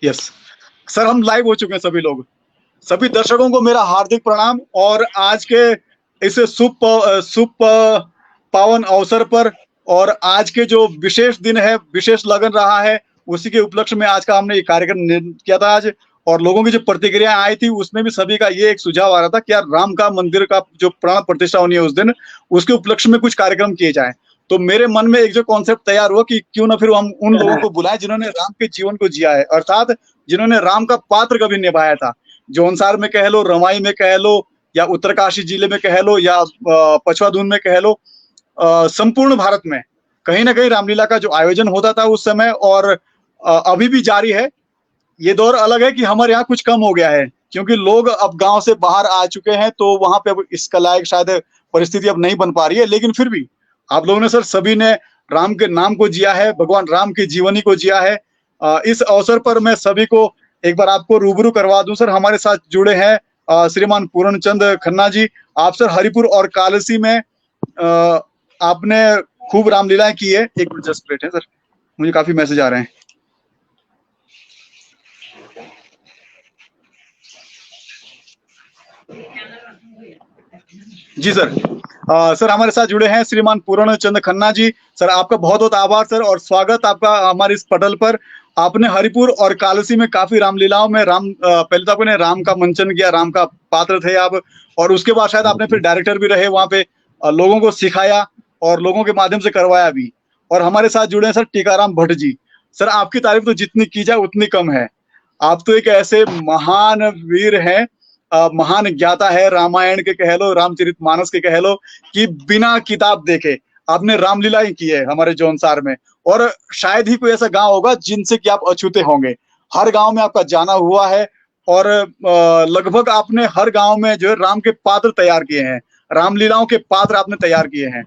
Yes sir, हम live हो चुके हैं सभी लोग। सभी दर्शकों को मेरा हार्दिक प्रणाम। और आज के इस शुभ पावन अवसर पर और आज के जो विशेष दिन है, विशेष लगन रहा है, उसी के उपलक्ष्य में आज का हमने ये कार्यक्रम किया था आज। और लोगों की जो प्रतिक्रिया आई थी उसमें भी सभी का ये एक सुझाव आ रहा था कि यार राम का मंदिर का जो प्राण प्रतिष्ठा होनी है उस दिन, उसके उपलक्ष्य में कुछ कार्यक्रम किए जाए। तो मेरे मन में एक जो कॉन्सेप्ट तैयार हुआ कि क्यों ना फिर हम उन लोगों को बुलाएं जिन्होंने राम के जीवन को जिया है, अर्थात जिन्होंने राम का पात्र कभी निभाया था। जौनसार में कह लो, रमाई में कह लो, या उत्तरकाशी जिले में कह लो, या पछवादून में कह लो, संपूर्ण भारत में कहीं ना कहीं रामलीला का जो आयोजन होता था उस समय, और अभी भी जारी है। ये दौर अलग है कि हमारे यहाँ कुछ कम हो गया है क्योंकि लोग अब गांव से बाहर आ चुके हैं, तो वहां पे अब इसका लायक शायद परिस्थिति अब नहीं बन पा रही है। लेकिन फिर भी आप लोगों ने सर सभी ने राम के नाम को जिया है, भगवान राम की जीवनी को जिया है। इस अवसर पर मैं सभी को एक बार आपको रूबरू करवा दूं सर। हमारे साथ जुड़े हैं श्रीमान पूर्णचंद खन्ना जी। आप सर हरिपुर और कालसी में आपने खूब रामलीलाएं की है। एक मिनट जस्ट वेट है सर, मुझे काफी मैसेज आ रहे हैं। जी सर। सर हमारे साथ जुड़े हैं श्रीमान पूर्णचंद खन्ना जी। सर आपका बहुत बहुत आभार सर, और स्वागत आपका हमारे इस पटल पर। आपने हरिपुर और कालसी में काफी रामलीलाओं में पहले तो आपने राम का मंचन किया, राम का पात्र थे आप, और उसके बाद शायद आपने फिर डायरेक्टर भी रहे वहां पे। लोगों को सिखाया और लोगों के माध्यम से करवाया भी। और हमारे साथ जुड़े हैं सर टीकाराम भट्ट जी। सर आपकी तारीफ तो जितनी की जाए उतनी कम है। आप तो एक ऐसे महान वीर हैं, महान ज्ञाता है, रामायण के कह लो, रामचरितमानस के कह लो, कि बिना किताब देखे आपने रामलीला ही की है हमारे जौनसार में। और शायद ही कोई ऐसा गांव होगा जिनसे कि आप अछूते होंगे। हर गांव में आपका जाना हुआ है, और लगभग आपने हर गांव में जो है राम के पात्र तैयार किए हैं, रामलीलाओं के पात्र आपने तैयार किए हैं।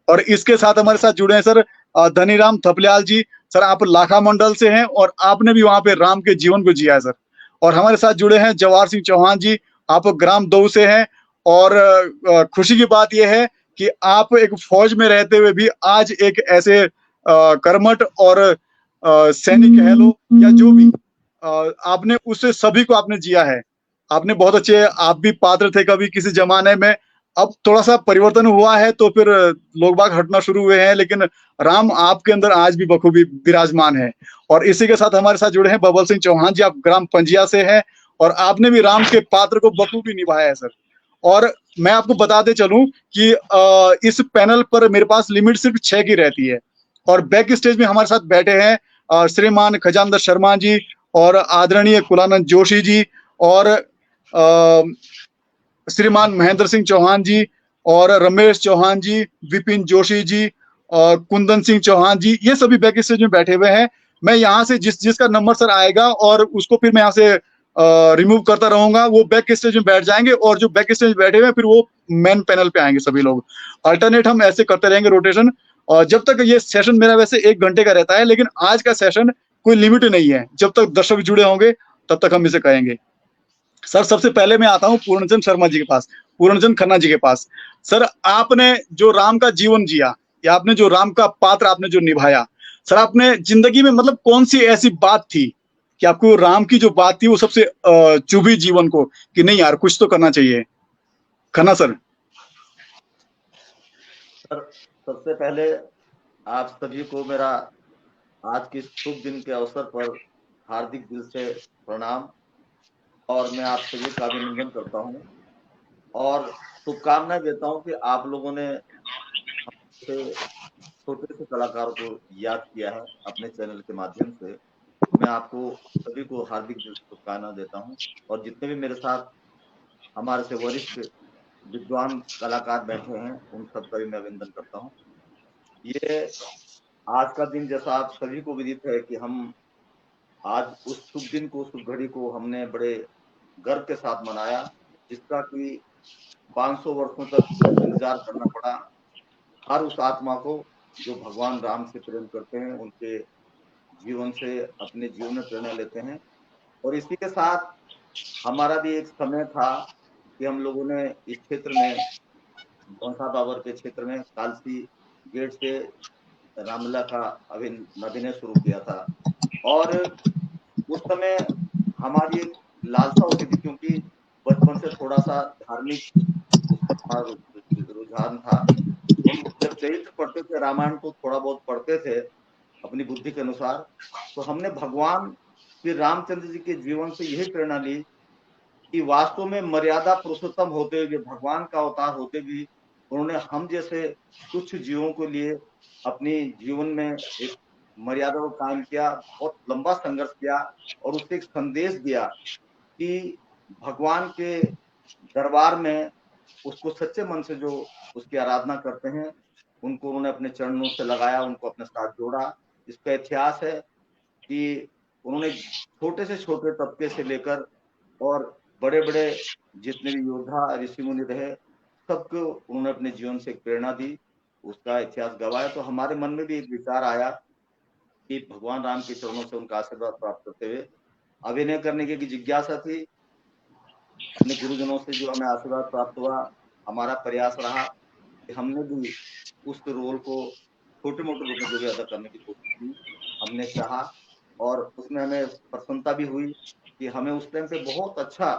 और इसके साथ हमारे साथ जुड़े हैं सर धनीराम थपलियाल जी। सर आप लाखा मंडल से हैं और आपने भी वहां पे राम के जीवन को जिया है सर। और हमारे साथ जुड़े हैं जवाहर सिंह चौहान जी। आप ग्राम दऊ से हैं, और खुशी की बात यह है कि आप एक फौज में रहते हुए भी आज एक ऐसे कर्मठ और सैनिक कह लो, या जो भी आपने उससे सभी को आपने जिया है। आपने बहुत अच्छे, आप भी पात्र थे कभी किसी जमाने में। अब थोड़ा सा परिवर्तन हुआ है तो फिर लोग बाग हटना शुरू हुए हैं, लेकिन राम आपके अंदर आज भी बखूबी विराजमान है। और इसी के साथ हमारे साथ जुड़े हैं बबल सिंह चौहान जी। आप ग्राम पंजिया से हैं, और आपने भी राम के पात्र को बखूबी निभाया है सर। और मैं आपको बताते चलूं कि इस पैनल पर मेरे पास लिमिट सिर्फ 6 की रहती है। और बैक स्टेज में हमारे साथ बैठे हैं श्रीमान खजानदर शर्मा जी, और आदरणीय कुलानंद जोशी जी, और श्रीमान महेंद्र सिंह चौहान जी, और रमेश चौहान जी, विपिन जोशी जी, और कुंदन सिंह चौहान जी, ये सभी बैक स्टेज में बैठे हुए हैं। मैं यहाँ से जिसका नंबर सर आएगा और उसको फिर मैं यहाँ से रिमूव करता रहूंगा, वो बैक स्टेज में बैठ जाएंगे, और जो बैक स्टेज में बैठे हुए हैं फिर वो मेन पैनल पे आएंगे सभी लोग। अल्टरनेट हम ऐसे करते रहेंगे रोटेशन, और जब तक ये सेशन मेरा वैसे 1 घंटे का रहता है, लेकिन आज का सेशन कोई लिमिट नहीं है। जब तक दर्शक जुड़े होंगे तब तक हम इसे कहेंगे। सर सबसे पहले मैं आता हूँ पूर्णचंद शर्मा जी के पास, पूर्णचंद खन्ना जी के पास। सर आपने जो राम का जीवन जिया, या आपने जो राम का पात्र आपने जो निभाया, सर आपने जिंदगी में मतलब कौन सी ऐसी बात थी कि आपको राम की जो बात थी वो सबसे चुभी जीवन को, कि नहीं यार कुछ तो करना चाहिए? खन्ना सर। सर सबसे पहले आप सभी को मेरा आज के शुभ दिन के अवसर पर हार्दिक दिल से प्रणाम, और मैं आप सभी का अभिनंदन करता हूं और शुभकामनाएं देता हूं कि आप लोगों ने छोटे से कलाकार को याद किया है अपने चैनल के माध्यम से। मैं आपको सभी को हार्दिक दिल से शुभकामनाएं देता हूं, और जितने भी मेरे साथ हमारे से वरिष्ठ विद्वान कलाकार बैठे हैं उन सबका भी मैं अभिनंदन करता हूं। ये आज का दिन जैसा आप सभी को विदित है कि हम आज उस शुभ दिन को, शुभ घड़ी को हमने बड़े गर्व के साथ मनाया, जिसका कि 500 वर्षों तक इंतजार करना पड़ा हर उस आत्मा को जो भगवान राम से प्रेम करते हैं, उनके जीवन से अपने जीवन में प्रेरणा लेते हैं। और इसी के साथ हमारा भी एक समय था कि हम लोगों ने इस क्षेत्र में, गौसा बाबर के क्षेत्र में कालसी गेट से रामलीला का अभिनय शुरू किया था। और उस समय हमारी एक लालसा होती थी, क्योंकि बचपन से थोड़ा सा धार्मिक उसका रुझान था। हम जब चरित्र पढ़ते थे, रामायण को थोड़ा बहुत पढ़ते थे अपनी बुद्धि के अनुसार, तो हमने भगवान श्री रामचंद्र जी के जीवन से यही प्रेरणा ली कि वास्तव में मर्यादा पुरुषोत्तम होते हुए, भगवान का अवतार होते भी, उन्होंने हम जैसे तुच्छ जीवों के लिए अपनी जीवन में एक मर्यादा को कायम किया, बहुत लंबा संघर्ष किया और उससे एक संदेश दिया कि भगवान के दरबार में उसको सच्चे मन से जो उसकी आराधना करते हैं, उनको उन्होंने अपने चरणों से लगाया, उनको अपने साथ जोड़ा। इसका इतिहास है कि उन्होंने छोटे से छोटे तबके से लेकर और बड़े बड़े जितने भी योद्धा ऋषि मुनि रहे, सबको उन्होंने अपने जीवन से एक प्रेरणा दी, उसका इतिहास गवाया। तो हमारे मन में भी एक विचार आया कि भगवान राम के चरणों से उनका आशीर्वाद प्राप्त करते हुए अभिनय करने की जिज्ञासा थी। अपने गुरुजनों से जो हमें आशीर्वाद प्राप्त हुआ, हमारा प्रयास रहा कि हमने भी उस रोल को छोटे मोटे रूप में जो भी अदा करने की कोशिश की, हमने चाहा और उसमें हमें प्रसन्नता भी हुई कि हमें उस टाइम पे बहुत अच्छा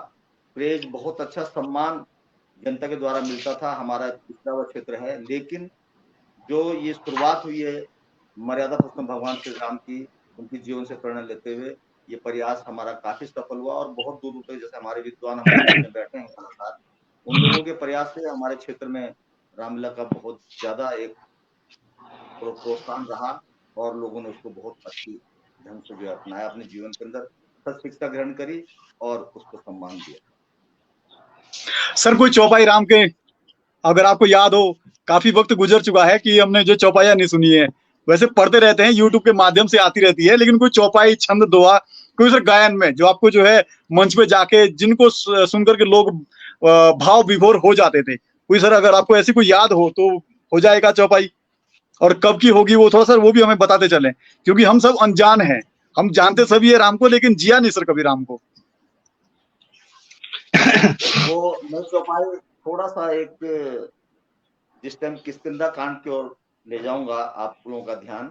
प्रेज, बहुत अच्छा सम्मान जनता के द्वारा मिलता था। हमारा पिछड़ा हुआ क्षेत्र है, लेकिन जो ये शुरुआत हुई है मर्यादा पुरुषोत्तम भगवान श्री राम की, उनके जीवन से प्रेरणा लेते हुए, ये प्रयास हमारा काफी सफल हुआ और बहुत दूर दूर तक जैसे हमारे विद्वान हमारे बीच में बैठे हैं हमारे साथ, उन लोगों के प्रयास से हमारे क्षेत्र में रामलीला का बहुत ज्यादा एक प्रोत्साहन रहा और लोगों ने उसको बहुत अच्छी ढंग से जो है अपनाया, अपने जीवन के अंदर सत शिक्षा ग्रहण करी और उसको सम्मान दिया। सर कोई चौपाई राम के अगर आपको याद हो, काफी वक्त गुजर चुका है कि हमने जो चौपाइयां नहीं सुनी है। वैसे पढ़ते रहते हैं, यूट्यूब के माध्यम से आती रहती है, लेकिन कोई चौपाई, छंद, दोहा, कोई सर गायन में जो आपको जो है मंच पे जाके जिनको सुनकर के लोग भाव विभोर हो जाते थे, कोई सर अगर आपको ऐसी कोई याद हो तो हो जाएगा चौपाई। और कब की होगी वो थोड़ा सर वो भी हमें बताते चलें, क्योंकि हम सब अनजान हैं। हम जानते सभी है राम को, लेकिन जिया नहीं सर कभी राम को। वो मैं चौपाई थोड़ा सा एक जिस टाइम किष्किंधा कांड की ओर ले जाऊंगा आप लोगों का ध्यान,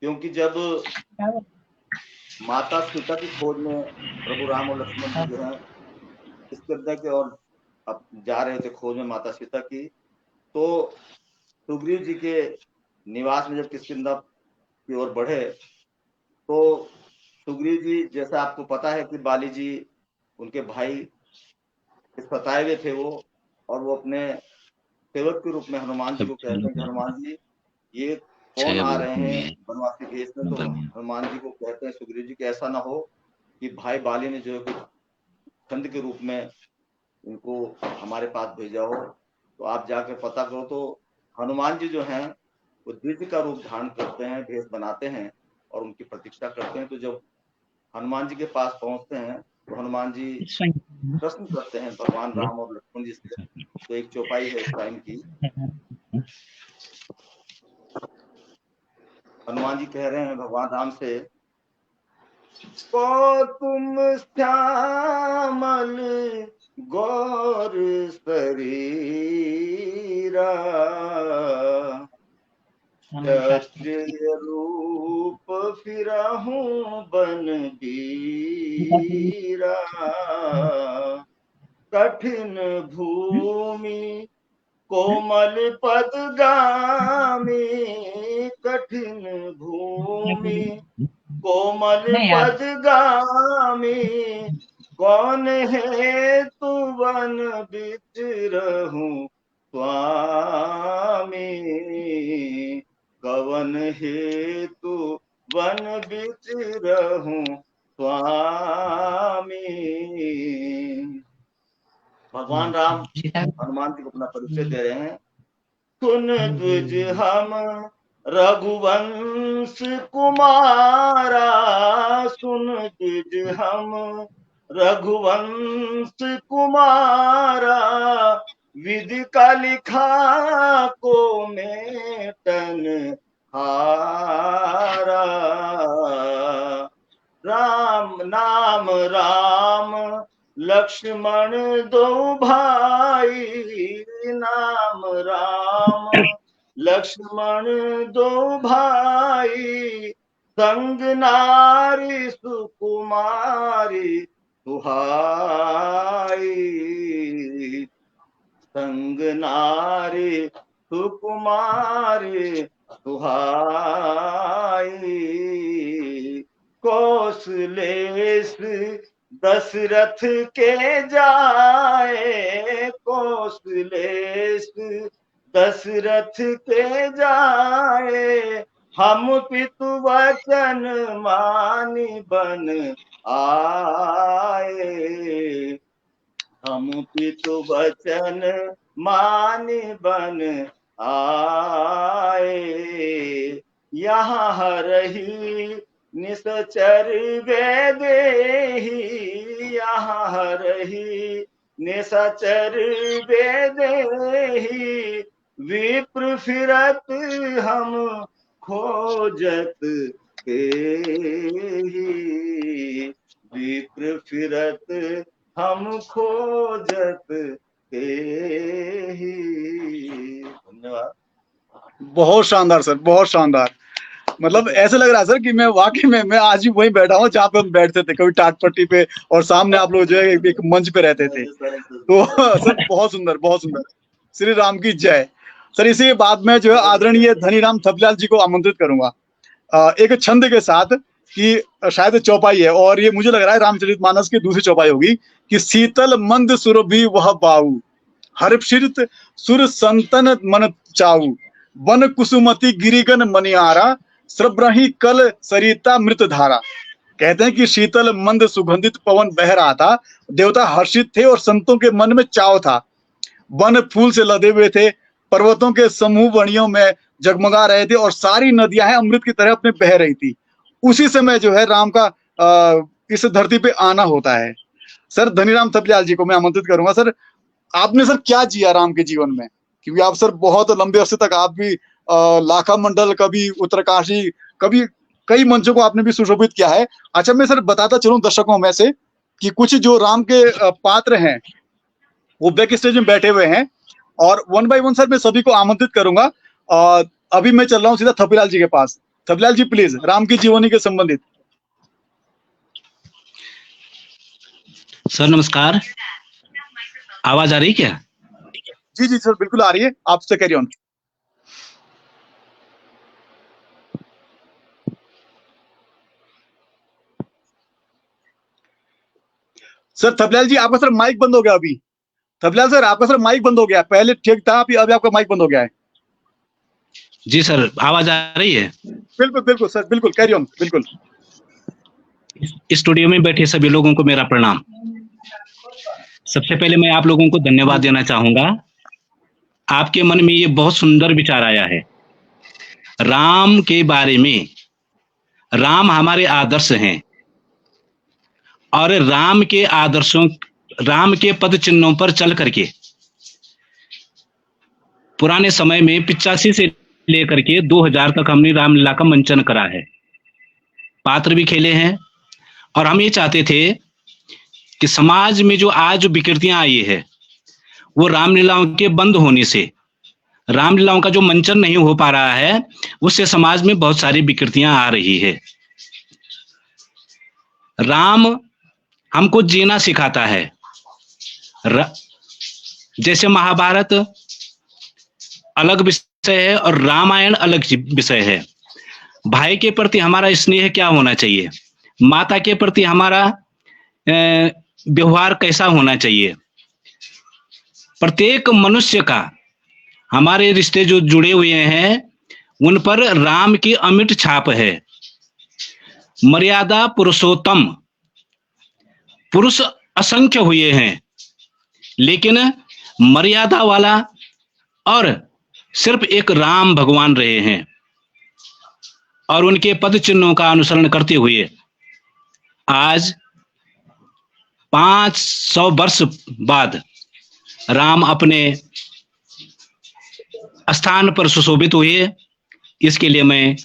क्योंकि जब माता सीता की खोज में प्रभु राम और लक्ष्मण जी जो है किष्किंधा की ओर अब जा रहे थे खोज में माता सीता की, तो सुग्रीव जी के निवास में जब किष्किंधा की ओर बढ़े, तो सुग्रीव जी, जैसा आपको पता है कि बाली जी उनके भाई सताए हुए थे वो, और वो अपने सेवक के रूप में हनुमान जी को कहते हैं कि हनुमान जी ये कौन आ रहे हैं वनवासी भेष में। तो हनुमान जी को कहते हैं सुग्रीव जी कि ऐसा ना हो कि भाई बाली ने जो है कुछ छंद के रूप में इनको हमारे पास भेजा हो, तो आप जाकर पता करो। तो हनुमान जी जो हैं वो द्विज का रूप धारण करते हैं, भेष बनाते हैं और उनकी प्रतीक्षा करते हैं। तो जब हनुमान जी के पास पहुंचते हैं तो हनुमान जी प्रश्न करते हैं भगवान राम और लक्ष्मण जी से। तो एक चौपाई है उस टाइम की, हनुमान जी कह रहे हैं भगवान राम से, को तुम श्यामल गौर शरीरा, क्षत्रिय रूप फिरहूं बन बीरा, कठिन भूमि कोमल पदगामी, कठिन भूमि कोमल पदगामी, कौन है तू वन बिच रहूं स्वामी, कवन है तू वन बिच रहूं स्वामी। भगवान राम हनुमान जी को अपना परिचय दे रहे हैं। सुन द्विज हम रघुवंश कुमारा, सुन द्विज हम रघुवंश कुमारा, विधि का लिखा को मेटन हारा, राम नाम राम लक्ष्मण दो भाई, नाम राम लक्ष्मण दो भाई, संग नारी सुकुमारी सुहाई, संग नारी सुकुमारी सुहाई। कौशलेश दशरथ के जाए, कौशलेश दशरथ के जाए, हम पितु वचन मानि बन आए, हम पितु वचन मानि बन आए। यहाँ हरहि निश्चर वेदेहि, यहाँ हरहि निश्चर वेदेहि, विप्र फिरत हम खोजत केहि, विप्र फिरत हम खोजत केहि। धन्यवाद। बहुत शानदार सर, बहुत शानदार। मतलब ऐसे लग रहा है सर कि मैं वाकई में मैं आज भी वहीं बैठा हूँ जहाँ पे हम बैठते थे, कभी टाट पट्टी पे, और सामने आप लोग जो है एक मंच पे रहते थे। तो सर बहुत सुंदर, बहुत सुंदर। श्री राम की जय। सर इसी के बाद में जो है आदरणीय धनीराम थपलियाल जी को आमंत्रित करूंगा एक छंद के साथ, कि शायद चौपाई है, और ये मुझे लग रहा है रामचरितमानस की दूसरी चौपाई होगी, कि शीतल मंद सुरभि वह बाऊ, हर्षित सुर संतन मन चाऊ, वन कुसुमति गिरिगन मनियारा, स्रब्रही कल सरिता मृत धारा। कहते हैं कि शीतल मंद सुगंधित पवन बह रहा था, देवता हर्षित थे और संतों के मन में चाव था, वन फूल से लदे हुए थे, पर्वतों के समूह वणियों में जगमगा रहे थे, और सारी नदियां हैं अमृत की तरह अपने बह रही थी। उसी समय जो है राम का इस धरती पे आना होता है। सर धनीराम थपलियाल जी को मैं आमंत्रित करूंगा। सर आपने सर क्या जिया राम के जीवन में, क्योंकि आप सर बहुत लंबे अरसे तक आप भी लाखा मंडल, कभी उत्तरकाशी, कभी कई मंचों को आपने भी सुशोभित किया है। अच्छा मैं सर बताता चलूं दर्शकों में से कि कुछ जो राम के पात्र हैं वो बैक स्टेज में बैठे हुए हैं, और वन बाय वन सर मैं सभी को आमंत्रित करूंगा। अभी मैं चल रहा हूँ सीधा थपलियाल जी के पास। थपलियाल जी प्लीज, राम की जीवनी के संबंधित। सर नमस्कार, आवाज आ रही क्या? जी जी सर बिल्कुल आ रही है, आपसे कैरी ऑन। सर थपलियाल जी आपका सर माइक बंद हो गया अभी। थपलियाल सर आपका सर माइक बंद हो गया, पहले ठीक था, अभी आपका माइक बंद हो गया है। जी सर, आवाज आ रही है? बिल्कुल बिल्कुल सर, बिल्कुल कैरी ऑन, बिल्कुल। स्टूडियो में बैठे सभी लोगों को मेरा प्रणाम। सबसे पहले मैं आप लोगों को धन्यवाद देना चाहूंगा। आपके मन में ये बहुत सुंदर विचार आया है राम के बारे में। राम हमारे आदर्श हैं, और राम के आदर्शों, राम के पद चिन्हों पर चल करके पुराने समय में 85 से लेकर के 2000 तक हमने रामलीला का मंचन करा है, पात्र भी खेले हैं। और हम ये चाहते थे कि समाज में जो आज विकृतियां आई है वो रामलीलाओं के बंद होने से, रामलीलाओं का जो मंचन नहीं हो पा रहा है उससे समाज में बहुत सारी विकृतियां आ रही है। राम हमको जीना सिखाता है। जैसे महाभारत अलग विषय है और रामायण अलग विषय है। भाई के प्रति हमारा स्नेह क्या होना चाहिए, माता के प्रति हमारा व्यवहार कैसा होना चाहिए, प्रत्येक मनुष्य का, हमारे रिश्ते जो जुड़े हुए हैं उन पर राम की अमिट छाप है। मर्यादा पुरुषोत्तम, पुरुष असंख्य हुए हैं लेकिन मर्यादा वाला और सिर्फ एक राम भगवान रहे हैं। और उनके पद चिन्हों का अनुसरण करते हुए आज 500 वर्ष बाद राम अपने स्थान पर सुशोभित हुए। इसके लिए मैं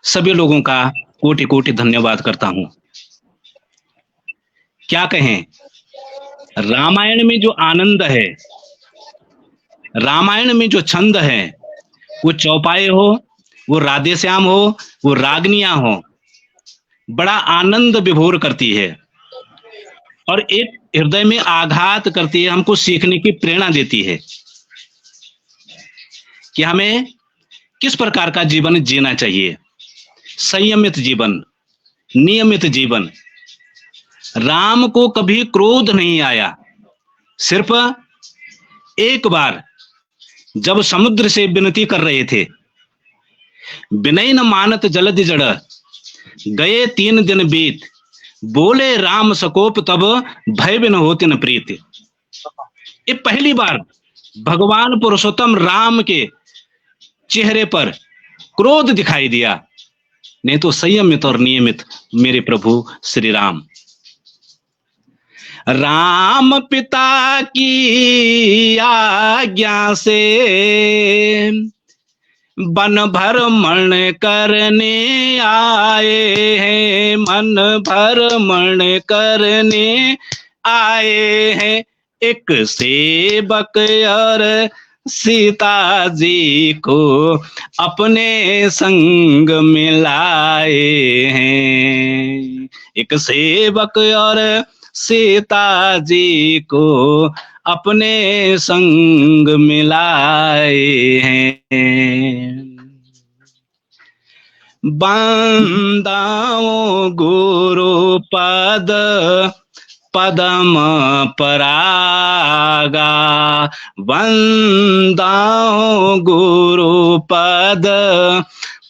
सभी लोगों का कोटि कोटि धन्यवाद करता हूं। क्या कहें, रामायण में जो आनंद है, रामायण में जो छंद है, वो चौपाई हो, वो राधे श्याम हो, वो रागनियां हो, बड़ा आनंद विभोर करती है और एक हृदय में आघात करती है, हमको सीखने की प्रेरणा देती है कि हमें किस प्रकार का जीवन जीना चाहिए। संयमित जीवन, नियमित जीवन। राम को कभी क्रोध नहीं आया, सिर्फ एक बार जब समुद्र से विनती कर रहे थे, विनय न मानत जलधि जड़, गए 3 दिन बीत, बोले राम सकोप तब, भय बिन होति न प्रीति। ये पहली बार भगवान पुरुषोत्तम राम के चेहरे पर क्रोध दिखाई दिया, नहीं तो संयमित और नियमित मेरे प्रभु श्री राम। राम पिता की आज्ञा से वन भ्रमण करने आए हैं, मन भ्रमण करने आए हैं, एक सेवक और सीता जी को अपने संग में लाए हैं, एक सेवक और सीता जी को अपने संग में लाए हैं। बंदाओं गुरु पद पदम परागा, वंदाओं गुरु पद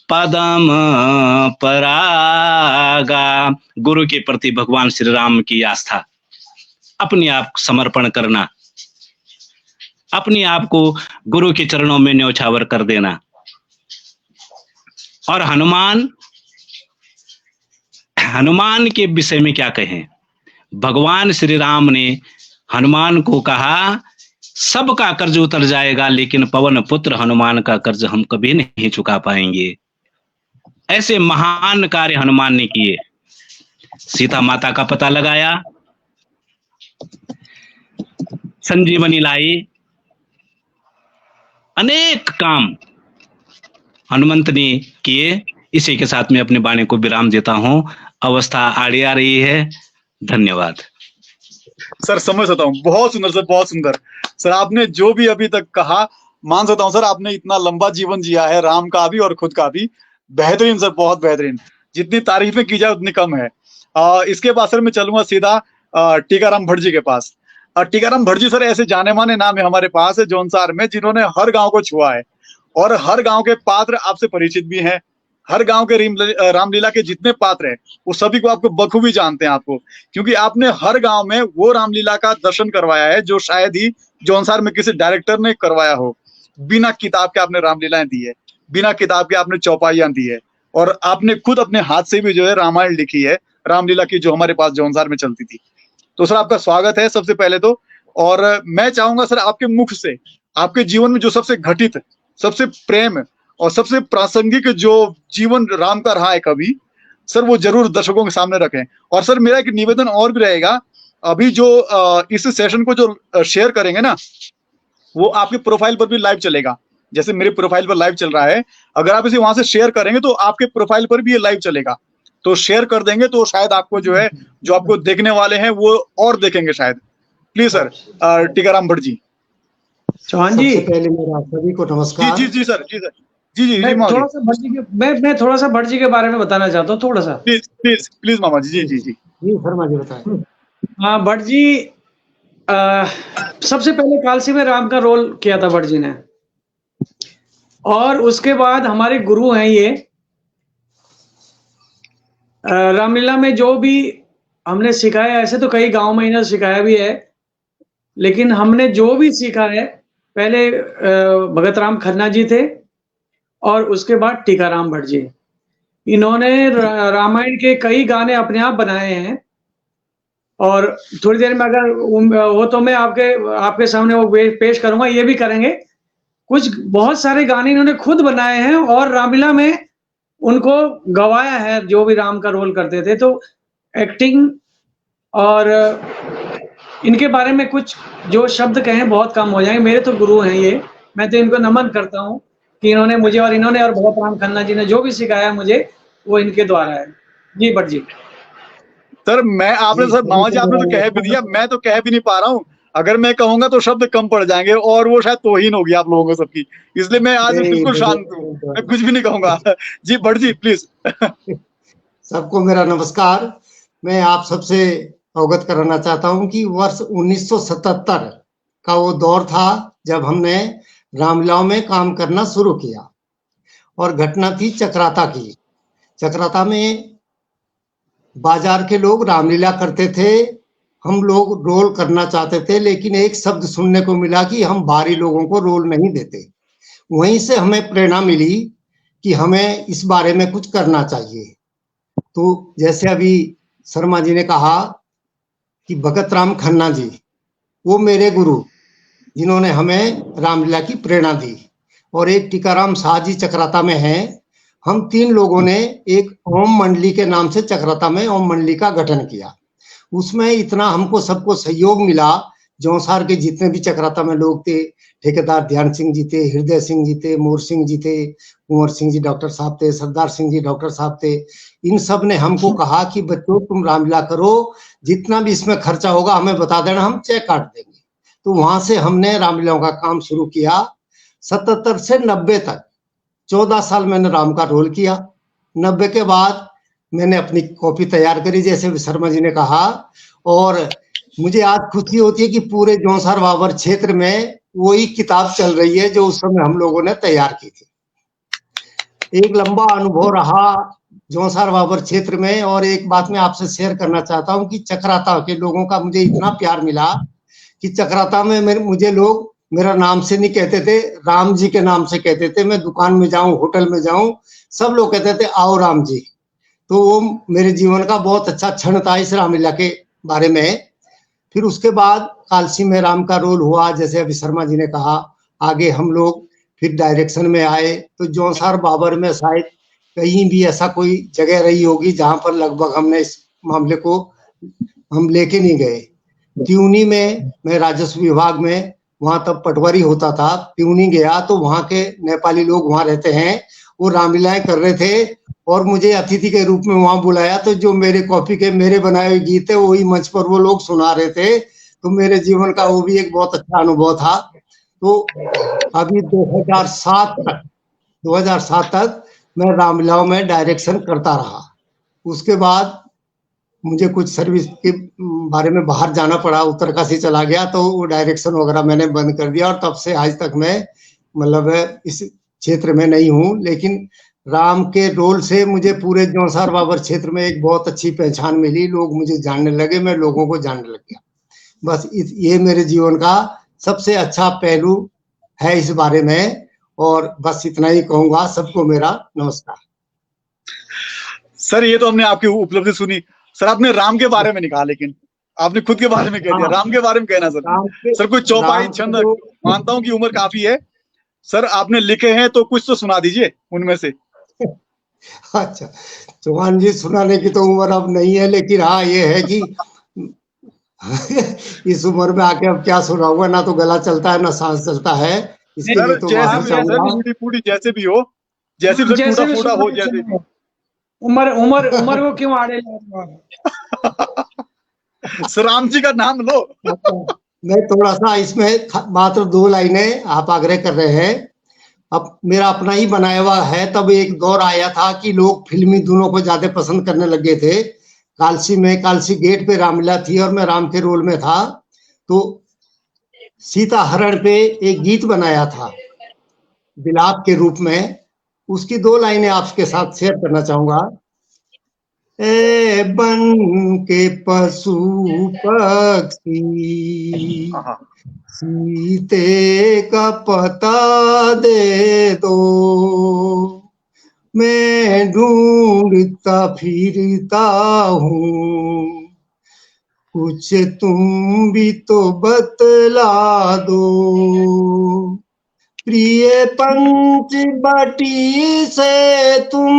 पदम परागा। गुरु के प्रति भगवान श्री राम की आस्था, अपने आप समर्पण करना, अपने आप को गुरु के चरणों में न्यौछावर कर देना। और हनुमान के विषय में क्या कहें। भगवान श्री राम ने हनुमान को कहा, सबका कर्ज उतर जाएगा लेकिन पवन पुत्र हनुमान का कर्ज हम कभी नहीं चुका पाएंगे। ऐसे महान कार्य हनुमान ने किए। सीता माता का पता लगाया, संजीवनी लाई, अनेक काम हनुमंत ने किए। इसी के साथ मैं अपने वाणी को विराम देता हूं। अवस्था आड़ी आ रही है। धन्यवाद सर। समझ सकता हूँ, बहुत सुंदर सर, बहुत सुंदर सर। आपने जो भी अभी तक कहा, मान सकता हूँ सर, आपने इतना लंबा जीवन जिया है, राम का भी और खुद का भी। बेहतरीन सर, बहुत बेहतरीन। जितनी तारीफें की जाए उतनी कम है। इसके बाद सर मैं चलूंगा सीधा टीकाराम भट्ट जी के पास। टीकाराम भट्ट जी सर ऐसे जाने माने नाम है हमारे पास जौनसार में, जिन्होंने हर गांव को छुआ है और हर गांव के पात्र आपसे परिचित भी हैं। हर गांव के रामलीला के जितने पात्र हैं वो सभी को आपको बखूबी जानते हैं आपको, क्योंकि आपने हर गांव में वो रामलीला का दर्शन करवाया है जो शायद ही जौनसार में किसी डायरेक्टर ने करवाया हो। बिना किताब के आपने रामलीलाएं दी है, बिना किताब के आपने चौपाइयां दी है, और आपने खुद अपने हाथ से भी जो है रामायण लिखी है रामलीला की, जो हमारे पास जौनसार में चलती थी। तो सर आपका स्वागत है सबसे पहले तो। और मैं चाहूंगा सर आपके मुख से आपके जीवन में जो सबसे घटित, सबसे प्रेम और सबसे प्रासंगिक जो जीवन राम का रहा है कभी, सर वो जरूर दर्शकों के सामने रखें। और सर मेरा एक निवेदन और भी रहेगा, अभी जो इस सेशन को जो शेयर करेंगे ना, वो आपके प्रोफाइल पर भी लाइव चलेगा। जैसे मेरे प्रोफाइल पर लाइव चल रहा है, अगर आप इसे वहां से शेयर करेंगे तो आपके प्रोफाइल पर भी ये लाइव चलेगा। तो शेयर कर देंगे तो शायद आपको जो है, जो आपको देखने वाले हैं वो और देखेंगे शायद। Please sir Tikaram Bhatt ji. चौहान जी, पहले मेरा सभी को नमस्कार। जी जी सर, जी सर, जी जी। मैं थोड़ा सा भट्ट जी के मैं थोड़ा सा भट्ट जी के बारे में बताना चाहता हूँ, थोड़ा सा। प्लीज प्लीज प्लीज मामा जी। जी जी जी जी शर्मा जी बताएं। हाँ भट्ट जी, सबसे पहले कालसी में राम का रोल किया था भट्ट जी ने, और उसके बाद हमारे गुरु हैं ये। रामलीला में जो भी हमने सिखाया, ऐसे तो कई गांव में इन्हें सिखाया भी है, लेकिन हमने जो भी सीखा है, पहले भगत राम खन्ना जी थे और उसके बाद टीकाराम भट्ट जी। इन्होंने रामायण के कई गाने अपने आप बनाए हैं, और थोड़ी देर में अगर वो तो मैं आपके सामने वो पेश करूंगा, ये भी करेंगे। कुछ बहुत सारे गाने इन्होंने खुद बनाए हैं और रामलीला में उनको गवाया है, जो भी राम का रोल करते थे। तो एक्टिंग और इनके बारे में कुछ जो शब्द कहें बहुत कम हो जाएंगे। मेरे तो गुरु हैं ये, मैं तो इनको नमन करता हूँ। कि इन्होंने मुझे और इन्होंने और भगत राम खन्ना जी ने जो भी सिखाया मुझे वो इनके द्वारा है। जी भट्ट जी। सर मैं आपने जी, सर मामा जी आपने तो कह भी दिया, मैं तो कह भी नहीं पा रहा हूँ। अगर मैं कहूंगा तो शब्द कम पड़ जाएंगे और वो शायद तौहीन होगी आप लोगों को सबकी, इसलिए मैं आज नहीं, बिल्कुल शांत हूँ, मैं कुछ भी नहीं कहूंगा। जी भट्ट जी प्लीज। सबको मेरा नमस्कार। मैं आप सबसे अवगत कराना चाहता हूं कि वर्ष 1977 का वो दौर था जब हमने रामलीलाओं में काम करना शुरू किया और घटना थी चक्राता की। चक्राता में बाजार के लोग रामलीला करते थे, हम लोग रोल करना चाहते थे, लेकिन एक शब्द सुनने को मिला कि हम बाहरी लोगों को रोल नहीं देते। वहीं से हमें प्रेरणा मिली कि हमें इस बारे में कुछ करना चाहिए। तो जैसे अभी शर्मा जी ने कहा कि भगत राम खन्ना जी वो मेरे गुरु जिन्होंने हमें रामलीला की प्रेरणा दी, और एक टीकाराम शाह जी चक्राता में हैं। हम तीन लोगों ने एक ओम मंडली के नाम से चक्राता में ओम मंडली का गठन किया। उसमें इतना हमको सबको सहयोग मिला, जौनसार के जितने भी चक्राता में लोग थे, ठेकेदार ध्यान सिंह जी थे, हृदय सिंह जी थे, मोर सिंह जी थे, कुंवर सिंह जी डॉक्टर साहब थे, सरदार सिंह जी डॉक्टर साहब थे। इन सब ने हमको कहा कि बच्चों तुम रामलीला करो, जितना भी इसमें खर्चा होगा हमें बता देना, हम चेक काट देंगे। तो वहां से हमने रामलीलाओं का काम शुरू किया। 77 से 90 तक 14 साल मैंने राम का रोल किया। 90 के बाद मैंने अपनी कॉपी तैयार करी, जैसे शर्मा जी ने कहा, और मुझे आज खुशी होती है कि पूरे जौनसार बाबर क्षेत्र में वही किताब चल रही है जो उस समय हम लोगों ने तैयार की थी। एक लंबा अनुभव रहा जौनसार बाबर क्षेत्र में। और एक बात मैं आपसे शेयर करना चाहता हूं कि चक्राता के लोगों का मुझे इतना प्यार मिला कि चक्राता में मुझे लोग मेरा नाम से नहीं कहते थे, राम जी के नाम से कहते थे। मैं दुकान में जाऊं, होटल में जाऊं, सब लोग कहते थे आओ राम जी। तो वो मेरे जीवन का बहुत अच्छा क्षण था इस रामलीला के बारे में। फिर उसके बाद कालसी में राम का रोल हुआ, जैसे अभी शर्मा जी ने कहा। आगे हम लोग फिर डायरेक्शन में आए, तो जौनसार बाबर में शायद कहीं भी ऐसा कोई जगह रही होगी जहां पर लगभग हमने इस मामले को हम लेके नहीं गए। त्यूनी में मैं राजस्व विभाग में, वहां तब पटवारी होता था, त्यूनी गया तो वहां के नेपाली लोग वहां रहते हैं, वो रामलीलाएं कर रहे थे और मुझे अतिथि के रूप में वहां बुलाया। तो जो मेरे कॉपी के मेरे बनाए हुए गीत है वही मंच पर वो लोग सुना रहे थे। तो मेरे जीवन का वो भी एक बहुत अच्छा अनुभव था। तो अभी 2007 तक मैं रामलीलाओं में डायरेक्शन करता रहा। उसके बाद मुझे कुछ सर्विस के बारे में बाहर जाना पड़ा, उत्तरकाशी चला गया, तो वो डायरेक्शन वगैरह मैंने बंद कर दिया। और तब से आज तक मैं मतलब इस क्षेत्र में नहीं हूँ, लेकिन राम के रोल से मुझे पूरे जौनसार बाबर क्षेत्र में एक बहुत अच्छी पहचान मिली। लोग मुझे जानने लगे, मैं लोगों को जानने लग गया। बस ये मेरे जीवन का सबसे अच्छा पहलू है इस बारे में। और बस इतना ही कहूंगा। सबको मेरा नमस्कार। सर ये तो हमने आपकी उपलब्धि सुनी। सर आपने राम के बारे में नहीं कहा, लेकिन आपने खुद के बारे में कह दिया। राम के बारे में कहना सर। सर कोई चौपाई छंद, मानता हूं कि उम्र काफी है सर, आपने लिखे हैं तो कुछ तो सुना दीजिए उनमें से। अच्छा चौहान जी, सुनाने की तो उम्र अब नहीं है, लेकिन हाँ ये है कि इस उम्र में आके अब क्या सुनाऊंगा, ना तो गला चलता है ना सांस चलता है। इसके लिए तो टूटी फूटी जैसे भी हो, जैसे भी टूटा फूटा हो, जैसे भी उम्र को क्यों आड़े सर राम जी का नाम लो। मैं थोड़ा सा इसमें मात्र 2 लाइनें आप आग्रह कर रहे हैं। अब मेरा अपना ही बनाया हुआ है। तब एक दौर आया था कि लोग फिल्मी धुनों को ज्यादा पसंद करने लगे थे। कालसी गेट पे रामलीला थी और मैं राम के रोल में था। तो सीता हरण पे एक गीत बनाया था विलाप के रूप में। उसकी 2 लाइनें आपके साथ शेयर करना चाहूंगा। ए बन के पशु पक्षी सीते का पता दे दो, मैं ढूंढता फिरता हूँ, कुछ तुम भी तो बतला दो। प्रिय पंचवटी से तुम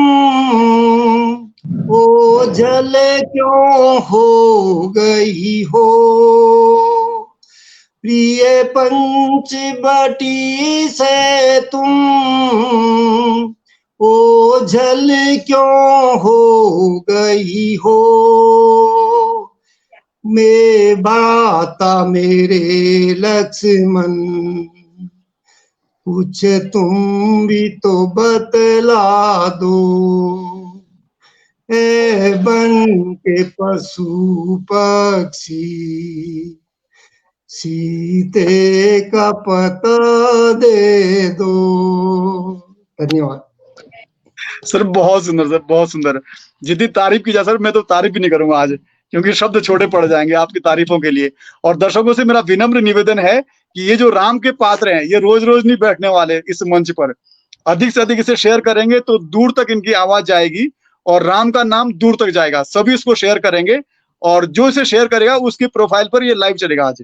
ओझल क्यों हो गई हो, प्रिय पंचवटी से तुम ओझल क्यों हो गई हो। मैं बाता मेरे लक्ष्मण, कुछ तुम भी तो बतला दो। ए बन के पशु पक्षी, सीते का पता दे दो। धन्यवाद सर। बहुत सुंदर सर, बहुत सुंदर। जितनी तारीफ की जाए सर, मैं तो तारीफ भी नहीं करूंगा आज, क्योंकि शब्द छोटे पड़ जाएंगे आपकी तारीफों के लिए। और दर्शकों से मेरा विनम्र निवेदन है कि ये जो राम के पात्र हैं, ये रोज रोज नहीं बैठने वाले इस मंच पर। अधिक से अधिक इसे शेयर करेंगे तो दूर तक इनकी आवाज जाएगी और राम का नाम दूर तक जाएगा। सभी इसको शेयर करेंगे और जो इसे शेयर करेगा उसकी प्रोफाइल पर ये लाइव चलेगा आज।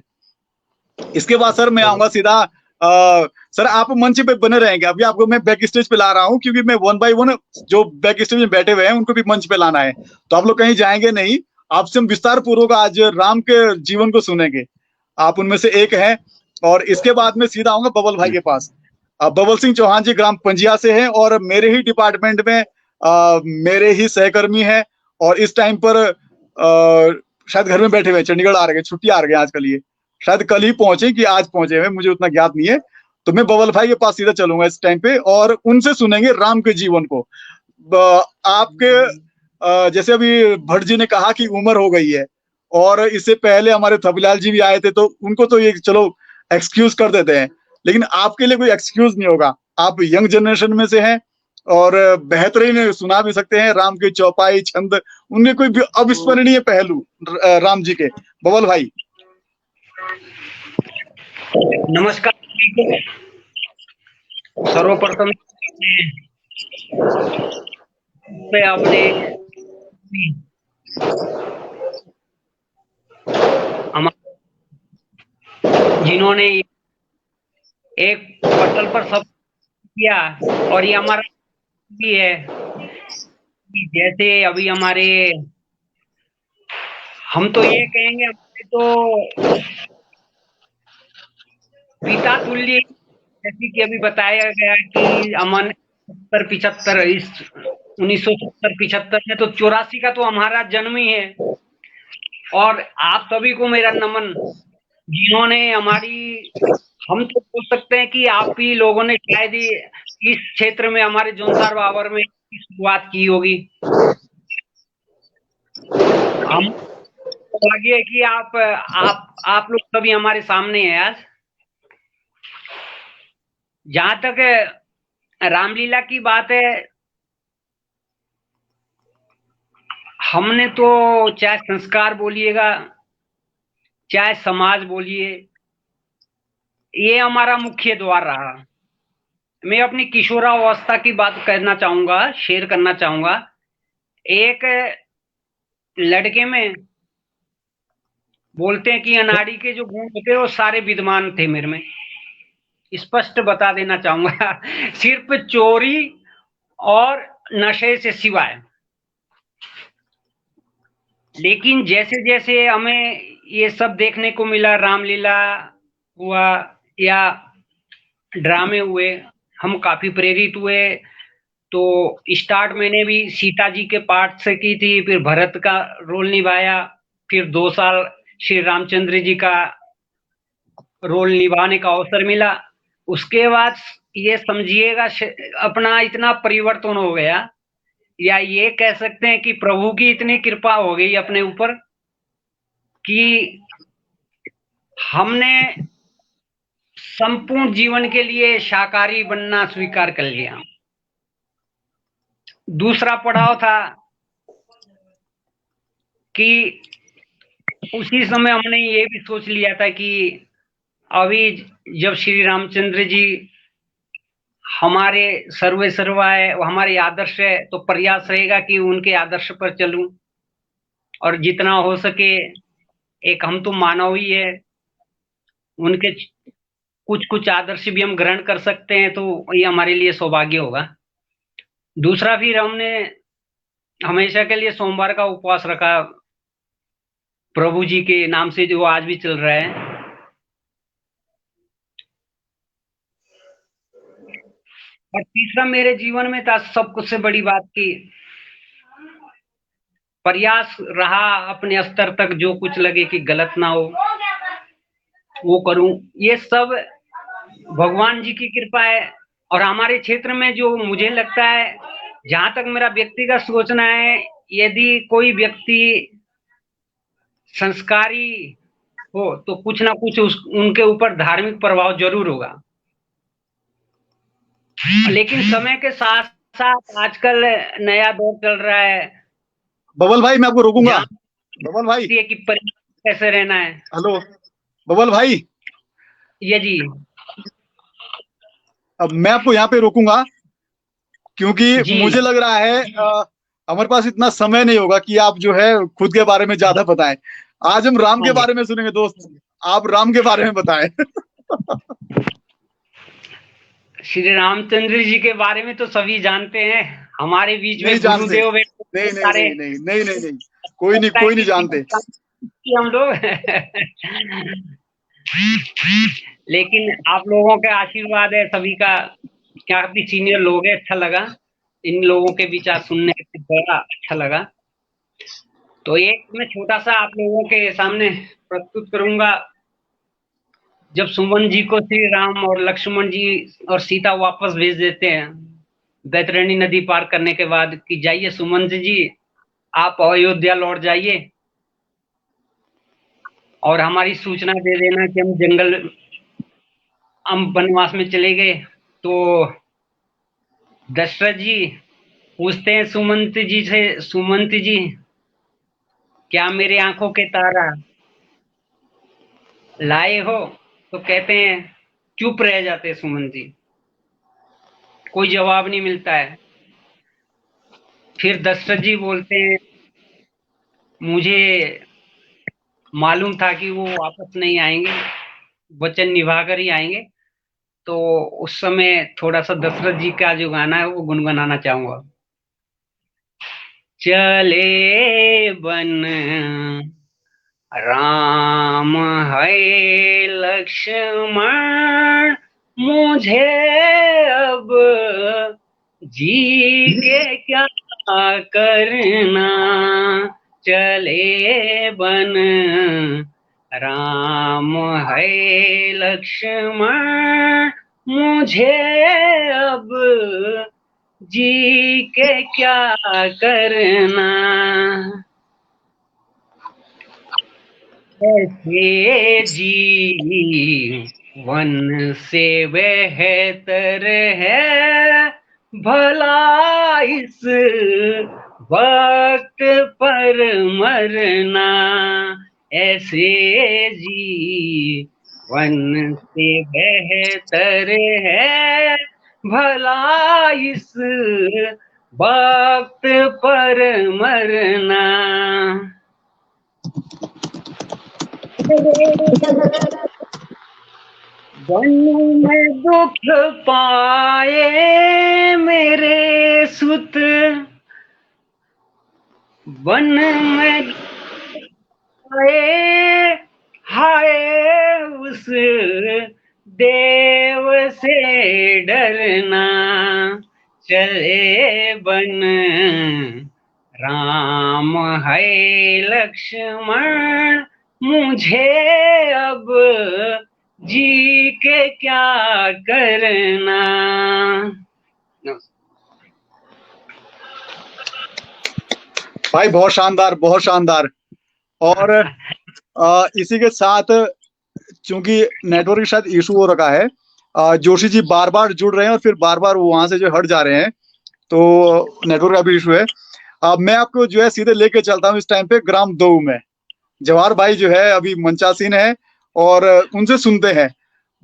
इसके बाद सर मैं आऊंगा सीधा। सर आप मंच पे बने रहेंगे, अभी आपको मैं बैक स्टेज पे ला रहा हूँ, क्योंकि मैं 1 बाय 1 जो बैक स्टेज में बैठे हुए हैं उनको भी मंच पे लाना है। तो आप लोग कहीं जाएंगे नहीं, आपसे हम विस्तार पूर्वक आज राम के जीवन को सुनेंगे। आप उनमें से एक हैं। और इसके बाद में सीधा आऊंगा बबल भाई के पास। बबल सिंह चौहान जी ग्राम पंजिया से हैं और मेरे ही डिपार्टमेंट में मेरे ही सहकर्मी हैं। और इस टाइम पर शायद घर में बैठे हुए हैं, चंडीगढ़ आ रहे हैं, छुट्टी आ रहे हैं आज कल, ये शायद कल ही पहुंचे कि आज पहुंचे हुए, मुझे उतना ज्ञात नहीं है। तो मैं बबल भाई के पास सीधा चलूंगा इस टाइम पे और उनसे सुनेंगे राम के जीवन को। आपके जैसे अभी भट्ट जी ने कहा कि उम्र हो गई है, और इससे पहले हमारे थपलाल जी भी आए थे, तो उनको तो ये चलो एक्सक्यूज कर देते हैं, लेकिन आपके लिए कोई एक्सक्यूज नहीं होगा। आप यंग जनरेशन में से हैं और बेहतरीन सुना भी सकते हैं राम की चौपाई, छंद, उनके कोई भी अविस्मरणीय पहलू राम जी के। बबल भाई नमस्कार। सर्वप्रथम पे आपने जिन्होंने एक पटल पर सब किया, और ये हमारा भी है कि जैसे अभी हमारे, हम तो ये कहेंगे, हमारे तो पिता तुल्य, जैसे कि अभी बताया गया कि अमन 75 इस 1970-75 में, तो 84 का तो हमारा जन्म ही है। और आप सभी को मेरा नमन, जिन्होंने हमारी, हम तो बोल सकते हैं कि आप ही लोगों ने शायद ही इस क्षेत्र में हमारे जोनसार बाबर में शुरुआत की होगी। हम भाग्य है कि आप लोग सभी हमारे सामने हैं आज। जहां तक रामलीला की बात है, हमने तो चाहे संस्कार बोलिएगा, चाहे समाज बोलिए, ये हमारा मुख्य द्वार रहा। मैं अपनी किशोरावस्था की बात करना चाहूंगा, शेयर करना चाहूंगा। एक लड़के में बोलते हैं कि अनाड़ी के जो गुण होते हैं वो सारे विद्यमान थे मेरे में, स्पष्ट बता देना चाहूंगा। सिर्फ चोरी और नशे से सिवाय। लेकिन जैसे जैसे हमें ये सब देखने को मिला, रामलीला हुआ या ड्रामे हुए, हम काफी प्रेरित हुए। तो स्टार्ट मैंने भी सीता जी के पार्ट से की थी, फिर भरत का रोल निभाया, फिर 2 साल श्री रामचंद्र जी का रोल निभाने का अवसर मिला। उसके बाद ये समझिएगा अपना इतना परिवर्तन हो गया, या ये कह सकते हैं कि प्रभु की इतनी कृपा हो गई अपने ऊपर कि हमने संपूर्ण जीवन के लिए शाकाहारी बनना स्वीकार कर लिया। दूसरा पड़ाव था कि उसी समय हमने ये भी सोच लिया था कि अभी जब श्री रामचंद्र जी हमारे सर्वे सर्वा है, हमारे आदर्श है, तो प्रयास रहेगा कि उनके आदर्श पर चलूं, और जितना हो सके, एक हम तो मानव ही है, उनके कुछ कुछ आदर्श भी हम ग्रहण कर सकते हैं, तो ये हमारे लिए सौभाग्य होगा। दूसरा, फिर हमने हमेशा के लिए सोमवार का उपवास रखा, प्रभु जी के नाम से, जो आज भी चल रहा है। और तीसरा मेरे जीवन में था सब कुछ से बड़ी बात की प्रयास रहा अपने स्तर तक जो कुछ लगे कि गलत ना हो वो करूं। ये सब भगवान जी की कृपा है। और हमारे क्षेत्र में जो मुझे लगता है, जहां तक मेरा व्यक्तिगत सोचना है, यदि कोई व्यक्ति संस्कारी हो तो कुछ ना कुछ उनके ऊपर धार्मिक प्रभाव जरूर होगा। लेकिन समय के साथ साथ आजकल नया दौर चल रहा है, बबल भाई मैं आपको रोकूंगा। बबल भाई कि कैसे रहना है। हेलो बबल भाई, ये जी अब मैं आपको यहाँ पे रोकूंगा क्योंकि जी। मुझे लग रहा है हमारे पास इतना समय नहीं होगा कि आप जो है खुद के बारे में ज्यादा बताएं। आज हम राम के बारे में सुनेंगे दोस्त, आप राम के बारे में बताएं। श्री रामचंद्र जी के बारे में तो सभी जानते हैं, हमारे बीच में नहीं जानते। गुरुदेव नहीं नहीं नहीं नहीं नहीं नहीं कोई नहीं जानते हम लोग। लेकिन आप लोगों का आशीर्वाद है सभी का, काफी सीनियर लोग हैं, अच्छा लगा इन लोगों के विचार सुनने के, बड़ा अच्छा लगा। तो एक मैं छोटा सा आप लोगों के सामने प्रस्तुत करूंगा। जब सुमन जी को श्री राम और लक्ष्मण जी और सीता वापस भेज देते हैं बैतरणी नदी पार करने के बाद कि जाइए सुमन जी आप अयोध्या लौट जाइए और हमारी सूचना दे देना कि हम वनवास में चले गए। तो दशरथ जी पूछते हैं सुमंत जी से, सुमंत जी क्या मेरे आंखों के तारा लाए हो? तो कहते हैं, चुप रह जाते सुमंत जी, कोई जवाब नहीं मिलता है। फिर दशरथ जी बोलते हैं, मुझे मालूम था कि वो वापस नहीं आएंगे, वचन निभाकर ही आएंगे। तो उस समय थोड़ा सा दशरथ जी का जो गाना है वो गुनगुनाना चाहूंगा। चले बन राम है लक्ष्मण, मुझे अब जी के क्या करना। चले बन राम है लक्ष्मण, मुझे अब जी के क्या करना। ऐसे जीवन से बेहतर है भला इस वक्त पर मरना। ऐसे जीवन से बेहतर है भला इस वक्त पर मरना। वन में दुख पाए मेरे सुत, वन में आए हाय उस देव से डरना। चले बन राम है लक्ष्मण, मुझे अब जी के क्या करना। भाई बहुत शानदार, बहुत शानदार। और इसी के साथ चूंकि नेटवर्क के साथ इशू हो रखा है, जोशी जी बार बार जुड़ रहे हैं और फिर बार बार वो वहां से जो हट जा रहे हैं, तो नेटवर्क का भी इशू है। मैं आपको जो है सीधे लेके चलता हूँ इस टाइम पे ग्राम दऊ में। जवाहर भाई जो है अभी मंचासीन है और उनसे सुनते हैं।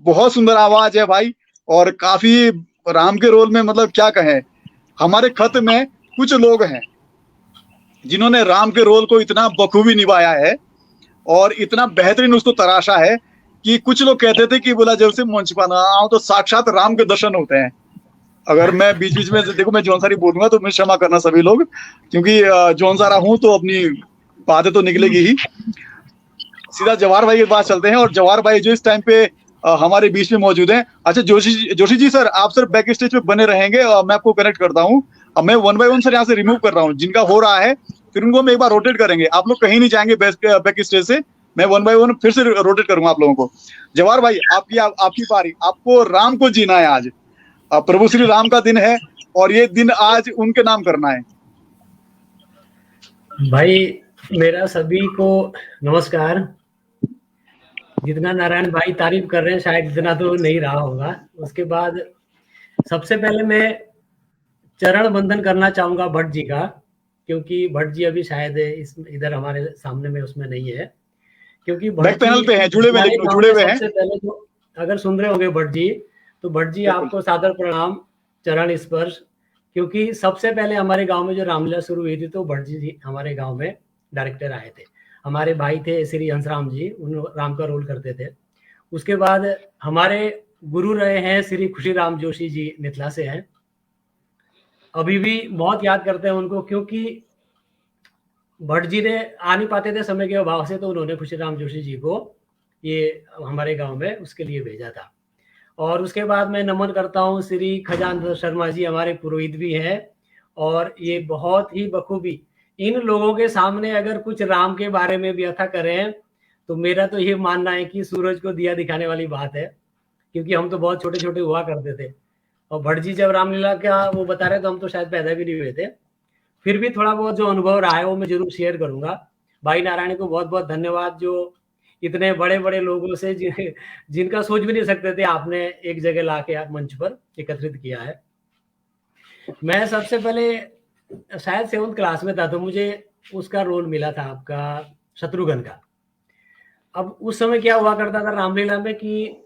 बहुत सुंदर आवाज है भाई, और काफी राम के रोल में मतलब क्या कहें। हमारे खत में कुछ लोग हैं जिन्होंने राम के रोल को इतना बखूबी निभाया है और इतना बेहतरीन उसको तराशा है कि कुछ लोग कहते थे कि बोला जब से मंच पर आओ तो साक्षात राम के दर्शन होते हैं। अगर मैं बीच बीच में देखो मैं जौन सारी बोलूंगा तो मैं क्षमा करना सभी लोग, क्योंकि जौन सारा हूं तो अपनी बातें तो निकलेगी ही। सीधा जवाहर भाई के पास चलते हैं। और जवाहर भाई जो इस टाइम पे हमारे बीच में मौजूद हैं। अच्छा जोशी जी सर, आप सर बैक स्टेज पे बने रहेंगे, मैं आपको कनेक्ट करता हूँ। अब मैं 1 बाय 1 सर यहाँ से रिमूव कर रहा हूँ, जिनका हो रहा है फिर उनको हम एक बार रोटेट करेंगे। आप लोग कहीं नहीं जाएंगे बैक स्टेज से, मैं 1 बाय 1 फिर से रोटेट करूंगा आप लोगों को। जवाहर भाई आपकी बारी, आपको राम को जीना है आज। प्रभु श्री राम का दिन है और ये दिन आज उनके नाम करना है। भाई मेरा सभी को नमस्कार। जितना नारायण भाई तारीफ कर रहे हैं शायद इतना तो नहीं रहा होगा। उसके बाद सबसे पहले मैं चरण बंदन करना चाहूंगा भट्ट जी का, क्योंकि भट्ट जी अभी शायद इधर हमारे सामने में उसमें नहीं है, क्योंकि बैक पैनल पे हैं, जुड़े हुए हैं। सबसे पहले तो अगर सुन रहे होंगे भट्ट जी, तो भट्ट जी आपको सादर प्रणाम, चरण स्पर्श। क्योंकि सबसे पहले हमारे गांव में जो रामलीला शुरू हुई थी तो भट्ट जी हमारे गांव में डायरेक्टर आए थे। हमारे भाई थे श्री हंसराम जी, उन राम का रोल करते थे। उसके बाद हमारे गुरु रहे हैं श्री खुशीराम जोशी जी, मिथिला से हैं। अभी भी बहुत याद करते हैं उनको, क्योंकि भट्ट जी ने आ नहीं पाते थे समय के अभाव से, तो उन्होंने खुशीराम जोशी जी को ये हमारे गांव में उसके लिए भेजा था। और उसके बाद मैं नमन करता हूँ श्री खजान शर्मा जी, हमारे पुरोहित भी हैं, और ये बहुत ही बखूबी इन लोगों के सामने अगर कुछ राम के बारे में व्यथा करें तो मेरा तो ये मानना है कि सूरज को दिया दिखाने वाली बात है। क्योंकि हम तो बहुत छोटे छोटे हुआ करते थे, और भट्ट जी जब रामलीला का वो बता रहे तो हम तो शायद पैदा भी नहीं हुए थे। फिर भी थोड़ा बहुत जो अनुभव रहा है वो मैं जरूर शेयर करूंगा। भाई नारायण को बहुत बहुत धन्यवाद, जो इतने बड़े बड़े लोगों से जिनका सोच भी नहीं सकते थे आपने एक जगह ला के मंच पर एकत्रित किया है। मैं सबसे पहले शायद 7th क्लास में था, तो मुझे उसका रोल मिला था आपका शत्रुघ्न का। अब उस समय क्या हुआ करता था रामलीला में कि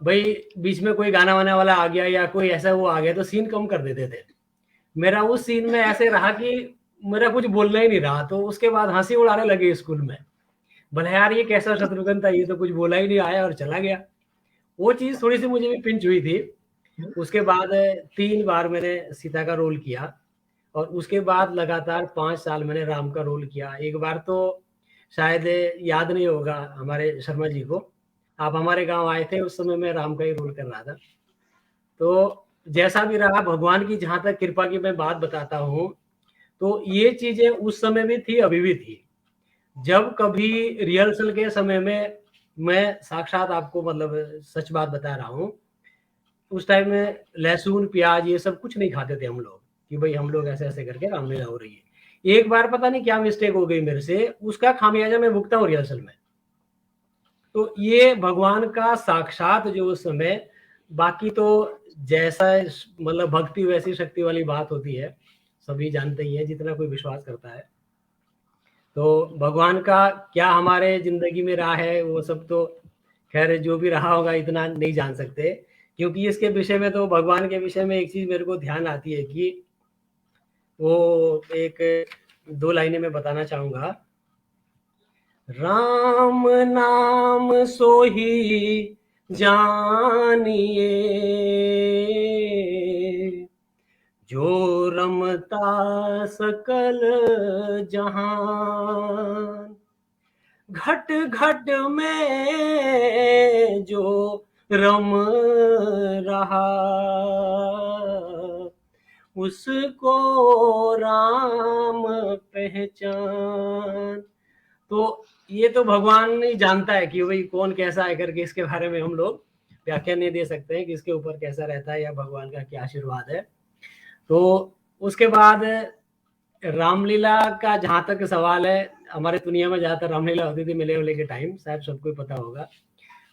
भाई बीच में कोई गाना वाना वाला आ गया या कोई ऐसा वो आ गया तो सीन कम कर देते थे। मेरा उस सीन में ऐसे रहा कि मेरा कुछ बोलना ही नहीं रहा, तो उसके बाद हंसी उड़ाने लगे स्कूल में, भले यार ये कैसा शत्रुघ्न था, ये तो कुछ बोला ही नहीं, आया और चला गया। वो चीज थोड़ी सी मुझे भी पिंच हुई थी। उसके बाद 3 बार मैंने सीता का रोल किया, और उसके बाद लगातार 5 साल मैंने राम का रोल किया। एक बार तो शायद याद नहीं होगा हमारे शर्मा जी को, आप हमारे गांव आए थे, उस समय मैं राम का ही रोल कर रहा था। तो जैसा भी रहा, भगवान की जहां तक कृपा की मैं बात बताता हूँ, तो ये चीजें उस समय भी थी, अभी भी थी। जब कभी रिहर्सल के समय में, मैं साक्षात आपको मतलब सच बात बता रहा हूँ, उस टाइम में लहसुन प्याज ये सब कुछ नहीं खाते थे हम लोग, कि भाई हम लोग ऐसे ऐसे करके रामलीला हो रही है। एक बार पता नहीं क्या मिस्टेक हो गई मेरे से, उसका खामियाजा मैं भुगता हूँ रिहर्सल में। तो ये भगवान का साक्षात जो उस समय, बाकी तो जैसा मतलब भक्ति वैसी शक्ति वाली बात होती है, सभी जानते ही हैं जितना कोई विश्वास करता है। तो भगवान का क्या हमारे जिंदगी में रहा है वो सब तो खैर जो भी रहा होगा इतना नहीं जान सकते, क्योंकि इसके विषय में तो भगवान के विषय में एक चीज मेरे को ध्यान आती है कि वो एक 2 लाइनें मैं बताना चाहूंगा। राम नाम सोही जानिए, जो रमता सकल जहान, घट घट में जो रम रहा, उसको राम पहचान। तो ये तो भगवान ही जानता है कि भाई कौन कैसा है करके, इसके बारे में हम लोग व्याख्या नहीं दे सकते हैं कि इसके ऊपर कैसा रहता है या भगवान का क्या आशीर्वाद है। तो उसके बाद रामलीला का जहां तक सवाल है, हमारे दुनिया में ज्यादातर रामलीला होती थी मेले वेले के टाइम, शायद सबको पता होगा।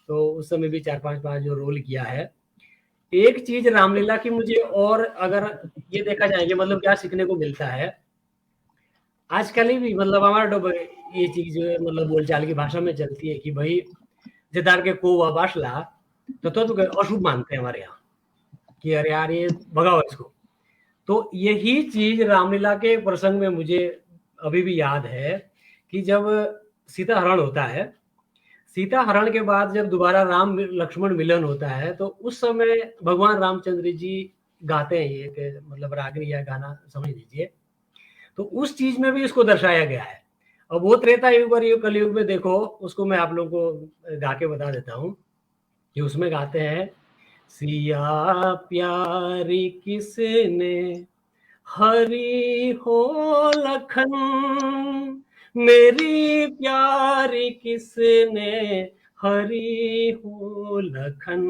तो उस समय भी 4-5 बार जो रोल किया है। एक चीज रामलीला की मुझे और अगर ये देखा जाए कि मतलब क्या सीखने को मिलता है, आजकल ही भी मतलब हमारा ये चीज मतलब बोलचाल की भाषा में चलती है कि भाई जेदार के कोवा बाशला तो अशुभ मानते हैं हमारे यहाँ, कि अरे यार ये भगाओ इसको। तो यही चीज रामलीला के प्रसंग में मुझे अभी भी याद है कि जब सीता हरण होता है, सीता हरण के बाद जब दोबारा राम लक्ष्मण मिलन होता है, तो उस समय भगवान रामचंद्र जी गाते हैं ये मतलब रागनी या गाना समझ लीजिए। तो उस चीज में भी इसको दर्शाया गया है। अब वो त्रेता युग और युग कलयुग में देखो, उसको मैं आप लोगों को गा के बता देता हूँ। कि उसमें गाते हैं, सिया प्यारी किसने हरी हो लखन, मेरी प्यारी किसने हरी हो लखन।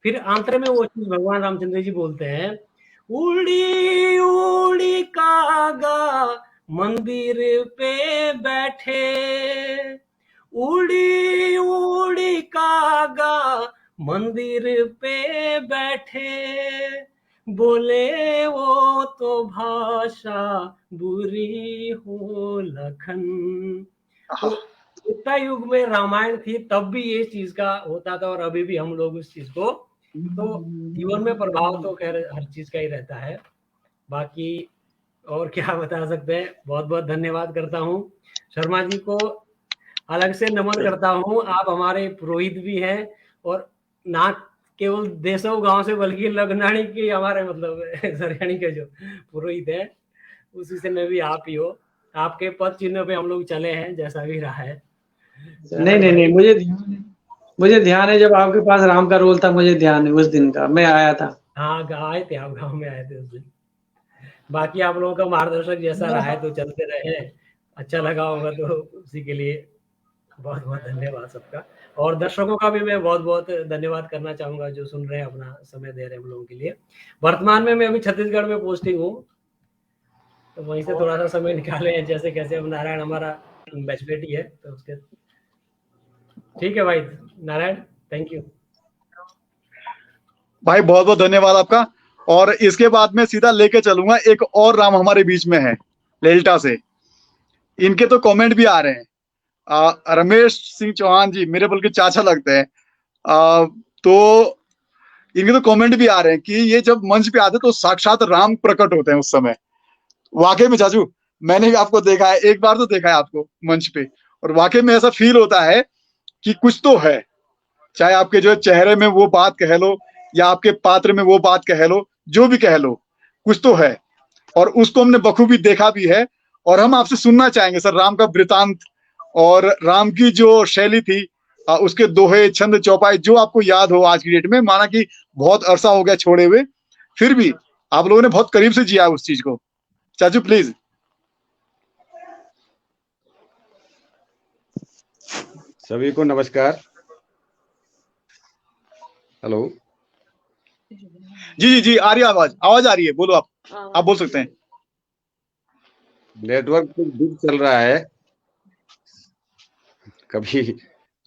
फिर आंतर में वो चीज भगवान रामचंद्र जी बोलते हैं, उड़ी उड़ी कागा मंदिर पे बैठे, उड़ी उड़ी कागा मंदिर पे बैठे, बोले वो तो भाषा बुरी हो लखन। तो त्रेता युग में रामायण थी तब भी ये चीज का होता था, और अभी भी हम लोग उस चीज को, तो जीवन में प्रभाव तो खैर हर चीज का ही रहता है। बाकी और क्या बता सकते हैं। बहुत बहुत धन्यवाद करता हूँ शर्मा जी को, अलग से नमन करता हूँ। आप हमारे पुरोहित भी हैं, और ना केवल देशों गांव से बल्कि लगनाणी की हमारे मतलब सरयाणी के जो पुरोहित है उसी से में भी आप ही हो। आपके पद चिन्ह पे हम लोग चले हैं, जैसा भी रहा है। नहीं, मुझे ध्यान है जब आपके पास राम का रोल था, मुझे ध्यान है उस दिन का, मैं आया था। हाँ, आए थे आप, गांव में आए थे उस दिन। बाकी आप लोगों का मार्गदर्शक जैसा रहा है तो चलते रहे, अच्छा लगा होगा तो उसी के लिए बहुत बहुत धन्यवाद सबका। और दर्शकों का भी मैं बहुत बहुत धन्यवाद करना चाहूंगा जो सुन रहे हैं, अपना समय दे रहे हैं हम लोगों के लिए। वर्तमान में मैं अभी छत्तीसगढ़ में पोस्टिंग हूँ, तो वहीं से थोड़ा सा समय निकाले हैं जैसे कैसे। अब नारायण हमारा बैचलर है तो उसके, ठीक है भाई नारायण, थैंक यू भाई, बहुत बहुत धन्यवाद आपका। और इसके बाद में सीधा लेके चलूंगा, एक और राम हमारे बीच में है लेल्टा से, इनके तो कमेंट भी आ रहे हैं। रमेश सिंह चौहान जी मेरे बल्कि चाचा लगते हैं, तो इनके तो कमेंट भी आ रहे हैं कि ये जब मंच पे आते तो साक्षात राम प्रकट होते हैं उस समय। वाकई में चाचू, मैंने भी आपको देखा है, एक बार तो देखा है आपको मंच पे, और वाकई में ऐसा फील होता है कि कुछ तो है। चाहे आपके जो चेहरे में वो बात कह लो, या आपके पात्र में वो बात कह लो, जो भी कह लो, कुछ तो है। और उसको हमने बखूबी देखा भी है। और हम आपसे सुनना चाहेंगे सर राम का वृतांत, और राम की जो शैली थी, उसके दोहे छंद चौपाई जो आपको याद हो आज की डेट में, माना कि बहुत अरसा हो गया छोड़े हुए, फिर भी आप लोगों ने बहुत करीब से जिया उस चीज को। चाचू प्लीज। सभी को नमस्कार। हेलो। जी जी जी, आ रही है आवाज, आवाज आ रही है, बोलो आप बोल सकते हैं। नेटवर्क कुछ बिग चल रहा है, कभी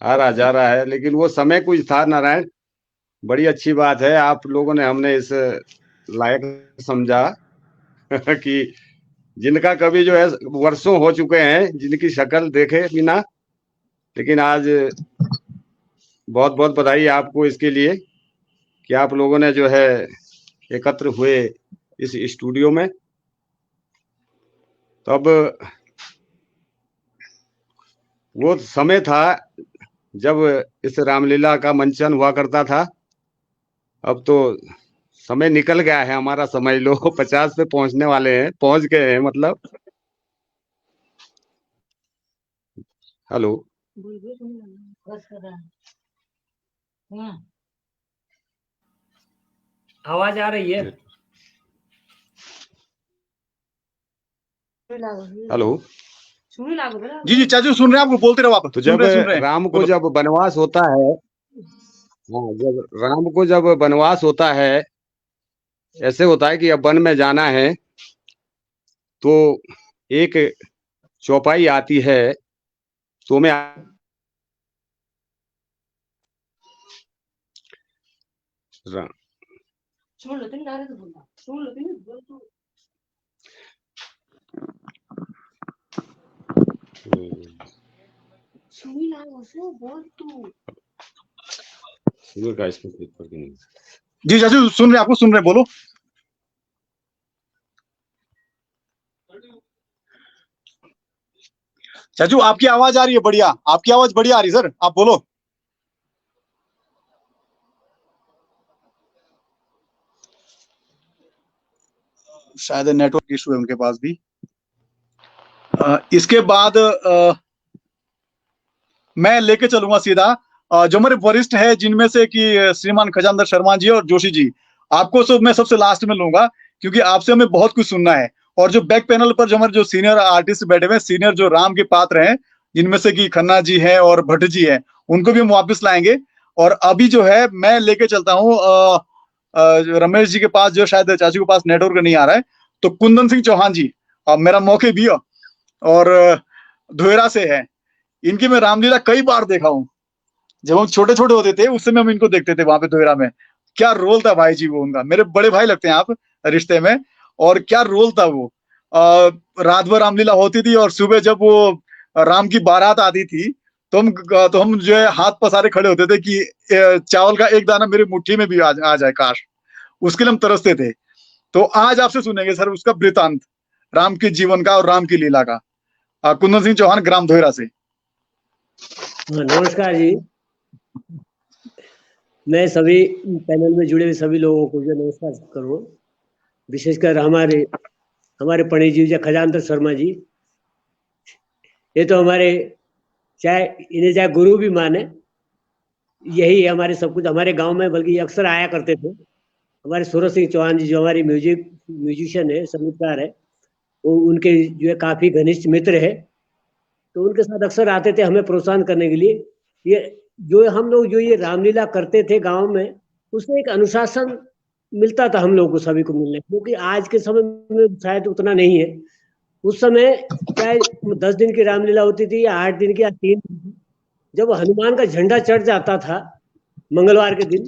आ रहा जा रहा है, लेकिन वो समय कुछ था नारायण। बड़ी अच्छी बात है, आप लोगों ने हमने इस लायक समझा कि जिनका कभी जो है वर्षों हो चुके हैं, जिनकी शक्ल देखे बिना, लेकिन आज बहुत बहुत बधाई आपको इसके लिए कि आप लोगों ने जो है एकत्र हुए इस स्टूडियो में। तो अब वो समय था जब इस रामलीला का मंचन हुआ करता था। अब तो समय निकल गया है हमारा, समझ लो 50 पे पहुंचने वाले हैं, पहुंच गए हैं मतलब। हेलो। आवाज आ रही है? हेलो। जी जी चाचू सुन रहे हैं, आपको बोलते रहो आप। तो जब राम को जब वनवास होता है, हाँ, जब राम को जब वनवास होता है, ऐसे होता है कि अब वन में जाना है, तो एक चौपाई आती है, तो मैं जी चाचू सुन रहे हैं, आपको सुन रहे हैं, बोलो। चाचू आपकी आवाज आ रही है बढ़िया, आपकी आवाज बढ़िया आ रही है सर, आप बोलो। शायद नेटवर्क इशू है उनके पास भी। इसके बाद मैं लेके चलूंगा सीधा जो हमारे वरिष्ठ है जिनमें से कि श्रीमान खजानदार शर्मा जी और जोशी जी, आपको मैं सबसे लास्ट में लूंगा क्योंकि आपसे हमें बहुत कुछ सुनना है। और जो बैक पैनल पर जो हमारे जो सीनियर आर्टिस्ट बैठे हुए हैं, सीनियर जो राम के पात्र हैं, जिनमें से कि खन्ना जी हैं और भट्ट जी हैं, उनको भी हम वापस लाएंगे। और अभी जो है मैं लेके चलता हूँ रमेश जी के पास, जो शायद चाचू के पास नेटवर्क नहीं आ रहा है, तो कुंदन सिंह चौहान जी, मेरा मौके भी और धोएरा से है। इनकी मैं रामलीला कई बार देखा हूँ। जब हम छोटे छोटे होते थे उस समय हम इनको देखते थे वहां पे धोएरा में। क्या रोल था भाई जी वो, उनका मेरे बड़े भाई लगते हैं आप रिश्ते में, और क्या रोल था वो। रात भर रामलीला होती थी और सुबह जब वो राम की बारात आती थी तो हम जो है हाथ पसारे खड़े होते थे कि चावल का एक दाना मेरी मुट्ठी में भी आ जाए काश। उसके लिए हम तरसते थे। तो आज आपसे सुनेंगे सर उसका वृतांत, राम के जीवन का और राम की लीला का। कुंदन सिंह चौहान, ग्राम धोएरा से। नमस्कार जी। मैं सभी पैनल में जुड़े हुए सभी लोगों को जो नमस्कार करूँ, विशेषकर हमारे पंडित जी खजानदार शर्मा जी। ये तो हमारे इन्हें चाहे गुरु भी माने, यही हमारे सब कुछ। हमारे गांव में बल्कि अक्सर आया करते थे। हमारे सूरज सिंह चौहान जी जो हमारे म्यूजिशियन है, संगीतकार है, वो उनके जो है काफी घनिष्ठ मित्र है, तो उनके साथ अक्सर आते थे हमें प्रोत्साहन करने के लिए। ये जो हम लोग जो ये रामलीला करते थे गांव में, उसमें एक अनुशासन मिलता था हम लोगों को सभी को मिलने, क्योंकि आज के समय में शायद उतना नहीं है। उस समय चाहे 10 दिन की रामलीला होती थी या 8 दिन की या 3 दिन की, जब हनुमान का झंडा चढ़ जाता था मंगलवार के दिन,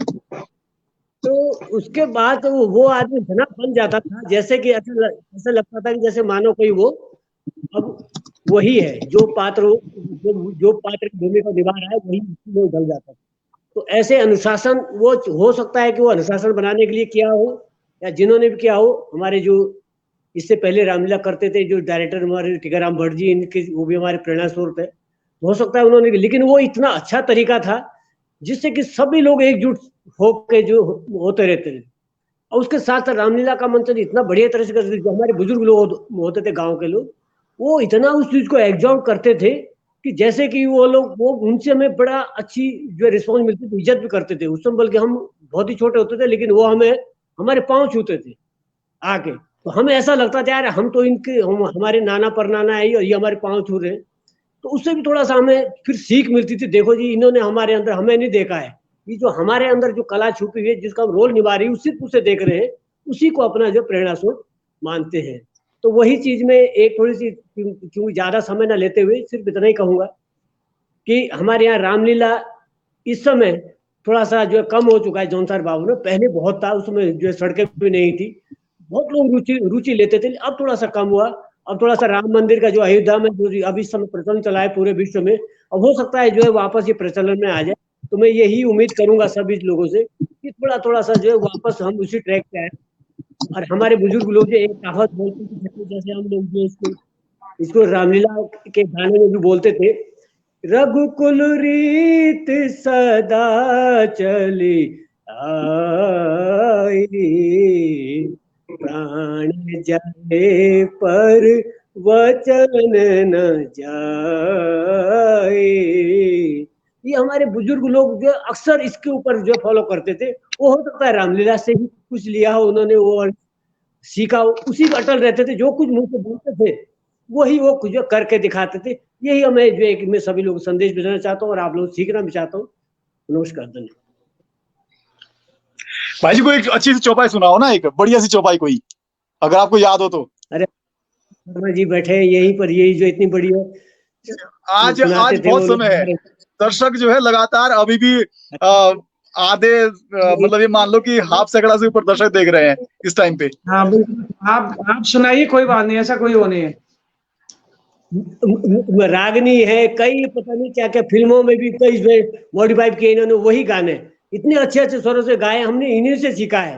तो उसके बाद वो आदमी इतना बन जाता था जैसे कि ऐसा लगता था कि जैसे मानो कोई वो अब वही है जो पात्र की भूमिका निभा रहा है, वही उसमें ढल जाता था। तो ऐसे अनुशासन वो हो सकता है कि वो अनुशासन बनाने के लिए किया हो, या जिन्होंने भी किया हो, हमारे जो इससे पहले रामलीला करते थे जो डायरेक्टर हमारे टीकाराम भट्ट जी, इनके वो भी हमारे प्रेरणा स्रोत है। हो सकता है उन्होंने, लेकिन वो इतना अच्छा तरीका था जिससे कि सभी लोग एकजुट होकर जो होते रहते थे। और उसके साथ रामलीला का मंचन इतना बढ़िया तरह से करते थे। जो हमारे बुजुर्ग लोग होते थे गाँव के लोग, वो इतना उस चीज को एग्जॉर्ट करते थे कि जैसे कि वो उनसे हमें बड़ा अच्छी जो रिस्पॉन्स मिलती थी, इज्जत भी करते थे। उस समय बल्कि हम बहुत ही छोटे होते थे, लेकिन वो हमारे पाँव छूते थे आके। तो हमें ऐसा लगता था यार हम तो हमारे नाना परनाना है और ये हमारे पाँव छू रहे हैं। तो उससे भी थोड़ा सा हमें फिर सीख मिलती थी। देखो जी, इन्होंने हमारे अंदर, हमें नहीं देखा है, ये जो हमारे अंदर जो कला छुपी हुई है, जिसका हम रोल निभा रही है, सिर्फ उसे देख रहे हैं, उसी को अपना जो प्रेरणा स्रोत मानते हैं। तो वही चीज में एक थोड़ी सी, क्योंकि ज्यादा समय ना लेते हुए सिर्फ इतना ही कहूंगा कि हमारे यहाँ रामलीला इस समय थोड़ा सा जो है कम हो चुका है। जौनसार बाबू ने पहले बहुत था, उसमें जो है सड़कें भी नहीं थी, बहुत लोग रुचि लेते थे। अब थोड़ा सा कम हुआ। अब थोड़ा सा राम मंदिर का जो अयोध्या में जो अभी इस समय प्रचलन चला है पूरे विश्व में, अब हो सकता है जो है वापस ये प्रचलन में आ जाए। तो मैं यही उम्मीद करूंगा सभी लोगों से कि थोड़ा सा जो है वापस हम उसी ट्रैक पे आए। और हमारे बुजुर्ग लोग जो एक कहावत बोलते थे, जैसे हम लोग जो इसको रामलीला के गाने में भी बोलते थे, रघुकुल रीत सदा चली आई, प्राण जाए पर वचन न जाए। ये हमारे बुजुर्ग लोग जो अक्सर इसके ऊपर जो फॉलो करते थे। वो हो सकता है रामलीला से ही कुछ लिया हो उन्होंने, वो सीखा हो, उसी को अटल रहते थे। जो कुछ मुंह से बोलते थे वही वो कुछ करके दिखाते थे। यही हमें जो है कि मैं सभी लोग संदेश भेजना चाहता हूँ और आप लोग सीखना भी चाहता हूँ। नमस्कार, धन्यवाद। भाई जी को एक अच्छी सी चौपाई सुनाओ ना, एक बढ़िया सी चौपाई कोई, अगर आपको याद हो तो। अरे शर्मा जी बैठे हैं यहीं पर, यही जो इतनी बड़ी है, आज बहुत समय है, दर्शक जो है लगातार अभी भी आधे मतलब ये मान लो कि हाफ सैकड़ा से ऊपर दर्शक देख रहे हैं इस टाइम पे। हाँ आप सुनाइए, कोई बात नहीं, ऐसा कोई वो नहीं है। रागनी है, कई पता नहीं क्या क्या फिल्मों में भी कई मॉडिफाई किए इन्होंने, वही गाने इतने अच्छे स्वरों से गाए, हमने इन्हीं से सीखा है।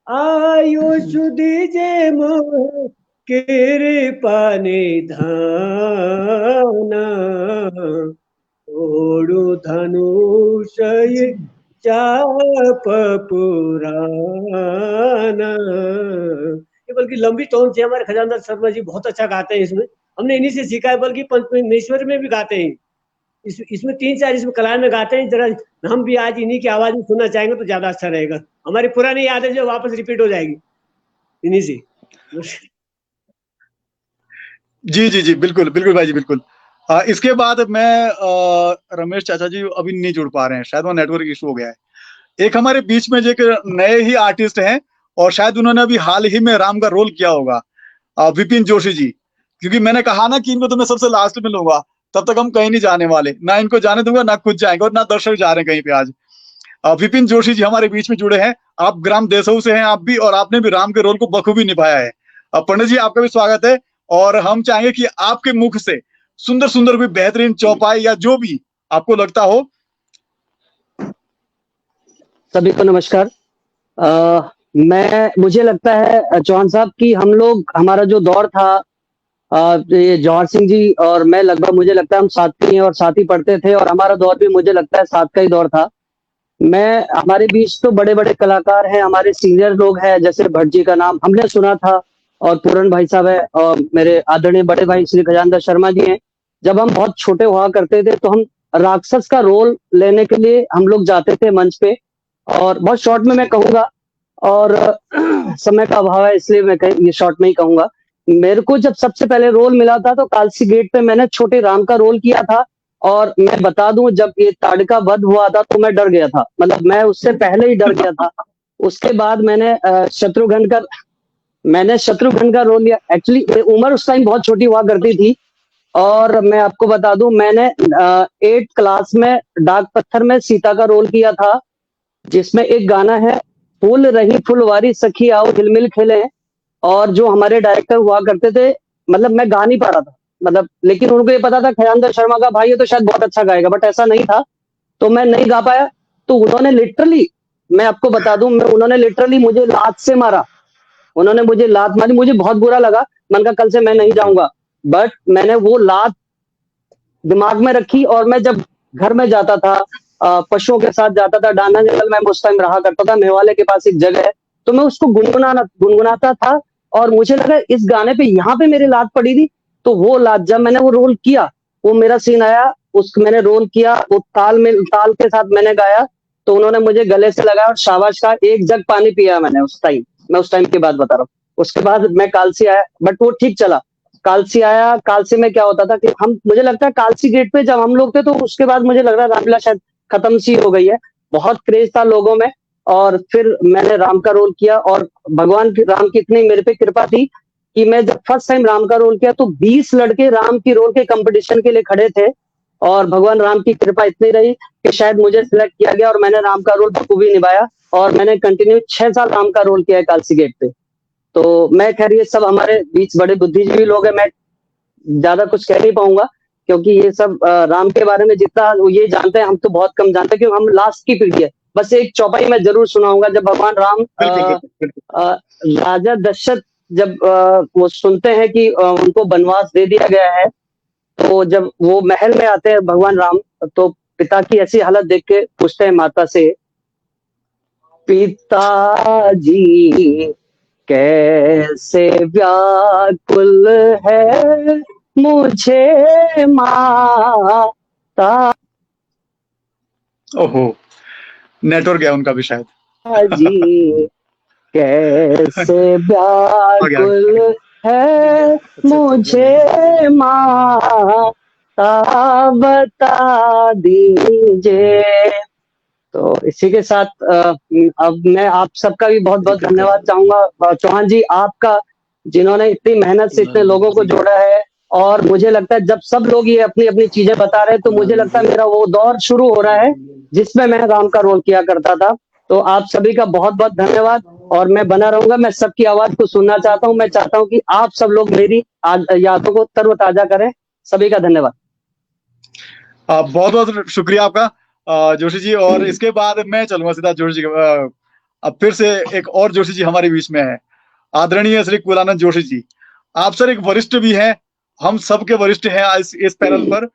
आयुष दीजे मोह कृपा निधाना, ओडु धनुषय चाप पुराना। ये बल्कि लंबी टोन से हमारे खजानदार शर्मा जी बहुत अच्छा गाते हैं। इसमें हमने इन्हीं से सीखा है, बल्कि पंचमेश्वर में भी गाते हैं। इसमें 3-4 इसमें कलाम में गाते हैं, जरा हम भी आज इन्हीं की आवाज में सुनना चाहेंगे तो ज्यादा अच्छा रहेगा। हमारी पुरानी यादें जो वापस रिपीट हो जाएगी इन्हीं से। जी जी जी, बिल्कुल बिल्कुल भाई जी, बिल्कुल। इसके बाद मैं रमेश चाचा जी अभी नहीं जुड़ पा रहे हैं, शायद वो नेटवर्क इशू हो गया है। एक हमारे बीच में जो एक नए ही आर्टिस्ट हैं और शायद उन्होंने अभी हाल ही में राम का रोल किया होगा, विपिन जोशी जी। क्योंकि मैंने कहा ना कि इनको तो मैं सबसे लास्ट में लूंगा, तब तक हम कहीं नहीं जाने वाले, ना इनको जाने दूंगा ना खुद जाएंगे और ना दर्शक जा रहे हैं कहीं पे आज। विपिन जोशी जी हमारे बीच में जुड़े हैं। आप ग्राम देसऊ से हैं आप भी, और आपने भी राम के रोल को बखूबी निभाया है। पंडित जी आपका भी स्वागत है, और हम चाहेंगे कि आपके मुख से सुंदर सुंदर कोई बेहतरीन चौपाई या जो भी आपको लगता हो। सभी को नमस्कार। मुझे लगता है चौहान साहब कि हम लोग, हमारा जो दौर था, ये जौहर सिंह जी और मैं, लगभग मुझे लगता है हम साथी हैं और साथ ही पढ़ते थे, और हमारा दौर भी मुझे लगता है साथ का ही दौर था। हमारे बीच तो बड़े बड़े कलाकार हैं, हमारे सीनियर लोग हैं, जैसे भट्ट जी का नाम हमने सुना था, और पूरन भाई साहब है, और मेरे आदरणीय बड़े भाई श्री खजानदास शर्मा जी हैं। जब हम बहुत छोटे हुआ करते थे तो हम राक्षस का रोल लेने के लिए हम लोग जाते थे मंच पे, और बहुत शॉर्ट में मैं कहूंगा, और समय का अभाव है इसलिए मैं ये शॉर्ट में ही कहूंगा। मेरे को जब सबसे पहले रोल मिला था तो कालसी गेट पे मैंने छोटे राम का रोल किया था, और मैं बता दूं जब ये ताड़का वध हुआ था तो मैं डर गया था, मतलब मैं उससे पहले ही डर गया था। उसके बाद मैंने शत्रुघ्न का रोल लिया। एक्चुअली उम्र उस टाइम बहुत छोटी हुआ करती थी, और मैं आपको बता दूं मैंने 8th क्लास में डाक पत्थर में सीता का रोल किया था, जिसमें एक गाना है, फूल रही फुलवारी सखी आओ हिलमिल खेले, और जो हमारे डायरेक्टर हुआ करते थे, मतलब मैं गा नहीं पा रहा था, मतलब, लेकिन उनको ये पता था खजानदास शर्मा का भाई है तो शायद बहुत अच्छा गाएगा, बट ऐसा नहीं था, तो मैं नहीं गा पाया। तो उन्होंने लिटरली, मैं आपको बता दूं, उन्होंने लिटरली मुझे लात से मारा, उन्होंने मुझे लात मारी, मुझे बहुत बुरा लगा। मैंने कहा कल से मैं नहीं जाऊंगा, बट मैंने वो लात दिमाग में रखी, और मैं जब घर में जाता था, पशुओं के साथ जाता था, डांडा जंगल में उस टाइम रहा करता था, मेवाले के पास एक जगह है, तो मैं उसको गुनगुनाता था, और मुझे लगा इस गाने पे यहाँ पे मेरी लात पड़ी थी। तो वो लात, जब मैंने वो रोल किया, वो मेरा सीन आया, मैंने रोल किया, वो ताल के साथ मैंने गाया, तो उन्होंने मुझे गले से लगाया और शाबाश कहा। 1 जग पानी पिया मैंने उस टाइम, मैं उस टाइम की बात बता रहा हूँ। उसके बाद मैं कालसी आया, बट वो ठीक चला। कालसी आया, कालसी में क्या होता था कि मुझे लगता है कालसी गेट पे जब हम लोग थे, तो उसके बाद मुझे लग रहा है रामलीला शायद खत्म सी हो गई है, बहुत क्रेज था लोगों में। और फिर मैंने राम का रोल किया, और भगवान राम की इतनी मेरे पे कृपा थी कि मैं जब फर्स्ट टाइम राम का रोल किया तो 20 लड़के राम की रोल के कंपटीशन के लिए खड़े थे, और भगवान राम की कृपा इतनी रही कि शायद मुझे सिलेक्ट किया गया, और मैंने राम का रोल बखूबी निभाया, और मैंने कंटिन्यू 6 साल राम का रोल किया है कालसी गेट पे। तो मैं, खैर ये सब हमारे बीच बड़े बुद्धिजीवी लोग हैं, मैं ज्यादा कुछ कह नहीं पाऊंगा, क्योंकि ये सब राम के बारे में जितना ये जानते हैं हम तो बहुत कम जानते हैं, क्योंकि हम लास्ट की पीढ़ी है। बस एक चौपाई मैं जरूर सुनाऊंगा, जब भगवान राम राजा दशरथ जब वो सुनते हैं कि उनको वनवास दे दिया गया है, तो जब वो महल में आते हैं भगवान राम, तो पिता की ऐसी हालत देख के पूछते हैं माता से, पिताजी कैसे व्याकुल है मुझे माता। ओहो, नेटवर्क है उनका भी शायद। जी कैसे व्याकुल है मुझे माता बता दीजिए। तो इसी के साथ अब मैं आप सबका भी बहुत बहुत धन्यवाद चाहूंगा, चौहान जी आपका, जिन्होंने इतनी मेहनत से इतने लोगों को जोड़ा है। और मुझे लगता है जब सब लोग ये अपनी अपनी चीजें बता रहे हैं, तो मुझे लगता है मेरा वो दौर शुरू हो रहा है जिसमें मैं राम का रोल किया करता था। तो आप सभी का बहुत बहुत धन्यवाद, और मैं बना रहूंगा, मैं सबकी आवाज को सुनना चाहता हूँ। मैं चाहता हूँ कि आप सब लोग मेरी यादों को तरोताजा करें। सभी का धन्यवाद। बहुत बहुत शुक्रिया आपका जोशी जी। और इसके बाद मैं चलूंगा सीधा जोशी जी। अब फिर से एक और जोशी जी हमारे बीच में है, आदरणीय श्री कुलानंद जोशी जी। आप सर एक वरिष्ठ भी हैं, हम सबके वरिष्ठ हैं इस पैनल पर,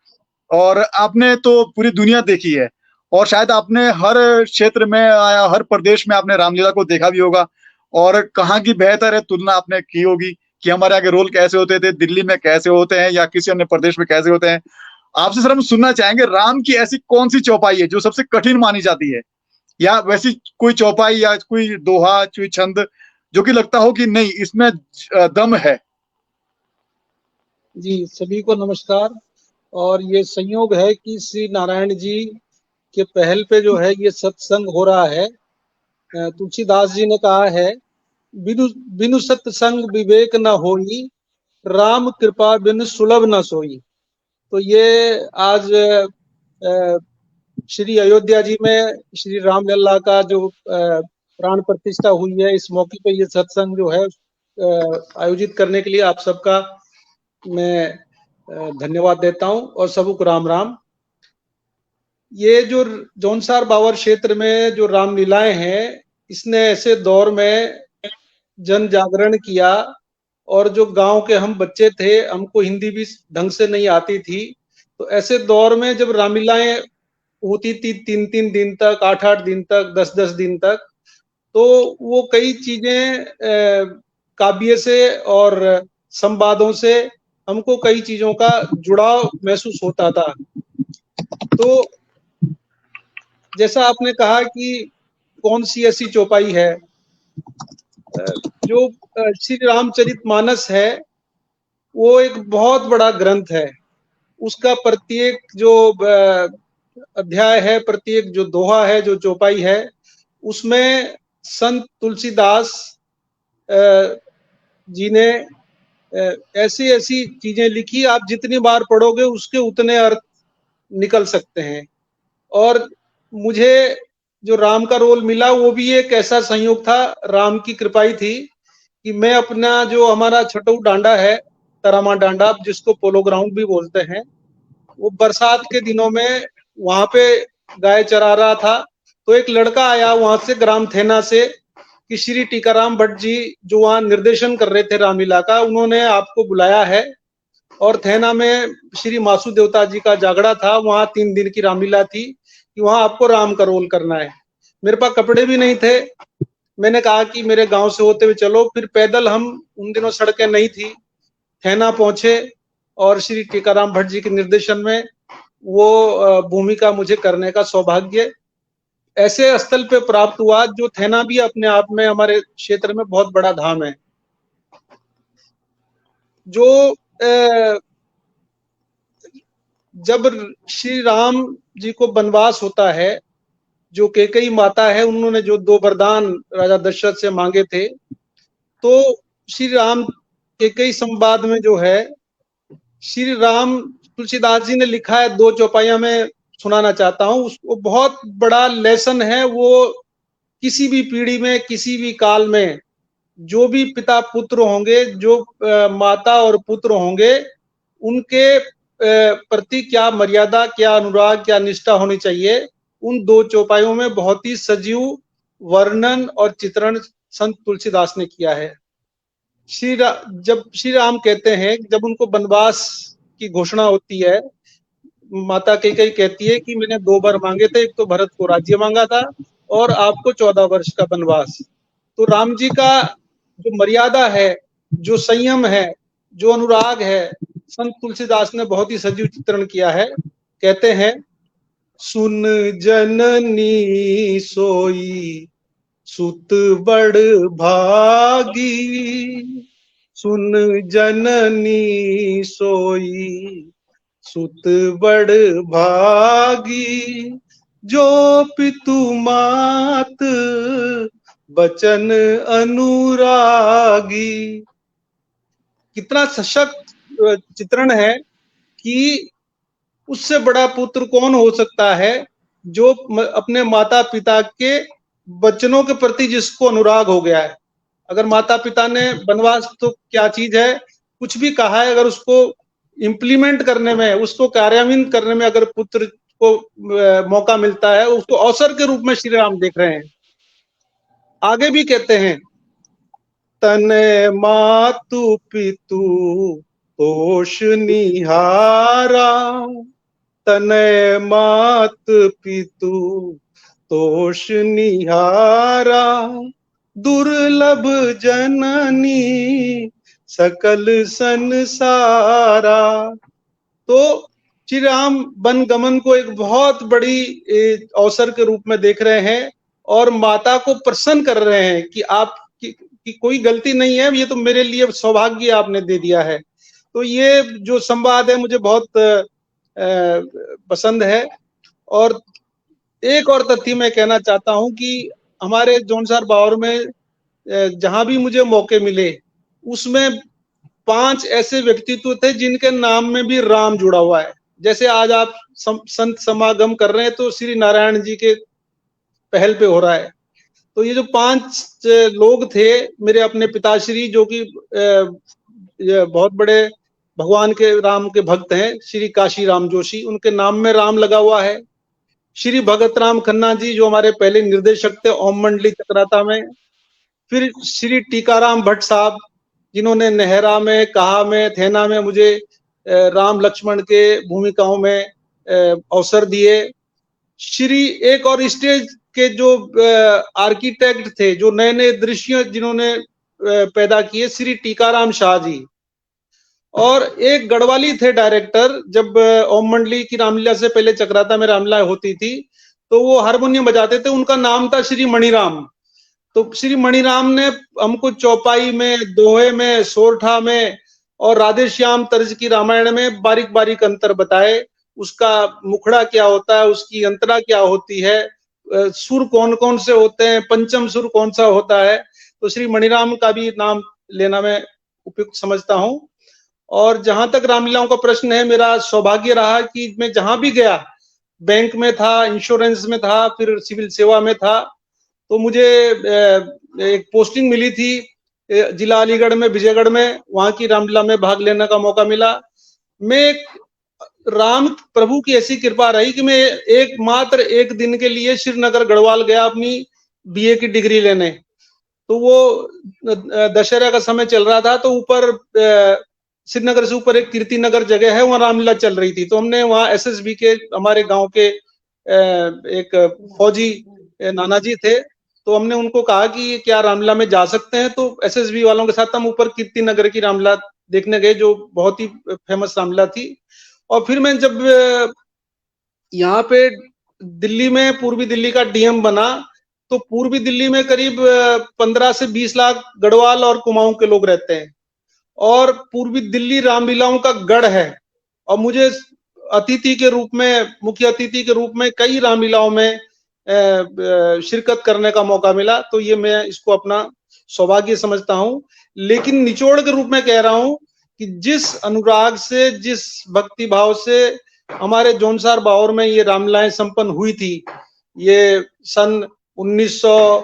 और आपने तो पूरी दुनिया देखी है, और शायद आपने हर क्षेत्र में, हर प्रदेश में आपने रामलीला को देखा भी होगा, और कहाँ की बेहतर है तुलना आपने की होगी कि हमारे आगे रोल कैसे होते थे, दिल्ली में कैसे होते हैं या किसी अन्य प्रदेश में कैसे होते हैं। आपसे सर हम सुनना चाहेंगे राम की ऐसी कौन सी चौपाई है जो सबसे कठिन मानी जाती है, या वैसी कोई चौपाई या कोई दोहा, कोई छंद जो कि लगता हो कि नहीं इसमें दम है? जी, सभी को नमस्कार। और ये संयोग है कि श्री नारायण जी के पहल पे जो है ये सत्संग हो रहा है। तुलसीदास जी ने कहा है, बिनु बिनु सत्संग विवेक न होई, राम कृपा बिनु सुलभ न सोई। तो ये आज श्री अयोध्या जी में श्री रामलला का जो प्राण प्रतिष्ठा हुई है, इस मौके पे ये सत्संग जो है आयोजित करने के लिए आप सबका मैं धन्यवाद देता हूं और सबको राम राम। ये जो जौनसार बावर क्षेत्र में जो रामलीलाएं हैं, इसने ऐसे दौर में जन जागरण किया, और जो गांव के हम बच्चे थे, हमको हिंदी भी ढंग से नहीं आती थी, तो ऐसे दौर में जब रामलीलाएं होती थी 3-3 दिन तक, 8-8 दिन तक, 10-10 दिन तक, तो वो कई चीजें काव्य से और संवादों से हमको कई चीजों का जुड़ाव महसूस होता था। तो जैसा आपने कहा कि कौन सी ऐसी चौपाई है, जो श्री रामचरितमानस है वो एक बहुत बड़ा ग्रंथ है। उसका प्रत्येक जो अध्याय है, प्रत्येक जो दोहा है, जो चौपाई है, उसमें संत तुलसीदास जी ने ऐसी ऐसी चीजें लिखी, आप जितनी बार पढ़ोगे उसके उतने अर्थ निकल सकते हैं। और मुझे जो राम का रोल मिला वो भी एक ऐसा संयोग था, राम की कृपाई थी कि मैं अपना जो हमारा छटऊ डांडा है, तरामा डांडा जिसको पोलो ग्राउंड भी बोलते हैं, वो बरसात के दिनों में वहां पे गाय चरा रहा था। तो एक लड़का आया वहां से, ग्राम थेना से, कि श्री टीकाराम भट्ट जी जो वहां निर्देशन कर रहे थे रामलीला का, उन्होंने आपको बुलाया है। और थेना में श्री मासु देवता जी का जागड़ा था, वहां 3 दिन की रामलीला थी कि वहां आपको राम का रोल करना है। मेरे पास कपड़े भी नहीं थे, मैंने कहा कि मेरे गांव से होते हुए चलो। फिर पैदल हम, उन दिनों सड़कें नहीं थी, थेना पहुंचे और श्री टीकाराम भट्ट जी के निर्देशन में वो भूमिका मुझे करने का सौभाग्य ऐसे स्थल पे प्राप्त हुआ, जो थेना भी अपने आप में हमारे क्षेत्र में बहुत बड़ा धाम है। जो जब श्री राम जी को वनवास होता है, जो कैकेयी माता है, उन्होंने जो 2 वरदान राजा दशरथ से मांगे थे, तो श्री राम कैकेयी संवाद में जो है, श्री राम, तुलसीदास जी ने लिखा है, 2 चौपाइयां में सुनाना चाहता हूं। वो बहुत बड़ा लेसन है। वो किसी भी पीढ़ी में, किसी भी काल में जो भी पिता पुत्र होंगे, जो माता और पुत्र होंगे, उनके प्रति क्या मर्यादा, क्या अनुराग, क्या निष्ठा होनी चाहिए, उन 2 चौपाइयों में बहुत ही सजीव वर्णन और चित्रण संत तुलसीदास ने किया है। जब श्री राम कहते हैं, जब उनको वनवास की घोषणा होती है, माता कैकेयी कहती है कि मैंने 2 वर मांगे थे, एक तो भरत को राज्य मांगा था और आपको 14 वर्ष का वनवास। तो राम जी का जो मर्यादा है, जो संयम है, जो अनुराग है, संत तुलसीदास ने बहुत ही सजीव चित्रण किया है। कहते हैं, सुन जननी सोई सुत बड़ भागी, सुन जननी सोई सुत बड़ भागी, जो पितु मात बचन अनुरागी। कितना सशक्त चित्रण है कि उससे बड़ा पुत्र कौन हो सकता है, जो अपने माता पिता के वचनों के प्रति जिसको अनुराग हो गया है। अगर माता पिता ने वनवास तो क्या चीज है, कुछ भी कहा है, अगर उसको इम्प्लीमेंट करने में, उसको कार्यान्वित करने में अगर पुत्र को मौका मिलता है, उसको अवसर के रूप में श्री राम देख रहे हैं। आगे भी कहते हैं, तने मातु पितु तोष निहारा, तने मात पितु तोष निहारा, दुर्लभ जननी सकल संसारा। तो श्री राम वन गमन को एक बहुत बड़ी अवसर के रूप में देख रहे हैं और माता को प्रसन्न कर रहे हैं कि आप की कोई गलती नहीं है, ये तो मेरे लिए सौभाग्य आपने दे दिया है। तो ये जो संवाद है मुझे बहुत पसंद है। और एक और तथ्य मैं कहना चाहता हूं कि हमारे जौनसार बावर में जहां भी मुझे मौके मिले उसमें 5 ऐसे व्यक्तित्व थे जिनके नाम में भी राम जुड़ा हुआ है। जैसे आज आप संत समागम कर रहे हैं तो श्री नारायण जी के पहल पे हो रहा है। तो ये जो 5 लोग थे मेरे अपने पिताश्री, जो कि बहुत बड़े भगवान के राम के भक्त हैं, श्री काशी राम जोशी, उनके नाम में राम लगा हुआ है। श्री भगत राम खन्ना जी जो हमारे पहले निर्देशक थे ओम मंडली चक्राता में। फिर श्री टीकाराम भट्ट साहब जिन्होंने नेहरा में, कहा में, थेना में मुझे राम लक्ष्मण के भूमिकाओं में अवसर दिए। श्री एक और स्टेज के जो आर्किटेक्ट थे, जो नए नए दृश्य जिन्होंने पैदा किए, श्री टीकाराम शाह जी। और एक गढ़वाली थे डायरेक्टर, जब ओम मंडली की रामलीला से पहले चक्राता में रामलीला होती थी तो वो हारमोनियम बजाते थे, उनका नाम था श्री मणिराम। तो श्री मणिराम ने हमको चौपाई में, दोहे में, सोरठा में और राधे श्याम तर्ज की रामायण में बारीक बारीक अंतर बताए। उसका मुखड़ा क्या होता है, उसकी अंतरा क्या होती है, सुर कौन कौन से होते हैं, पंचम सुर कौन सा होता है। तो श्री मणिराम का भी नाम लेना मैं उपयुक्त समझता हूं। और जहां तक रामलीलाओं का प्रश्न है, मेरा सौभाग्य रहा कि मैं जहां भी गया, बैंक में था, इंश्योरेंस में था, फिर सिविल सेवा में था, तो मुझे एक पोस्टिंग मिली थी जिला अलीगढ़ में, विजयगढ़ में, वहां की रामलीला में भाग लेने का मौका मिला। मैं राम प्रभु की ऐसी कृपा रही कि मैं एकमात्र एक दिन के लिए श्रीनगर गढ़वाल गया अपनी बीए की डिग्री लेने। तो वो दशहरा का समय चल रहा था, तो ऊपर श्रीनगर से ऊपर एक कीर्ति नगर जगह है, वहां रामलीला चल रही थी। तो हमने वहां एसएसबी के, हमारे गांव के एक फौजी नाना जी थे, तो हमने उनको कहा कि क्या रामलीला में जा सकते हैं। तो एसएसबी वालों के साथ हम ऊपर कीर्ति नगर की रामलीला देखने गए, जो बहुत ही फेमस रामलीला थी। और फिर मैं जब यहाँ पे दिल्ली में, पूर्वी दिल्ली का डीएम बना, तो पूर्वी दिल्ली में करीब 15 से 20 लाख गढ़वाल और कुमाऊं के लोग रहते हैं और पूर्वी दिल्ली रामलीलाओं का गढ़ है। और मुझे अतिथि के रूप में, मुख्य अतिथि के रूप में कई रामलीलाओं में शिरकत करने का मौका मिला। तो ये मैं इसको अपना सौभाग्य समझता हूं। लेकिन निचोड़ के रूप में कह रहा हूं कि जिस अनुराग से, जिस भक्ति भाव से हमारे जौनसार बावर में ये रामलीलाएं संपन्न हुई थी, ये सन 1900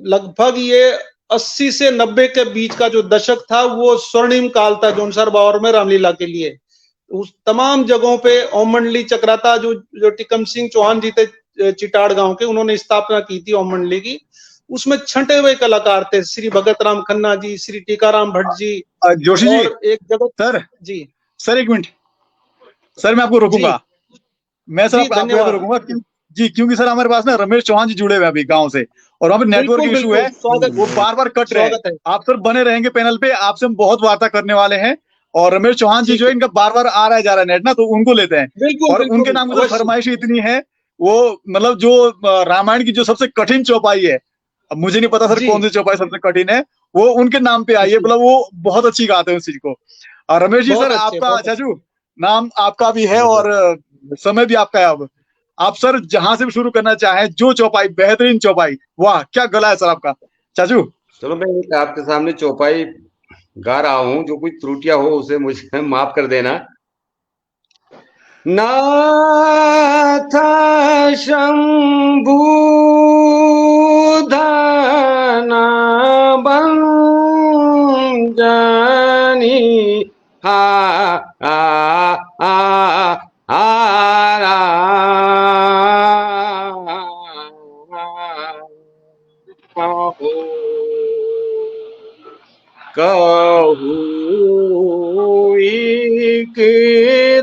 लगभग ये 80 से 90 के बीच का जो दशक था, वो स्वर्णिम काल था जौनसार बावर में रामलीला के लिए। उस तमाम जगहों पे ओम मंडली चक्राता, जो टिकम सिंह चौहान जी थे चिटाड़ गांव के, उन्होंने स्थापना की थी ओम मंडली की। उसमें छंटे हुए कलाकार थे, श्री भगत राम खन्ना जी, श्री टीकाराम भट्ट जी, जोशी जी। एक जगत सर जी, सर एक मिनट सर, मैं आपको रोकूंगा। मैं सर आपको यहाँ पे रोकूंगा जी, क्योंकि सर हमारे पास ना रमेश चौहान जी जुड़े हुए अभी गांव से, और वहाँ पे नेटवर्क इशू है, वो बार बार कट रहे हैं। आप सर बने रहेंगे पैनल पे, आपसे हम बहुत वार्ता करने वाले हैं। और रमेश चौहान जी जो है, इनका बार बार आ रहा है जा रहा है नेट ना, तो उनको लेते हैं। और उनके नाम की फरमाइश इतनी है, वो मतलब जो रामायण की जो सबसे कठिन चौपाई है, अब मुझे नहीं पता सर कौन सी चौपाई सबसे कठिन है, वो उनके नाम पे आई है। मतलब वो बहुत अच्छी गाते हैं उस चीज को। और रमेश जी सर, आपका चाचू नाम आपका भी है और समय भी आपका है। अब आप सर जहां से भी शुरू करना चाहें, जो चौपाई, बेहतरीन चौपाई, वाह क्या गला है सर आपका चाचू। चलो मैं एक आपके सामने चौपाई गा रहा हूं, जो कोई त्रुटियां हो उसे मुझे माफ कर देना। नाथ शंभू धना बंजनी हा कहू एक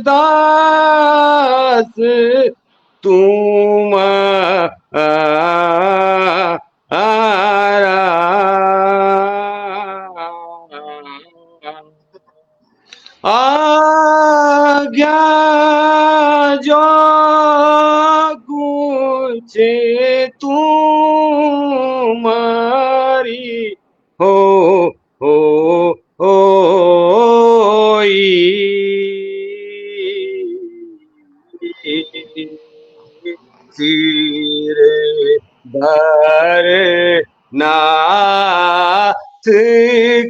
दास तुम आज्ञा जो गूंजे तुम्हारी सिरे भर नाथ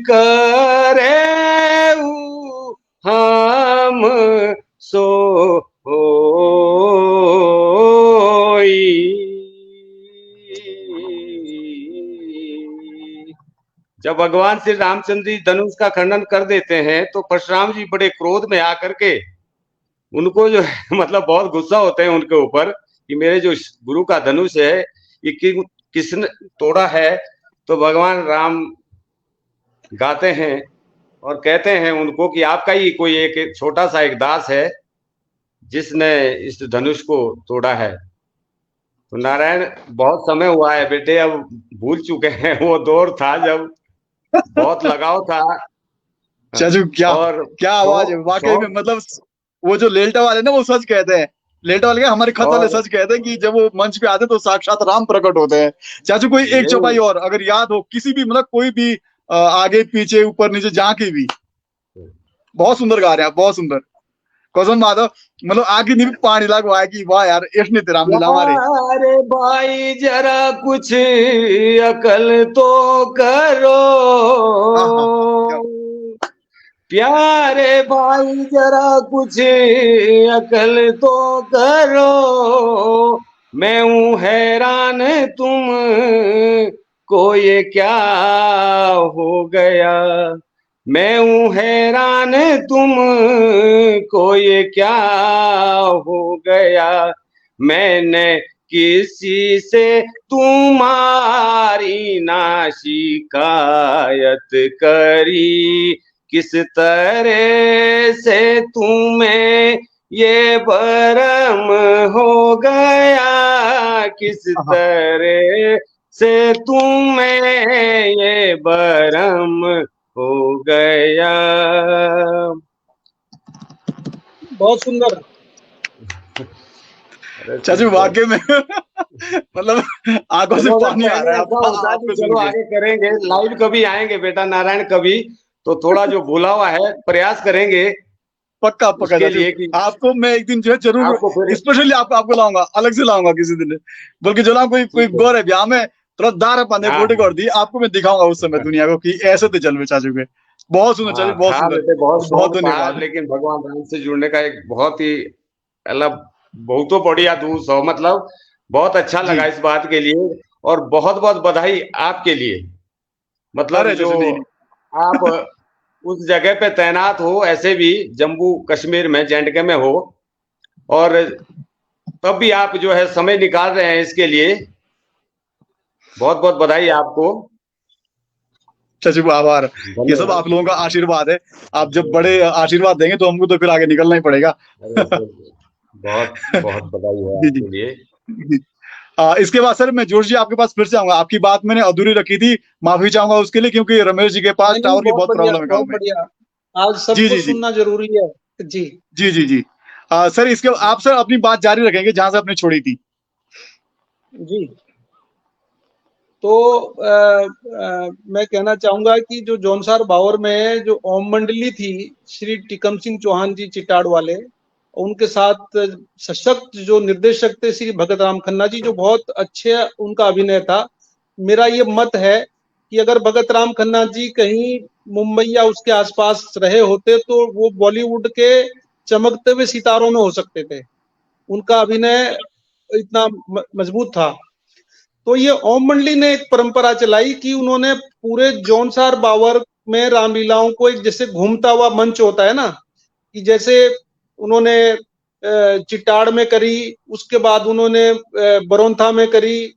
करे हम सो जब भगवान श्री रामचंद्र जी धनुष का खंडन कर देते हैं तो परशुराम जी बड़े क्रोध में आकर के उनको जो है मतलब बहुत गुस्सा होते हैं उनके ऊपर कि मेरे जो गुरु का धनुष है ये किसने तोड़ा है। तो भगवान राम गाते हैं और कहते हैं उनको कि आपका ही कोई एक छोटा सा एक दास है जिसने इस धनुष को तोड़ा है। तो नारायण बहुत समय हुआ है बेटे, अब भूल चुके हैं वो दौर था जब बहुत लगाव था। चाचू क्या आवाज है वाकई में, मतलब वो जो लेल्टा वाले ना वो सच कहते हैं, लेल्टा वाले हमारे खत वाले सच कहते हैं कि जब वो मंच पे आते तो साक्षात राम प्रकट होते हैं। चाचू कोई एक चौपाई और अगर याद हो किसी भी मतलब कोई भी आगे पीछे ऊपर नीचे जहाँ की भी, बहुत सुंदर गा रहे हैं, बहुत सुंदर कसम माधव, मतलब आगे नहीं पानी लागू आया कि वाह यार इसने तेरा रामलीला हमारे। अरे भाई जरा कुछ अकल तो करो, प्यारे भाई जरा कुछ अकल तो करो, मैं हूँ हैरान तुम को ये क्या हो गया, मैं हूँ हैरान तुम को ये क्या हो गया, मैंने किसी से तुम्हारी ना शिकायत करी, किस तरह से तुम्हें ये भरम हो गया, किस तरह से तुम्हें ये भरम हो गया। बहुत सुंदर चाचू वाकई में मतलब आंखों से पानी आ रहा है। चलो आगे करेंगे, लाइव कभी आएंगे बेटा नारायण, कभी तो थोड़ा जो भूला हुआ है प्रयास करेंगे पक्का पक्का के लिए कि आपको मैं एक दिन जो है जरूर स्पेशली आपको लाऊंगा, अलग से लाऊंगा किसी दिन, बल्कि जो कोई गौर है ब्याह में थोड़ा दार पाने बोटे कर दी आपको मैं दिखाऊंगा उस समय दुनिया को कि ऐसे थे जलवे चाचू के। बहुत सुंदर चाचू, बहुत सुंदर, बहुत धन्यवाद। लेकिन भगवान राम से जुड़ने का एक बहुत ही मतलब बहुत बढ़िया दूर मतलब बहुत अच्छा लगा इस बात के लिए, और बहुत बहुत बधाई आपके लिए, मतलब जो आप उस जगह पे तैनात हो, ऐसे भी जम्मू कश्मीर में J&K में हो, और तब भी आप जो है समय निकाल रहे हैं इसके लिए, बहुत बहुत बधाई आपको चाचू, आभार। ये सब आप लोगों का आशीर्वाद है, आप जब बड़े आशीर्वाद देंगे तो हमको तो फिर आगे निकलना ही पड़ेगा। बहुत बहुत बधाई है आपके लिए। इसके बाद सर मैं जोश जी आपके पास फिर से आऊंगा, आपकी बात मैंने अधूरी रखी थी, माफी चाहूंगा उसके लिए, क्योंकि रमेश जी के पास टावर की बहुत प्रॉब्लम है गांव में। आज सबको सुनना जरूरी है। जी जी जी जी सर इसके आप सर अपनी बात जारी रखेंगे जहां से आपने छोड़ी थी। जी तो मैं कहना चाहूंगा कि जो जौनसार बावर में जो ओम मंडली थी श्री टिकम सिंह चौहान जी चिटाड़ वाले, उनके साथ सशक्त जो निर्देशक थे श्री भगत राम खन्ना जी, जो बहुत अच्छे उनका अभिनय था। मेरा ये मत है कि अगर भगत राम खन्ना जी कहीं मुंबई या उसके आसपास रहे होते तो वो बॉलीवुड के चमकते हुए सितारों में हो सकते थे, उनका अभिनय इतना मजबूत था। तो ये ओम मंडली ने एक परंपरा चलाई कि उन्होंने पूरे जौनसार बावर में रामलीलाओं को एक जैसे घूमता हुआ मंच होता है ना, कि जैसे उन्होंने चिट्टाड़ में करी, उसके बाद उन्होंने बरौंथा में करी,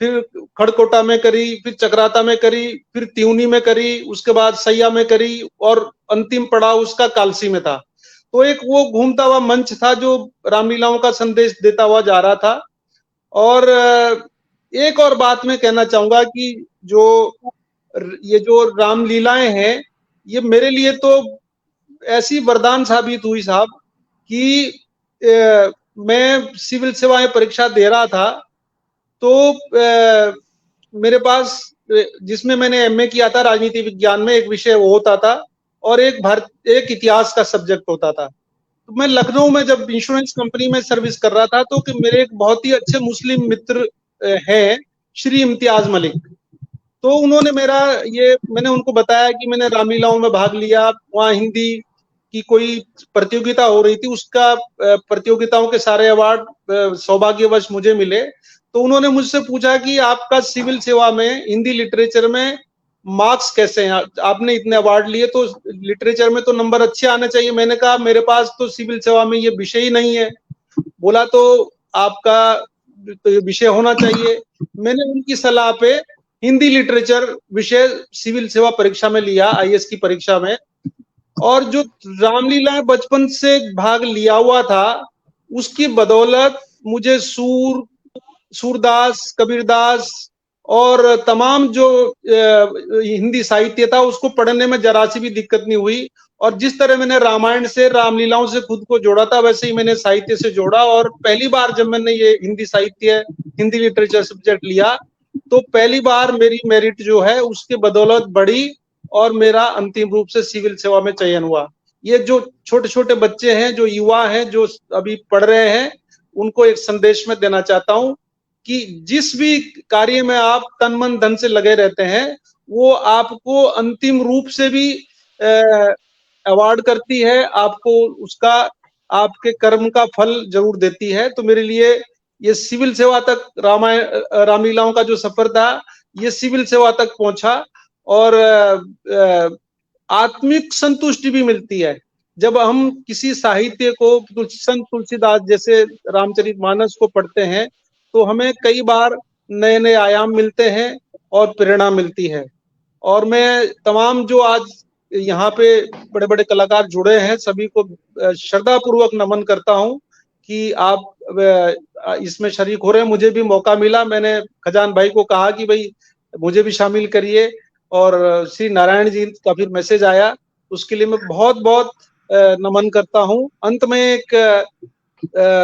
फिर खड़कोटा में करी, फिर चक्राता में करी, फिर त्यूनी में करी, उसके बाद सैया में करी, और अंतिम पड़ाव उसका कालसी में था। तो एक वो घूमता हुआ मंच था जो रामलीलाओं का संदेश देता हुआ जा रहा था। और एक और बात मैं कहना चाहूंगा कि ये जो रामलीलाएं हैं, ये मेरे लिए तो ऐसी वरदान साबित हुई साहब कि मैं सिविल सेवाएं परीक्षा दे रहा था, तो मेरे पास जिसमें मैंने एमए किया था राजनीति विज्ञान में, एक विषय वो होता था और एक इतिहास का सब्जेक्ट होता था। तो मैं लखनऊ में जब इंश्योरेंस कंपनी में सर्विस कर रहा था, तो कि मेरे एक बहुत ही अच्छे मुस्लिम मित्र हैं, श्री इम्तियाज मलिक। तो उन्होंने मैंने उनको बताया कि मैंने रामलीलाओं में भाग लिया, वहाँ हिंदी की कोई प्रतियोगिता हो रही थी, उसका प्रतियोगिताओं के सारे अवार्ड सौभाग्यवश मुझे मिले। तो उन्होंने मुझसे पूछा कि आपका सिविल सेवा में हिंदी लिटरेचर में मार्क्स कैसे हैं, आपने इतने अवार्ड लिए तो लिटरेचर में तो नंबर अच्छे आने चाहिए। मैंने कहा मेरे पास तो सिविल सेवा में ये विषय ही नहीं है। बोला तो आपका तो ये विषय होना चाहिए। मैंने उनकी सलाह पे हिंदी लिटरेचर विषय सिविल सेवा परीक्षा में लिया, आईएएस की परीक्षा में। और जो रामलीला बचपन से भाग लिया हुआ था, उसकी बदौलत मुझे सूरदास, कबीरदास और तमाम जो हिंदी साहित्य था उसको पढ़ने में जरा सी भी दिक्कत नहीं हुई। और जिस तरह मैंने रामायण से, रामलीलाओं से खुद को जोड़ा था, वैसे ही मैंने साहित्य से जोड़ा। और पहली बार जब मैंने ये हिंदी साहित्य, हिंदी लिटरेचर सब्जेक्ट लिया, तो पहली बार मेरी मेरिट जो है उसके बदौलत बढ़ी और मेरा अंतिम रूप से सिविल सेवा में चयन हुआ। ये जो छोटे छोटे बच्चे हैं, जो युवा हैं, जो अभी पढ़ रहे हैं, उनको एक संदेश में देना चाहता हूँ कि जिस भी कार्य में आप तन मन धन से लगे रहते हैं, वो आपको अंतिम रूप से भी अवार्ड करती है, आपको उसका, आपके कर्म का फल जरूर देती है। तो मेरे लिए ये सिविल सेवा तक रामलीलाओं का जो सफर था, ये सिविल सेवा तक पहुंचा। और आत्मिक संतुष्टि भी मिलती है जब हम किसी साहित्य को, संत तुलसीदास जैसे रामचरितमानस को पढ़ते हैं, तो हमें कई बार नए नए आयाम मिलते हैं और प्रेरणा मिलती है। और मैं तमाम जो आज यहाँ पे बड़े बड़े कलाकार जुड़े हैं, सभी को श्रद्धा पूर्वक नमन करता हूँ कि आप इसमें शरीक हो रहे हैं। मुझे भी मौका मिला, मैंने खजान भाई को कहा कि भाई मुझे भी शामिल करिए, और श्री नारायण जी का फिर मैसेज आया, उसके लिए मैं बहुत बहुत नमन करता हूँ। अंत में एक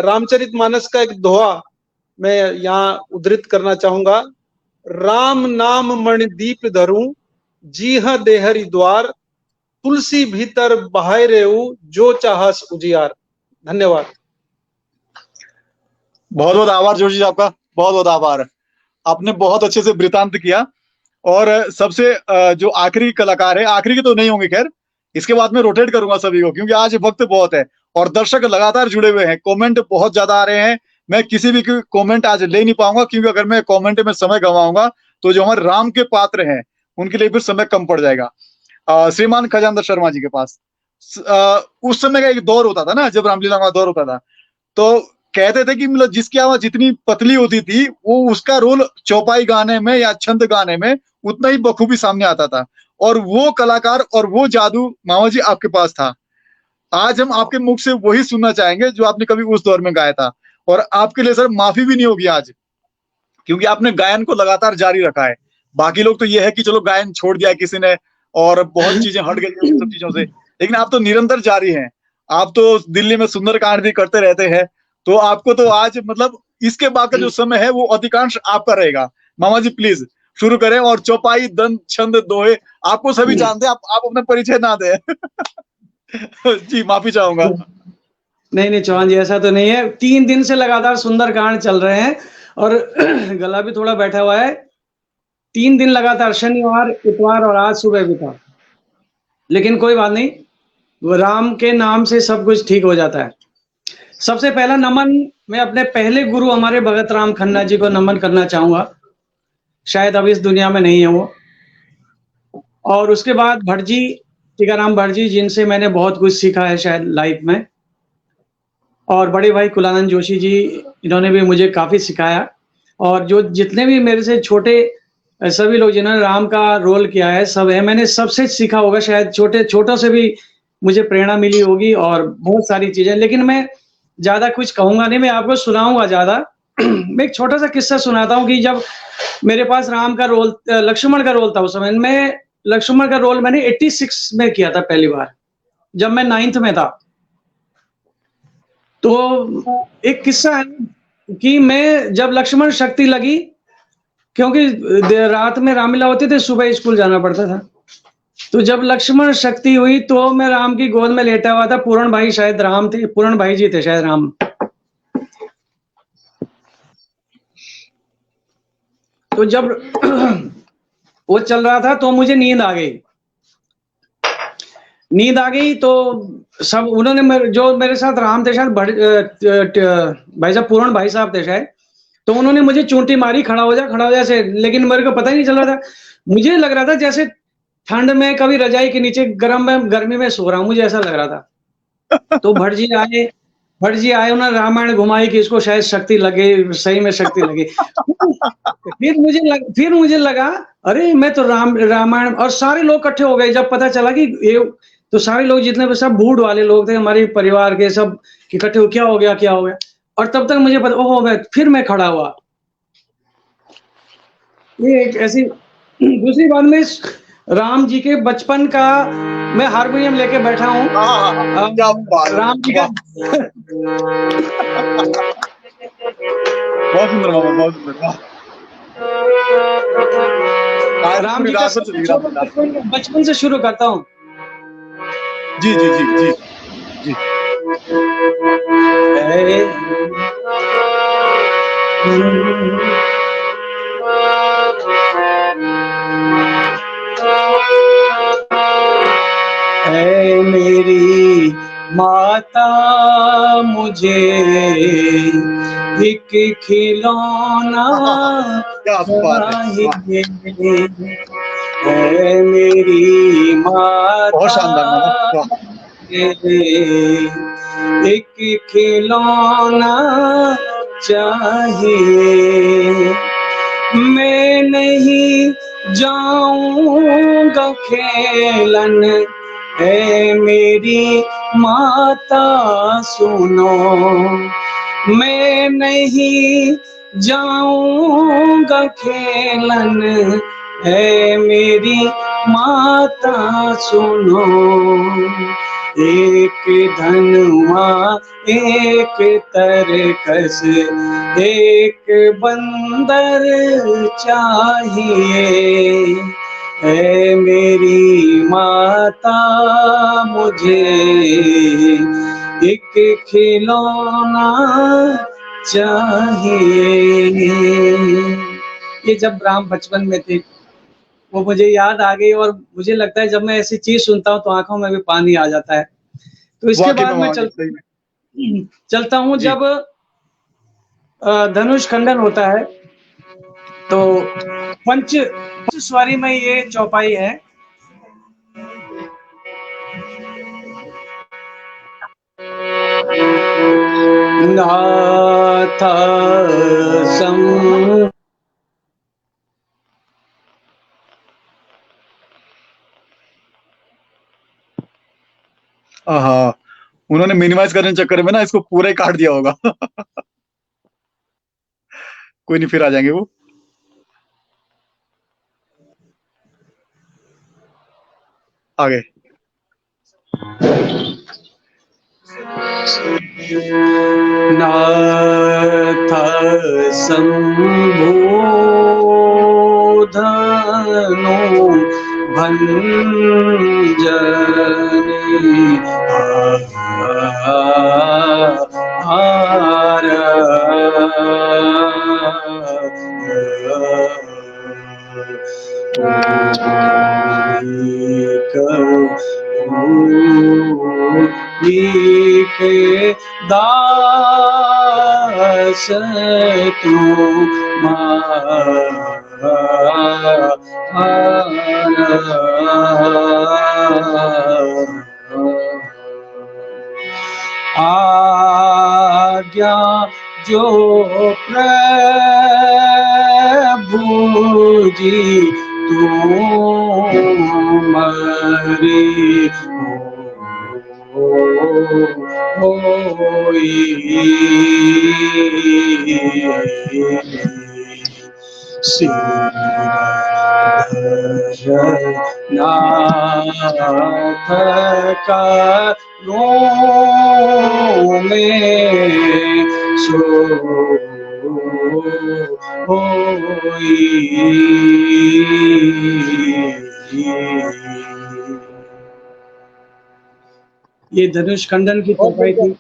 रामचरितमानस का एक दोहा मैं यहाँ उद्धृत करना चाहूंगा। राम नाम मणिदीप धरूं, जीह देहरि द्वार, तुलसी भीतर बहाय रेऊ, जो चाहस उजियार। धन्यवाद। बहुत बहुत आभार जोशी जी, आपका बहुत बहुत आभार। आपने बहुत अच्छे से वृतांत किया। और सबसे जो आखिरी कलाकार है, आखिरी के तो नहीं होंगे खैर, इसके बाद में रोटेट करूंगा सभी को, क्योंकि आज वक्त बहुत है और दर्शक लगातार जुड़े हुए हैं, कमेंट बहुत ज्यादा आ रहे हैं। मैं किसी भी कमेंट आज ले नहीं पाऊंगा, क्योंकि अगर मैं कमेंट में समय गंवाऊंगा तो जो हमारे राम के पात्र हैं उनके लिए फिर समय कम पड़ जाएगा। श्रीमान खजानदर शर्मा जी के पास उस समय का एक दौर होता था ना, जब रामलीला का दौर होता था, तो कहते थे कि मतलब जिसकी आवाज जितनी पतली होती थी, वो उसका रोल चौपाई गाने में या छंद गाने में उतना ही बखूबी सामने आता था। और वो कलाकार और वो जादू मामा जी आपके पास था। आज हम आपके मुख से वही सुनना चाहेंगे जो आपने कभी उस दौर में गाया था। और आपके लिए सर माफी भी नहीं होगी आज, क्योंकि आपने गायन को लगातार जारी रखा है। बाकी लोग तो ये है कि चलो गायन छोड़ दिया किसी ने और बहुत चीजें हट गई सब चीजों से, लेकिन आप तो निरंतर जारी हैं। आप तो दिल्ली में सुंदरकांड भी करते रहते हैं, तो आपको तो आज मतलब इसके बाद का जो समय है वो अधिकांश आपका रहेगा। मामा जी प्लीज शुरू करें। और चौपाई, दंत, छंद, दोहे, आपको सभी जानते हैं, आप अपना परिचय ना दें। जी माफी चाहूंगा। नहीं चौहान जी, ऐसा तो नहीं है। 3 दिन से लगातार सुंदरकांड चल रहे हैं और गला भी थोड़ा बैठा हुआ है। 3 दिन लगातार, शनिवार, इतवार और आज सुबह भी था। लेकिन कोई बात नहीं, वो राम के नाम से सब कुछ ठीक हो जाता है। सबसे पहला नमन मैं अपने पहले गुरु हमारे भगत राम खन्ना जी को नमन करना चाहूंगा। शायद अब इस दुनिया में नहीं है वो। और उसके बाद भट्ट जी, टीकाराम भट्ट जी, जिनसे मैंने बहुत कुछ सीखा है शायद लाइफ में। और बड़े भाई कुलानंद जोशी जी, इन्होंने भी मुझे काफी सिखाया। और जो जितने भी मेरे से छोटे सभी लोग जिन्होंने राम का रोल किया है, सब है, मैंने सबसे सीखा होगा। शायद छोटों से भी मुझे प्रेरणा मिली होगी और बहुत सारी चीजें। लेकिन मैं ज्यादा कुछ कहूंगा नहीं, मैं आपको सुनाऊंगा ज्यादा। मैं एक छोटा सा किस्सा सुनाता हूँ कि जब मेरे पास राम का रोल, लक्ष्मण का रोल था उस समय, मैं लक्ष्मण का रोल मैंने 86 में किया था पहली बार, जब मैं 9th में था। तो एक किस्सा है कि मैं जब लक्ष्मण शक्ति लगी, क्योंकि रात में रामलीला होती थी, सुबह स्कूल जाना पड़ता था, तो जब लक्ष्मण शक्ति हुई तो मैं राम की गोद में लेटा हुआ था। पूरण भाई शायद राम थे, पूरण भाई जी थे शायद राम। तो जब वो चल रहा था तो मुझे नींद आ गई। तो सब उन्होंने जो मेरे साथ राम थे शायद भाई साहब, पूरण भाई साहब थे शायद, तो उन्होंने मुझे चोटी मारी, खड़ा हो जा से, लेकिन मेरे को पता ही नहीं चल रहा था। मुझे लग रहा था जैसे ठंड में कभी रजाई के नीचे गर्मी में सो रहा हूं, मुझे ऐसा लग रहा था। तो भट्ट जी आए, उन्होंने रामायण घुमाई कि इसको शायद शक्ति लगे, सही में शक्ति लगे। फिर मुझे लगा अरे मैं तो रामायण, और सारे लोग इकट्ठे हो गए। जब पता चला कि ये, तो सारे लोग जितने भी सब बूढ़ वाले लोग थे हमारे परिवार के, सब इकट्ठे हो, क्या हो गया। और तब तक मुझे पता, ओहो, फिर मैं खड़ा हुआ। ये एक ऐसी। दूसरी बात में राम जी के बचपन का, मैं हारमोनियम लेके बैठा हूँ राम जी का। बहुत सुंदर मामा, बहुत सुंदर। राम जी का बचपन से शुरू करता हूँ। जी जी जी जी जी। ऐ मेरी माता मुझे एक खिलौना चाहिए, ऐ मेरी माता बहुत शानदार, एक खिलौना चाहिए। मैं नहीं जाऊंगा खेलन, है मेरी माता सुनो। मैं नहीं जाऊंगा खेलन, है मेरी माता सुनो। एक धनुआ एक तरकस एक बंदर चाहिए, है मेरी माता मुझे एक खिलौना चाहिए। ये जब राम बचपन में थे वो मुझे याद आ गई, और मुझे लगता है जब मैं ऐसी चीज सुनता हूँ तो आंखों में भी पानी आ जाता है। तो इसके बाद मैं चलता हूँ। जब धनुष खंडन होता है तो पंच स्वारी में ये चौपाई है। नाथ सम उन्होंने मिनिमाइज करने के चक्कर में ना इसको पूरा ही काट दिया होगा। कोई नहीं, फिर आ जाएंगे वो। आगे नाथ शंभो धनु भंजनी के दास आज्ञा जो प्रभु जी तुम्हारी नाथ का रो में ये धनुष खंडन की चौपाई थी।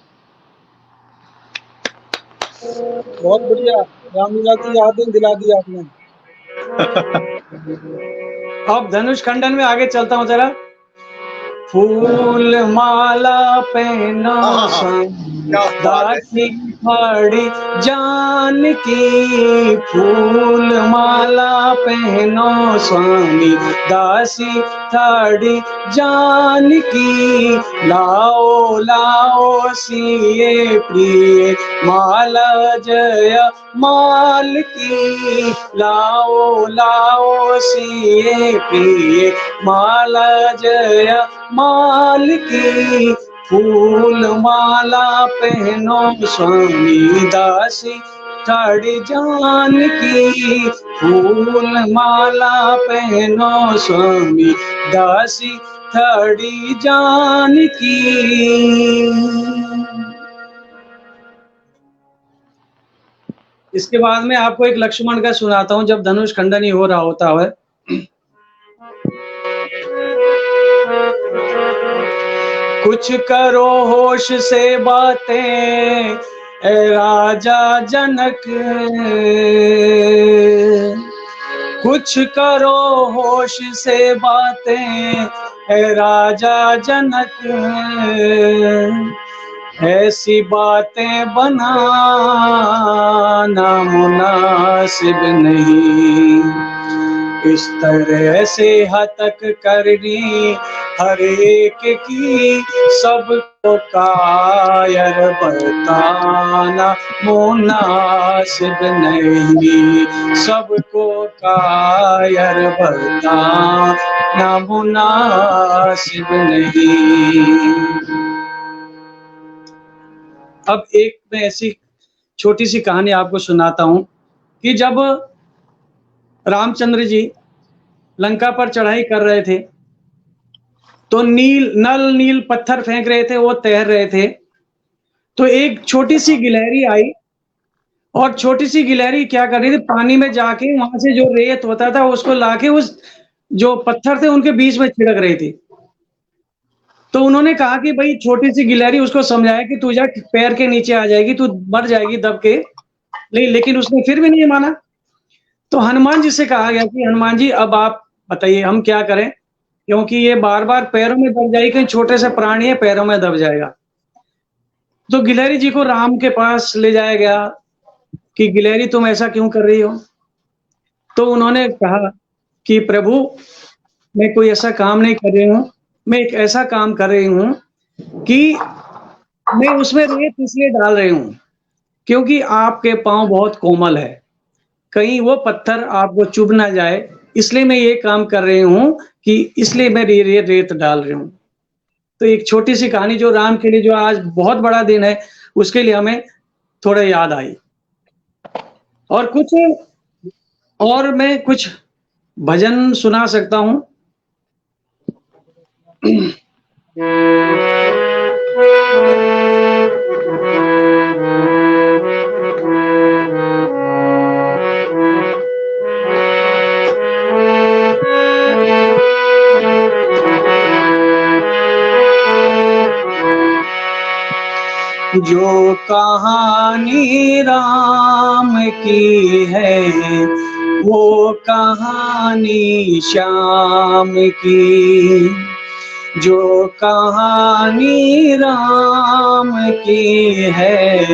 बहुत बढ़िया, रामलीला की यादें दिला दी आपने। अब धनुष खंडन में आगे चलता हूँ जरा। फूल माला पहनो दासी खड़ी जान की, फूल माला पहनो स्वामी दासी खड़ी जान की, लाओ लाओ सिए प्रिय माला जय माल की, लाओ लाओ सिए प्रिय माला जय माल की, फूल माला पहनो स्वामी दासी खड़ी जान की, फूल माला पहनो स्वामी दासी खड़ी जान की। इसके बाद में आपको एक लक्ष्मण का सुनाता हूं जब धनुष खंडन ही हो रहा होता है। कुछ करो होश से बातें ए राजा जनक, कुछ करो होश से बातें ए राजा जनक, ऐसी बातें बनाना मुनासिब नहीं, इस तरह से हतक करनी हर एक की, सबको कायर बताना मुनासिब नहीं, सबको कायर बताना मुनासिब नहीं। अब एक मैं ऐसी छोटी सी कहानी आपको सुनाता हूं कि जब रामचंद्र जी लंका पर चढ़ाई कर रहे थे तो नल नील पत्थर फेंक रहे थे, वो तैर रहे थे, तो एक छोटी सी गिलहरी आई और छोटी सी गिलहरी क्या कर रही थी, पानी में जाके वहां से जो रेत होता था उसको लाके उस जो पत्थर थे उनके बीच में छिड़क रही थी। तो उन्होंने कहा कि भाई छोटी सी गिलहरी, उसको समझाया कि तू जा पैर के नीचे आ जाएगी, तू मर जाएगी दब के, लेकिन उसने फिर भी नहीं माना। तो हनुमान जी से कहा गया कि हनुमान जी अब आप बताइए हम क्या करें, क्योंकि ये बार बार पैरों में दब जाएगी, कहीं छोटे से प्राणी है पैरों में दब जाएगा। तो गिलहरी जी को राम के पास ले जाया गया कि गिलहरी तुम ऐसा क्यों कर रही हो। तो उन्होंने कहा कि प्रभु मैं कोई ऐसा काम नहीं कर रही हूं, मैं एक ऐसा काम कर रही हूं कि मैं उसमें रेत इसलिए डाल रही हूं क्योंकि आपके पांव बहुत कोमल है, कहीं वो पत्थर आपको चुभ ना जाए, इसलिए मैं ये काम कर रही हूं कि इसलिए मैं रेत डाल रही हूं। तो एक छोटी सी कहानी जो राम के लिए, जो आज बहुत बड़ा दिन है, उसके लिए हमें थोड़ा याद आई। और मैं कुछ भजन सुना सकता हूं। जो कहानी राम की है वो कहानी श्याम की, जो कहानी राम की है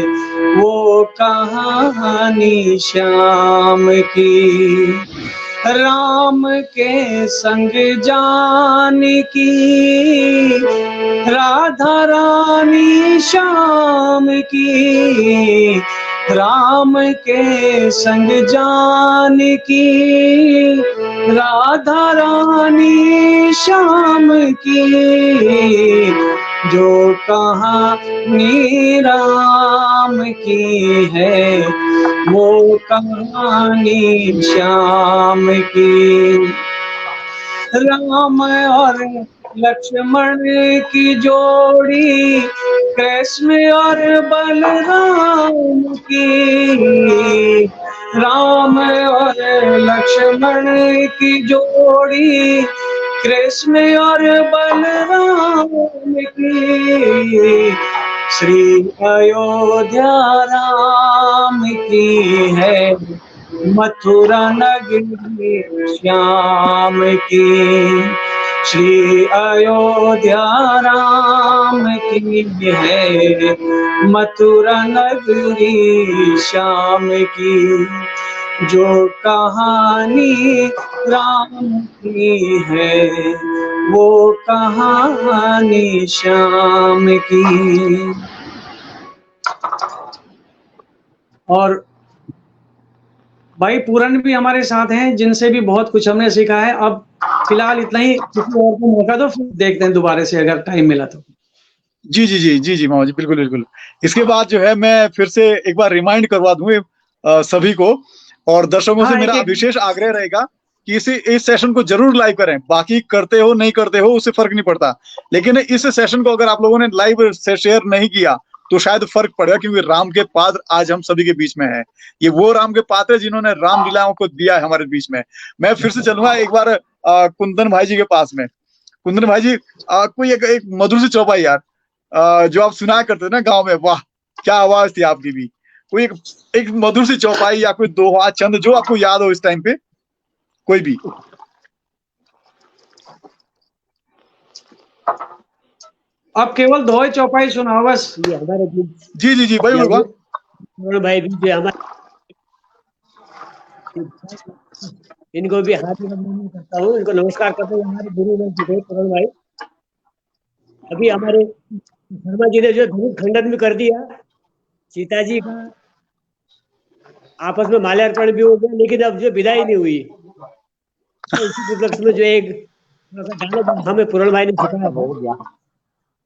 वो कहानी श्याम की, राम के संग जानकी राधा रानी श्याम की, राम के संग जानकी राधा रानी श्याम की, जो कहानी राम की है वो कहानी श्याम की। राम और लक्ष्मण की जोड़ी, कृष्ण और बलराम की, राम और लक्ष्मण की जोड़ी, कृष्ण और बलराम की, श्री अयोध्या राम की है, मथुरा नगरी श्याम की, श्री अयोध्या राम की है, मथुरा नगरी श्याम की, जो कहानी राम की है, वो कहानी श्याम की। और भाई पूरन भी हमारे साथ हैं, जिनसे भी बहुत कुछ हमने सीखा है। अब फिलहाल इतना ही, किसी और को मौका दो, फिर देखते हैं दोबारा से अगर टाइम मिला तो। जी जी जी जी जी मामा जी, बिल्कुल बिल्कुल। इसके बाद जो है मैं फिर से एक बार रिमाइंड करवा दूं सभी को, और दर्शकों से हाँ, मेरा एक-एक विशेष आग्रह रहेगा कि इस सेशन को जरूर लाइव करें। बाकी करते हो नहीं करते हो उससे फर्क नहीं पड़ता, लेकिन इस सेशन को अगर आप लोगों ने लाइव से शेयर नहीं किया तो शायद फर्क पड़ेगा, क्योंकि राम के पात्र आज हम सभी के बीच में है। ये वो राम के पात्र है जिन्होंने राम लीलाओं को दिया है हमारे बीच में। मैं फिर से चलूंगा एक बार कुंदन भाई जी के पास में। कुंदन भाई जी, कोई एक मधुर सी चौपाई यार, जो आप सुनाया करते थे ना गांव में, वाह क्या आवाज थी आपकी भी। कोई एक मधुर सी चौपाई या कोई दोहा छंद जो आपको याद हो इस टाइम पे, कोई भी। अब केवल दोहे चौपाई सुनाओ बस। ये हमारे जी जी जी भाई होगा। भाई भी जो हमारे, इनको भी हार्दिक अभिनंदन करता हूँ, इनको नमस्कार करता हूँ। हमारे गुरु रह चुके पूरन भाई। अभी हमारे शर्मा जी ने जो धनुष खंडन भी कर दिया, सीता जी का आपस में माल्यार्पण भी हो गया, लेकिन अब जो विदाई नहीं हुई, तो इसी उपलक्ष्य में जो एक गाना हमें पूरन भाई ने सिखाया था,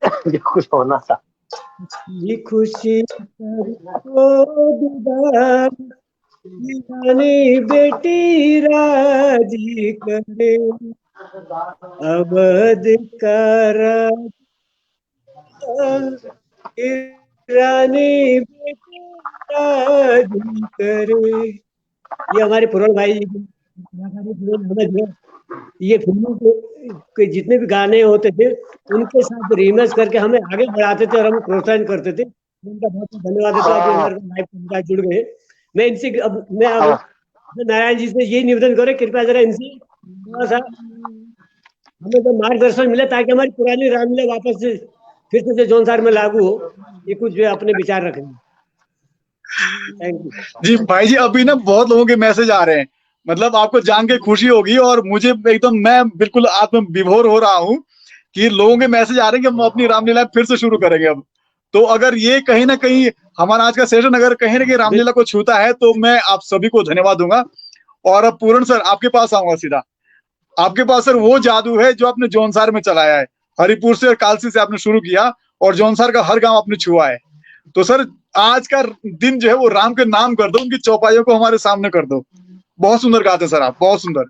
कुछ होना था। ये खुशी दीवानी बेटी राजी करे, अवध का रानी बेटी राजी करे। ये हमारे पूरन भाई जी की, ये फिल्मों के जितने भी गाने होते थे उनके साथ रीमेक्स करके हमें आगे बढ़ाते थे और हम प्रोत्साहन करते थे। उनका बहुत बहुत धन्यवाद देता हूँ, हमारे लाइव के साथ जुड़ गए। मैं इनसे अब नारायण जी से यही निवेदन करें, कृपया जरा इनसे थोड़ा सा हमें तो मार्गदर्शन मिले, ताकि हमारी पुरानी रामलीला वापस से फिर से जौनसार में लागू हो। ये कुछ जो है अपने विचार रखें। थैंक यू जी भाई जी, अभी ना बहुत लोगों के मैसेज आ रहे हैं, मतलब आपको जान के खुशी होगी, और मुझे एकदम मैं बिल्कुल आत्म विभोर हो रहा हूँ कि लोगों के मैसेज आ रहे हैं कि हम अपनी रामलीला फिर से शुरू करेंगे अब। तो अगर ये कहीं ना कहीं हमारा आज का सेशन अगर कहीं ना कहीं रामलीला को छूता है, तो मैं आप सभी को धन्यवाद दूंगा। और अब पूरन सर आपके पास आऊंगा सीधा। आपके पास सर वो जादू है जो आपने जौनसार में चलाया है, हरिपुर से और कालसी से आपने शुरू किया और जौनसार का हर गांव आपने छुआ है। तो सर आज का दिन जो है वो राम के नाम कर दो, उनकी चौपाइयों को हमारे सामने कर दो। बहुत सुंदर गाते सर आप, बहुत सुंदर।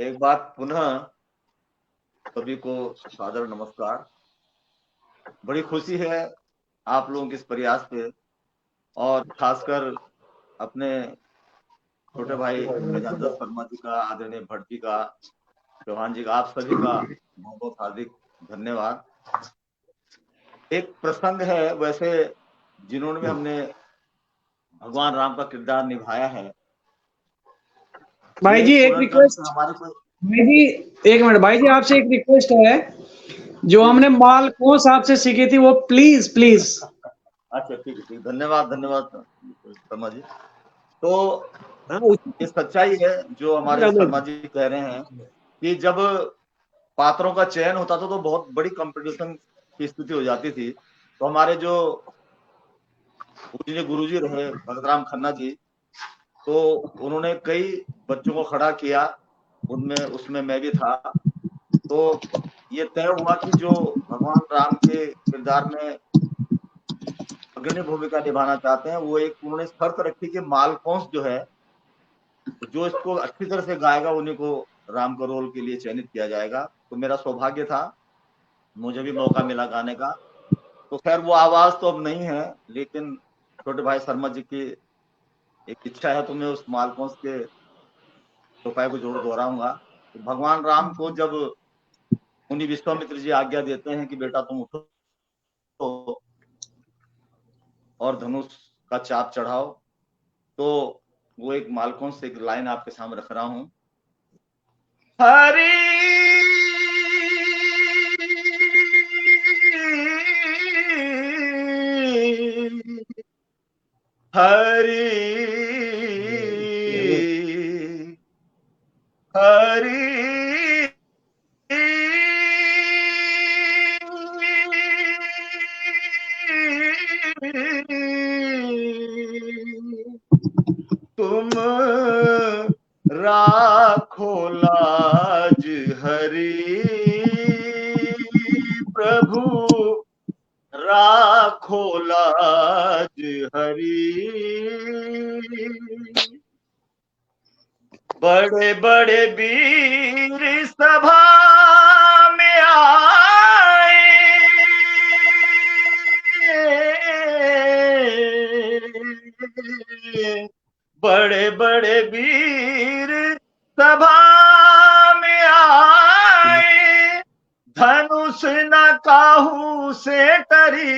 एक बात पुनः सभी को सादर नमस्कार। बड़ी खुशी है आप लोगों के इस प्रयास पे, और खासकर अपने छोटे भाई गजानंद शर्मा जी का, आदरणीय भट्ट जी का, चौहान जी का, आप सभी का बहुत बहुत हार्दिक धन्यवाद। एक प्रसंग है वैसे जिन्होंने भी हमने भगवान राम का किरदार निभाया है। भाई जी एक रिक्वेस्ट, भाई जी एक मिनट, भाई जी आपसे एक रिक्वेस्ट है, जो हमने मालकोस आपसे सीखी थी वो प्लीज प्लीज। अच्छा ठीक है, धन्यवाद धन्यवाद शर्मा जी। तो ये सच्चाई है जो हमारे शर्मा जी कह रहे हैं कि जब पात्रों का चयन होता था तो बहुत बड़ी कंपटीशन की स्थिति हो जाती थी। तो हमारे जो पूजनीय गुरुजी रहे भगत राम खन्ना जी, तो उन्होंने कई बच्चों को खड़ा किया, उसमें मैं भी था। तो ये तय हुआ कि जो भगवान राम के किरदार में अग्रणी भूमिका निभाना चाहते हैं, वो एक उन्होंने शर्त रखी कि मालकौंस जो है, जो इसको अच्छी तरह से गाएगा उन्हीं को राम का रोल के लिए चयनित किया जाएगा। तो मेरा सौभाग्य था, मुझे भी मौका मिला गाने का। तो खैर वो आवाज तो अब नहीं है, लेकिन छोटे भाई शर्मा जी की एक इच्छा है तो मैं उस मालकौंस के उपाय को जरूर दोहराऊंगा। तो भगवान राम को जब मुनि विश्वामित्र जी आज्ञा देते हैं कि बेटा तुम उठो और धनुष का चाप चढ़ाओ, तो वो एक मालकौंस से एक लाइन आपके सामने रख रहा हूं। हरि हरि हरि तुम राखो लाज हरि प्रभु राखो लाज हरि। बड़े बड़े वीर सभा में आए, बड़े बड़े वीर सभा में आए, धनुष न काहू से टरी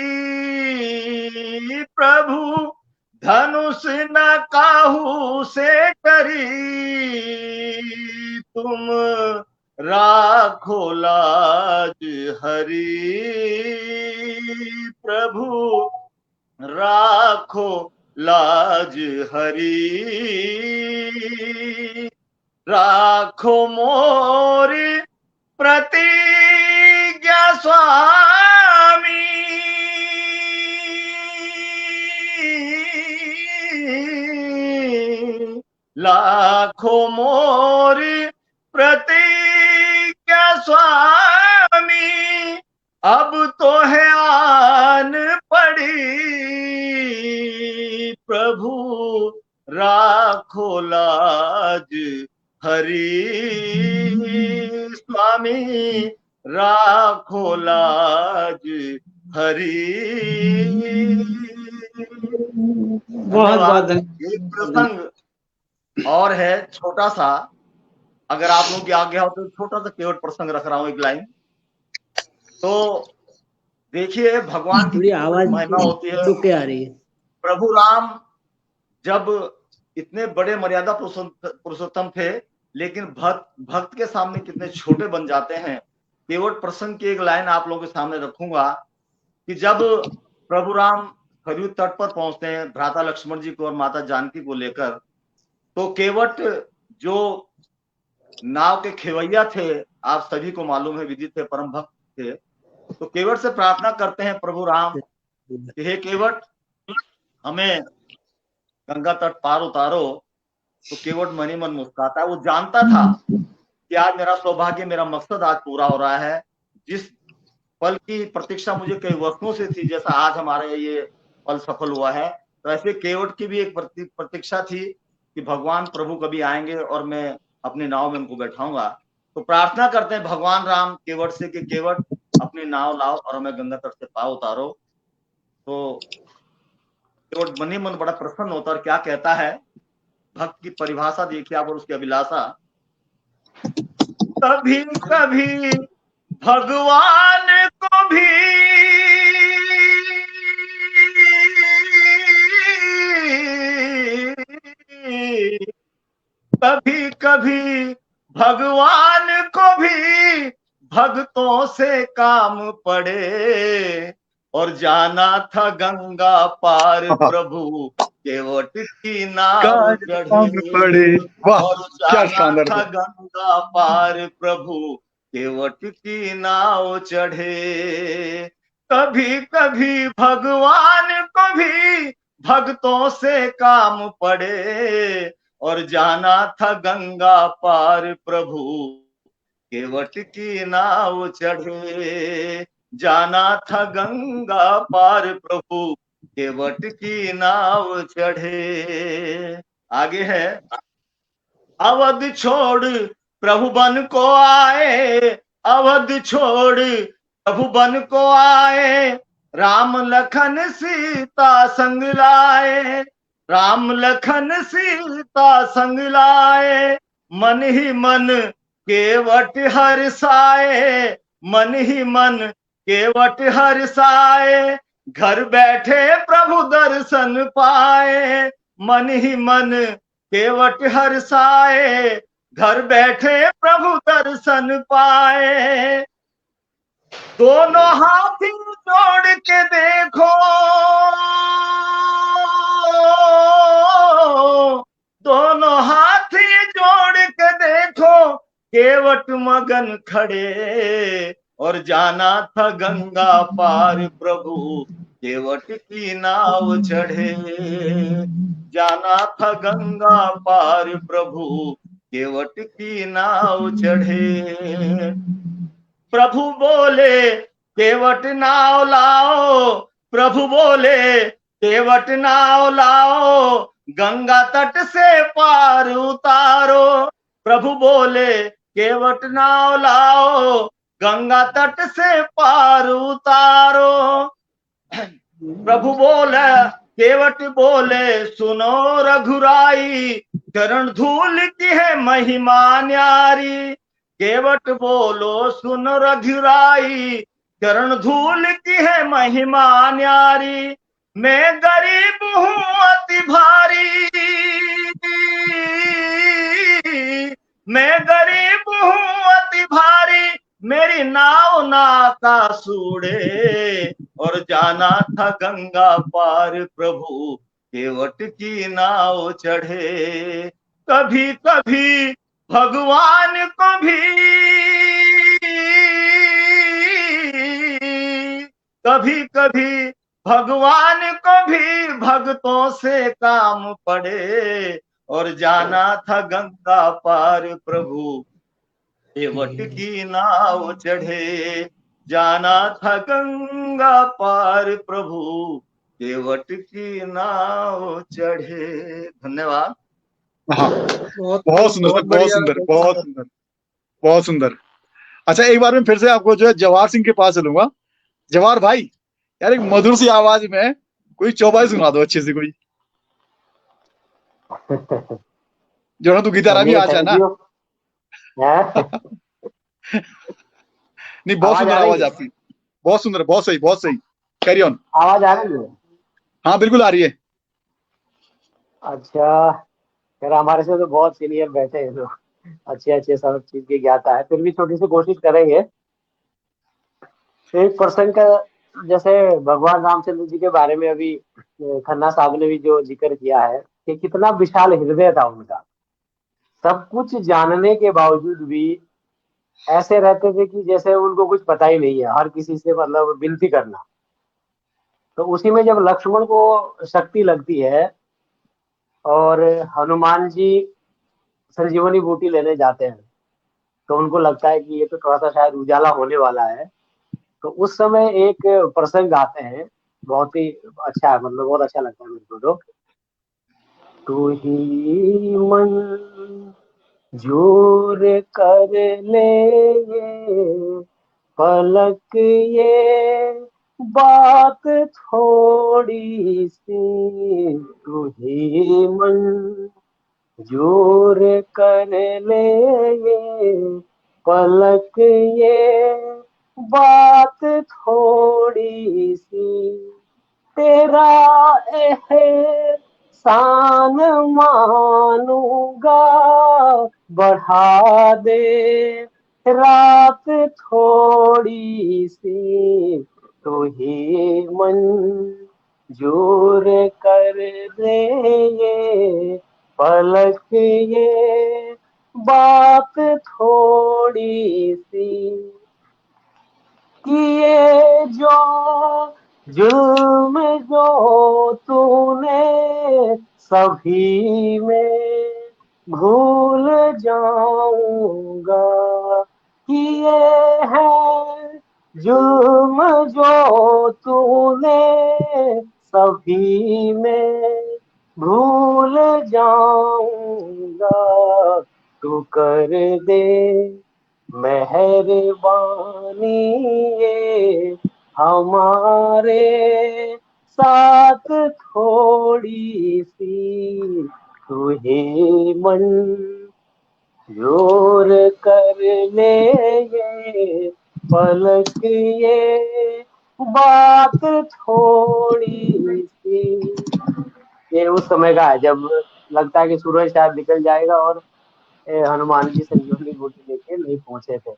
प्रभु धनुष न काहू से टरी, तुम राखो लाज हरि प्रभु राखो लाज हरि। राखो मोरी प्रतिज्ञा स्वामी, लाखो मोरी प्रतिज्ञा स्वामी, अब तो है आन पड़ी प्रभु राखो लाज हरि स्वामी राखो लाज हरि। बहुत बहुत एक प्रसंग और है छोटा सा, अगर आप लोगों की आज्ञा हो तो छोटा सा केवट प्रसंग रख रहा हूं, एक लाइन। तो देखिए भगवान की आवाज महिमा होती है। रुक के आ रही है। प्रभु राम जब इतने बड़े मर्यादा पुरुषोत्तम थे, लेकिन भक्त के सामने कितने छोटे बन जाते हैं। केवट प्रसंग की एक लाइन आप लोगों के सामने रखूंगा कि जब प्रभु राम सरयू तट पर पहुंचते हैं भ्राता लक्ष्मण जी को और माता जानकी को लेकर, तो केवट जो नाव के खेवैया थे, आप सभी को मालूम है, विदित थे, परम भक्त थे, तो केवट से प्रार्थना करते हैं प्रभु राम कि हे केवट हमें गंगा तट पार उतारो। तो केवट मन ही मन मुस्कुराता है। वो जानता था कि आज मेरा सौभाग्य, मेरा मकसद आज पूरा हो रहा है। जिस पल की प्रतीक्षा मुझे कई वर्षों से थी, जैसा आज हमारा ये पल सफल हुआ है, तो ऐसे केवट की भी एक प्रतीक्षा थी कि भगवान प्रभु कभी आएंगे और मैं अपनी नाव में उनको बैठाऊंगा। तो प्रार्थना करते हैं भगवान राम केवट से कि केवट अपनी नाव लाओ और हमें गंगा तट से पार उतारो। तो केवट मन ही मन बड़ा प्रसन्न होता और क्या कहता है, भक्त की परिभाषा देखिए आप और उसकी अभिलाषा। कभी कभी भगवान को भी कभी कभी भगवान को भी भक्तों से काम पड़े, और जाना था गंगा पार प्रभु केवट की नाव चढ़े, और जाना था गंगा पार प्रभु केवट की नाव चढ़े। कभी कभी भगवान को भी भक्तों से काम पड़े, और जाना था गंगा पार प्रभु केवट की नाव चढ़े, जाना था गंगा पार प्रभु केवट की नाव चढ़े। आगे है, अवध छोड़ प्रभु बन को आए, अवध छोड़ प्रभु बन को आए, राम लखन सीता संग लाए, राम लखन सीता संग लाए, मन ही मन केवट हर्षाए, मन ही मन केवट हर्षाए, घर बैठे प्रभु दर्शन पाए, मन ही मन केवट हर्षाए, घर बैठे प्रभु दर्शन पाए। दोनों हाथ जोड़ के देखो, दोनों हाथ जोड़ के देखो, केवट मगन खड़े, और जाना था गंगा पार प्रभु केवट की नाव चढ़े, जाना था गंगा पार प्रभु केवट की नाव चढ़े। प्रभु बोले केवट नाव लाओ, प्रभु बोले केवट नाव लाओ, गंगा तट से पार उतारो, प्रभु बोले केवट नाव लाओ, गंगा तट से पार उतारो। प्रभु बोले केवट बोले सुनो रघुराई, चरण धूल की है महिमा न्यारी, केवट बोलो सुन रघुराई, चरण धूल की है महिमा न्यारी, मैं गरीब हूँ अति भारी, मैं गरीब हूँ अति भारी, मेरी नाव नाका सूड़े, और जाना था गंगा पार प्रभु केवट की नाव चढ़े। कभी कभी भगवान को भी, कभी कभी भगवान को भी भक्तों से काम पड़े, और जाना था गंगा पार प्रभु केवट की नाव चढ़े, जाना था गंगा पार प्रभु केवट की नाव चढ़े। धन्यवाद। हाँ, बहुत सुंदर सर, बहुत सुंदर, बहुत सुंदर, बहुत सुंदर। अच्छा, एक बार मैं फिर से आपको जो है जवाहर सिंह के पास चलूंगा। जवाहर भाई, यार एक मधुर सी आवाज में कोई चौपाई सुना दो अच्छी सी कोई, जो ना तू गिटार भी आ जाए ना। नहीं, बहुत सुंदर आवाज आपकी, बहुत सुंदर, बहुत सही, बहुत सही। Carry on. आवाज आ रही है? हाँ बिल्कुल आ रही है। अच्छा, यार हमारे से तो बहुत सीनियर बैठे हैं, तो अच्छे अच्छे सब चीज की ज्ञाता है, फिर भी छोटी सी कोशिश करेंगे। एक पर्सन का, जैसे भगवान रामचंद्र जी के बारे में अभी खन्ना साहब ने भी जो जिक्र किया है कि कितना विशाल हृदय था उनका, सब कुछ जानने के बावजूद भी ऐसे रहते थे कि जैसे उनको कुछ पता ही नहीं है, हर किसी से मतलब विनती करना। तो उसी में जब लक्ष्मण को शक्ति लगती है और हनुमान जी संजीवनी बूटी लेने जाते हैं, तो उनको लगता है कि ये तो थोड़ा सा शायद उजाला होने वाला है। तो उस समय एक प्रसंग आते हैं, बहुत ही अच्छा है, मतलब बहुत अच्छा लगता है मेरे को। तू ही मन जोर कर ले ये पलक, ये बात थोड़ी सी, तू ही मन जोर कर ले ये पलक, ये बात थोड़ी सी, तेरा एहसान मानूंगा, बढ़ा दे रात थोड़ी सी, तो ही मंजूर कर दे ये पलक, ये बात थोड़ी सी, किए जो जुल्म जो तूने सभी में भूल जाऊंगा, किए हैं जुल्म जो तूने सभी भी मैं भूल जाऊंगा, तू कर दे मेहरबानी ये हमारे साथ थोड़ी सी, तू ही मंजूर कर ले ये पलक ये बात थोड़ी सी। ये उस समय का है जब लगता है कि सूरज शायद निकल जाएगा और हनुमान जी संजीवनी बूटी लेके नहीं पहुंचे थे।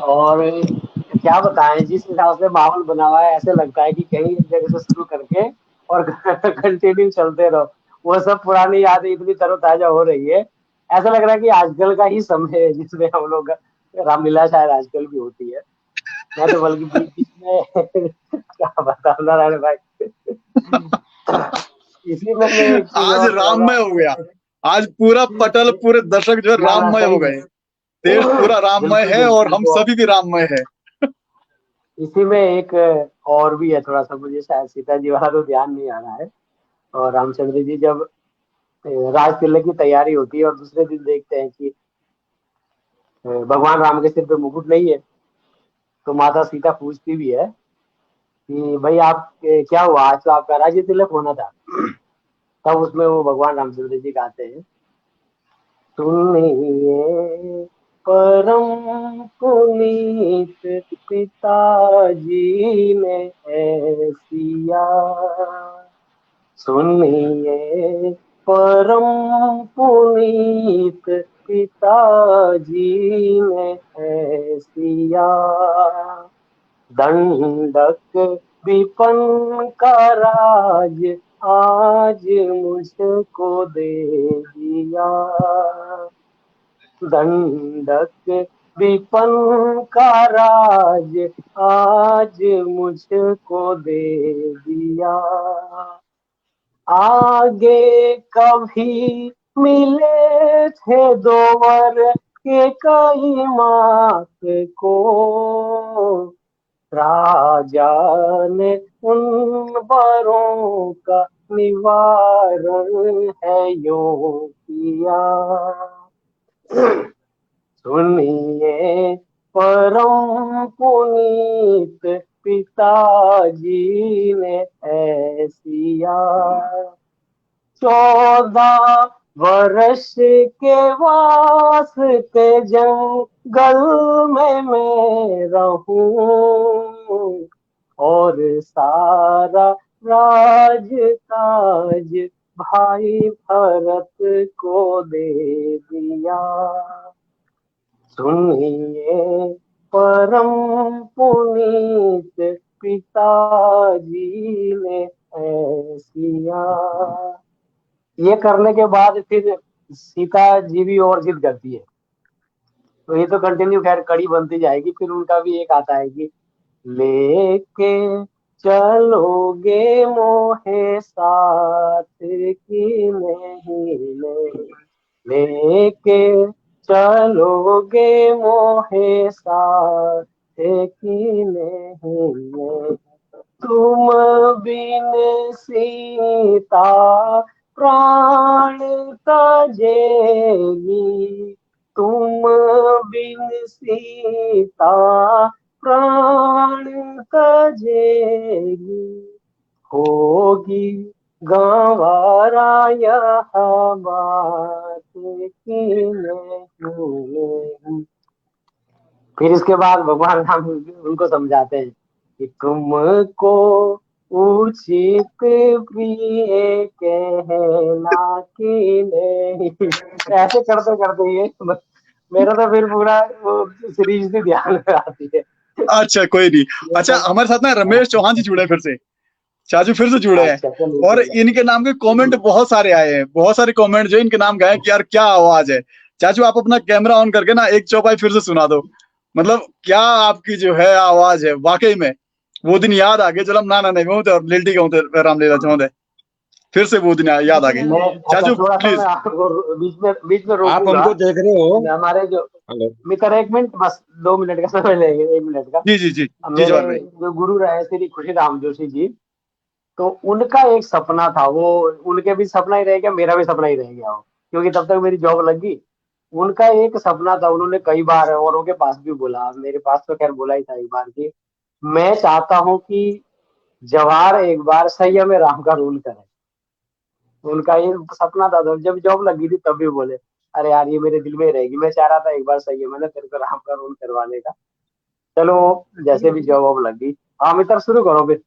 और क्या बताएं, जिस हिसाब से माहौल बना हुआ है ऐसे लगता है कि कहीं एक जगह से शुरू करके और कंटिन्यू चलते रहो। वो सब पुरानी यादें इतनी तरोताजा हो रही है, ऐसा लग रहा है कि आजकल का ही समय है जिसमें हम लोग रामलीला शायद आजकल भी होती है। मैं तो बल्कि बीच बीच में क्या बताऊं नारायण भाई, इसी में मैं एक चीज आज और राममय हो गया, आज पूरा पटल पूरे दर्शक जो है राममय हो गए, देश पूरा राममय है और हम सभी भी राममय है। इसी में एक और भी है थोड़ा सा, मुझे शायद सीता जी वाला तो ध्यान नहीं आ रहा है। और रामचंद्र जी जब राज तिलक की तैयारी होती है और दूसरे दिन देखते हैं कि भगवान राम के सिर पे मुकुट नहीं है, तो माता सीता पूछती भी है कि भाई आप क्या हुआ, आज तो आपका राज्य तिलक होना था। तब उसमें वो भगवान रामचंद्र जी गाते हैं, सुनिए परम पुनीत पिताजी ने ऐसिया, सुनिए परम पुनीत पिताजी ने ऐसिया, दंडक विपन्न का राज आज मुझको दे दिया, दंडक विपन्न का राज आज मुझको दे दिया, आगे कभी मिले थे दो वर के कई मात को, राजा ने उन वरों का निवारण है यूं किया, सुनिए परम पुनीत पिताजी ने ऐसिया, 14 वर्ष के वास्ते जंगल में मैं रहूं और सारा राज काज भाई भरत को दे दिया, सुनिए परम पुनीत पिताजी ने ऐसिया। ये करने के बाद फिर सीता जी भी और जिद करती है, तो ये तो कंटिन्यू खैर कड़ी बनती जाएगी। फिर उनका भी एक आता है कि लेके चलोगे मोहे साथ की नहीं, लेके चलोगे मोहे साथ की नहीं, तुम बिन सीता प्राण तजेगी, तुम बिन सीता प्राण तजेगी, होगी गंवारा यह बात की नहीं। फिर इसके बाद भगवान राम उनको समझाते हैं कि तुमको उचित प्रिय कहना कि नहीं। ऐसे करते करते ये मेरा तो फिर पूरा वो सीरीज भी ध्यान में आती है। अच्छा कोई नहीं। अच्छा हमारे साथ ना रमेश चौहान जी जुड़े फिर से, चाचू फिर से जुड़े हैं और इनके नाम के कमेंट बहुत सारे आए हैं, बहुत सारे कमेंट जो इनके नाम गए कि यार क्या आवाज है। चाचू आप अपना कैमरा ऑन करके ना एक चौपाई फिर से सुना दो, मतलब क्या आपकी जो है आवाज है, वाकई में वो दिन याद आ गए जब हम नाना नहीं होते और लिल्टी के होते रामलीला चाहते, फिर से वो दिन याद आ गए। चाचू प्लीज बीच में आप हमको देख रहे हो? हमारे जो मित्र, एक मिनट बस 2 मिनट का समय लेंगे, 1 मिनट का। जी जी जी मेरे जो गुरु रहे श्री खुशीराम जोशी जी, तो उनका एक सपना था, वो उनके भी सपना ही रह गया, मेरा भी सपना ही रह गया वो, क्योंकि तब तक मेरी जॉब लग गई। उनका एक सपना था, उन्होंने कई बार औरों के पास भी बोला, मेरे पास तो खैर बोला ही था एक बार कि मैं चाहता हूं कि जवाहर एक बार सैय्यद में राम का रोल करे। उनका ये सपना था, तो जब जॉब लगी थी तब भी बोले, अरे यार ये मेरे दिल में रहेगी, मैं चाह रहा था एक बार सैय्यद में ना तेरे को राम का रोल करवाने का। चलो जैसे भी जॉब वॉब लग गई। हाँ मित्र शुरू करो फिर।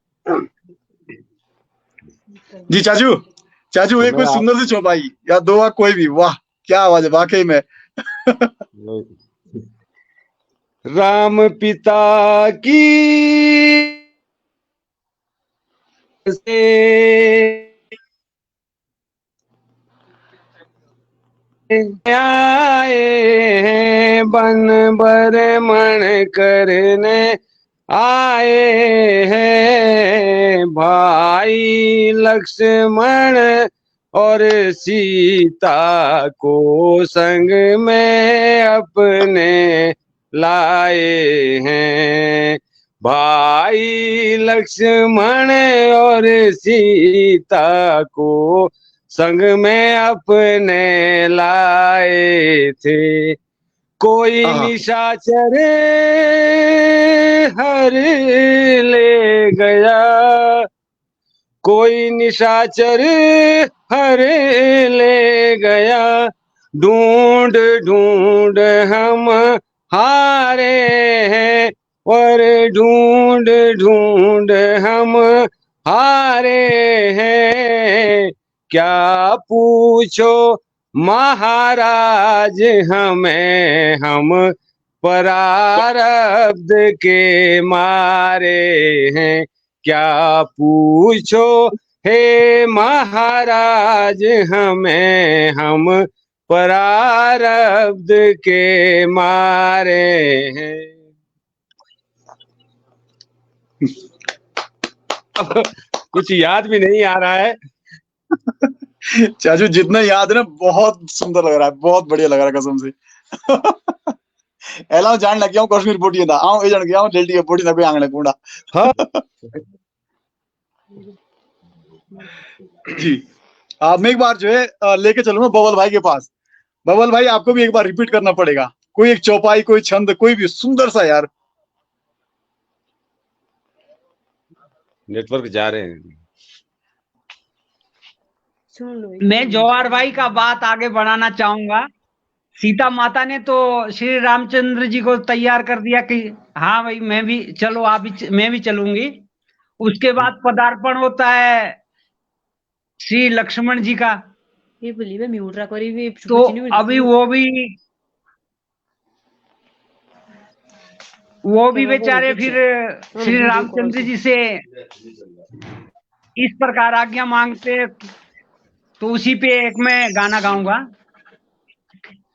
जी चाचू, चाचू एक कोई मैं सुंदर सी चौपाई या दो वाक कोई भी, वाह क्या आवाज है वाकई में। राम पिता की से आए हैं, बन भ्रमण करने आए हैं, भाई लक्ष्मण और सीता को संग में अपने लाए हैं, भाई लक्ष्मण और सीता को संग में अपने लाए थे। कोई निशाचर हर ले गया, कोई निशाचर हर ले गया, ढूंढ ढूंढ हम हारे हैं, और ढूंढ ढूंढ हम हारे हैं, क्या पूछो महाराज हमें, हम प्रारब्ध के मारे हैं, क्या पूछो हे महाराज हमें, हम प्रारब्ध के मारे हैं। कुछ याद भी नहीं आ रहा है। चाचू जितना याद है ना बहुत सुंदर लग रहा है, बहुत बढ़िया लग रहा है कसम से। एलाओ जान लग गया हूँ कश्मीर पोटी था, आओ ए जान गया हूँ जल्दी पोटी ना कोई आंगले कूड़ा। जी मैं एक बार जो है लेके चलूंगा बबल भाई के पास। बबल भाई आपको भी एक बार रिपीट करना पड़ेगा, कोई एक चौपाई, कोई छंद, कोई भी सुंदर सा यार। नेटवर्क जा रहे हैं। मैं जवाहर भाई का बात आगे बढ़ाना चाहूंगा। सीता माता ने तो श्री रामचंद्र जी को तैयार कर दिया कि हाँ भाई मैं भी चलो, आप भी, मैं भी चलूंगी। उसके बाद पदार्पण होता है श्री लक्ष्मण जी का। ये बोलिए म्यूट रखो रे, तो अभी वो भी बेचारे फिर श्री रामचंद्र जी से इस प्रकार आज्ञा मांगते। तो उसी पे एक मैं गाना गाऊंगा।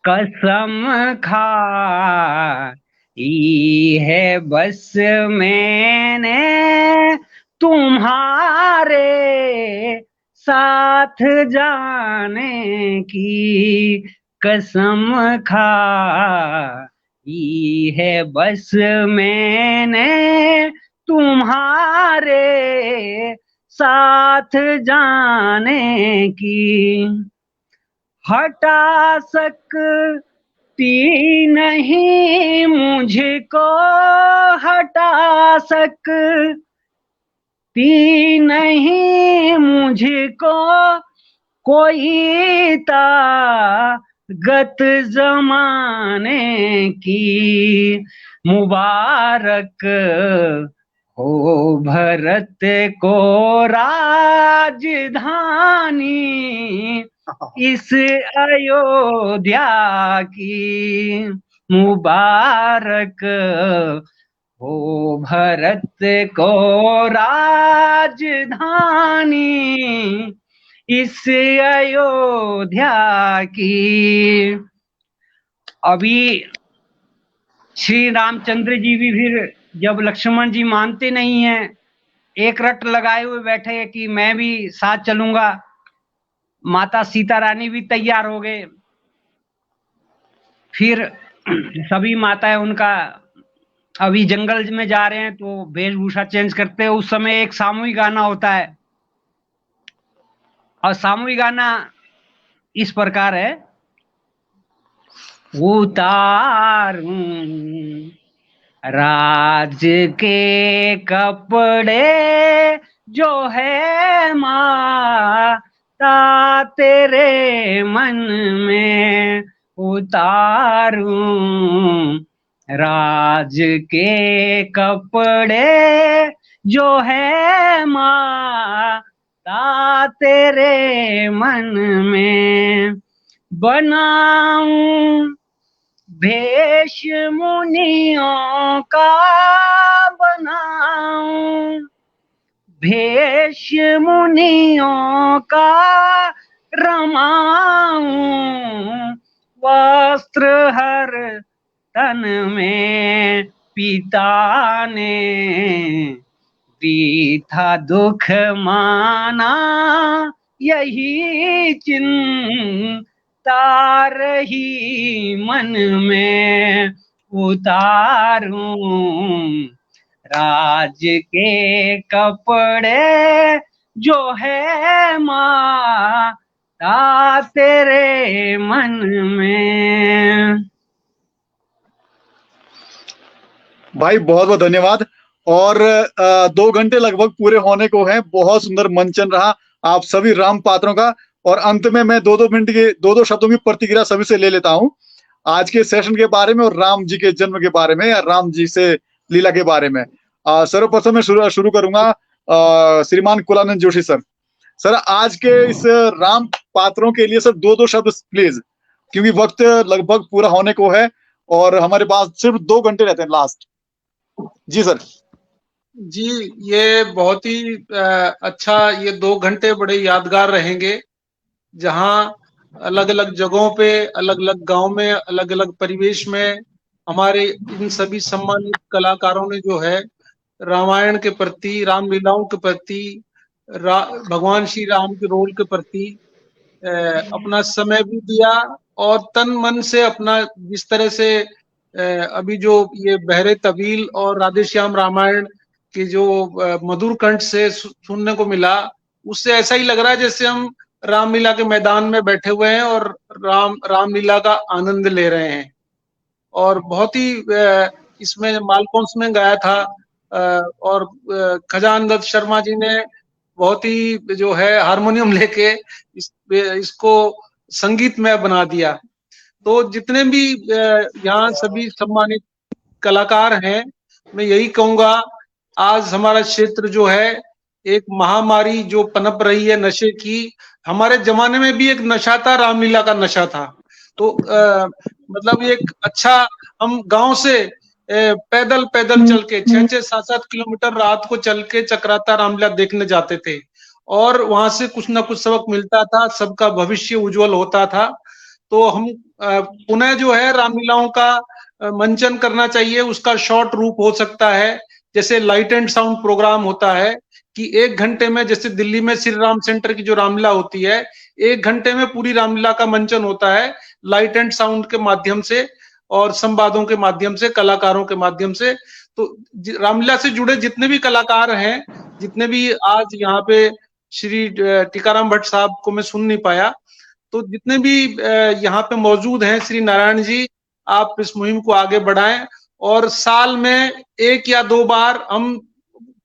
कसम खाई है बस मैंने तुम्हारे साथ जाने की, कसम खाई है बस मैंने तुम्हारे साथ जाने की, हटा सकती नहीं मुझको, हटा सकती नहीं मुझको कोई ताकत जमाने की, मुबारक हो भरत को राजधानी इस अयोध्या की, मुबारक हो भरत को राजधानी इस अयोध्या की। अभी श्री रामचंद्र जी भी फिर जब लक्ष्मण जी मानते नहीं हैं, एक रट लगाए हुए बैठे हैं कि मैं भी साथ चलूंगा। माता सीता रानी भी तैयार हो गए। फिर सभी माताएं उनका अभी जंगल में जा रहे हैं तो वेशभूषा चेंज करते हैं। उस समय एक सामूहिक गाना होता है, और सामूहिक गाना इस प्रकार है। उतारूं राज के कपड़े जो है माता तेरे मन में, उतारूं राज के कपड़े जो है माता तेरे मन में, बनाऊं भेष मुनियों का, बनाऊं भेष मुनियों का, रमाऊं वस्त्र हर तन में, पिता ने वृथा दुख माना यही चिंता रही मन में, उतारूं राज के कपड़े जो है माता तेरे मन में। भाई बहुत बहुत धन्यवाद। और 2 घंटे लगभग पूरे होने को हैं। बहुत सुंदर मंचन रहा आप सभी राम पात्रों का। और अंत में मैं 2-2 मिनट के 2-2 शब्दों की प्रतिक्रिया सभी से ले लेता हूं आज के सेशन के बारे में और राम जी के जन्म के बारे में या राम जी से लीला के बारे में। सर्वप्रथम मैं शुरू करूंगा श्रीमान कुलानंद जोशी सर। सर आज के इस राम पात्रों के लिए सर 2-2 शब्द प्लीज, क्योंकि वक्त लगभग पूरा होने को है और हमारे पास सिर्फ 2 घंटे रहते हैं लास्ट। जी सर। जी, ये बहुत ही अच्छा, ये 2 घंटे बड़े यादगार रहेंगे, जहां अलग अलग जगहों पे, अलग अलग गांव में, अलग अलग परिवेश में हमारे इन सभी सम्मानित कलाकारों ने जो है रामायण के प्रति, रामलीलाओं के प्रति, भगवान श्री राम के रोल के प्रति अपना समय भी दिया और तन मन से अपना, जिस तरह से अभी जो ये बहरे तबील और राधेश्याम रामायण के जो मधुर कंठ से सुनने को मिला, उससे ऐसा ही लग रहा है जैसे हम रामलीला के मैदान में बैठे हुए हैं और रामलीला का आनंद ले रहे हैं। और बहुत ही इसमें मालकौंस में गाया था और खजान दत्त शर्मा जी ने बहुत ही जो है हारमोनियम लेके इसको संगीतमय बना दिया। तो जितने भी यहाँ सभी सम्मानित कलाकार हैं, मैं यही कहूंगा, आज हमारा क्षेत्र जो है एक महामारी जो पनप रही है नशे की, हमारे जमाने में भी एक नशा था, रामलीला का नशा था। तो मतलब एक अच्छा, हम गांव से पैदल चल के 6-6, 7-7 किलोमीटर रात को चल के चक्राता रामलीला देखने जाते थे और वहां से कुछ ना कुछ सबक मिलता था, सबका भविष्य उज्जवल होता था। तो हम पुनः जो है रामलीलाओं का मंचन करना चाहिए। उसका शॉर्ट रूप हो सकता है, जैसे लाइट एंड साउंड प्रोग्राम होता है कि 1 घंटे में, जैसे दिल्ली में श्री राम सेंटर की जो रामलीला होती है, 1 घंटे में पूरी रामलीला का मंचन होता है लाइट एंड साउंड के माध्यम से और संवादों के माध्यम से, कलाकारों के माध्यम से। तो रामलीला से जुड़े जितने भी कलाकार हैं, जितने भी आज यहाँ पे श्री टीकाराम भट्ट साहब को मैं सुन नहीं पाया, तो जितने भी यहाँ पे मौजूद हैं, श्री नारायण जी, आप इस मुहिम को आगे बढ़ाएं और साल में 1 या 2 बार हम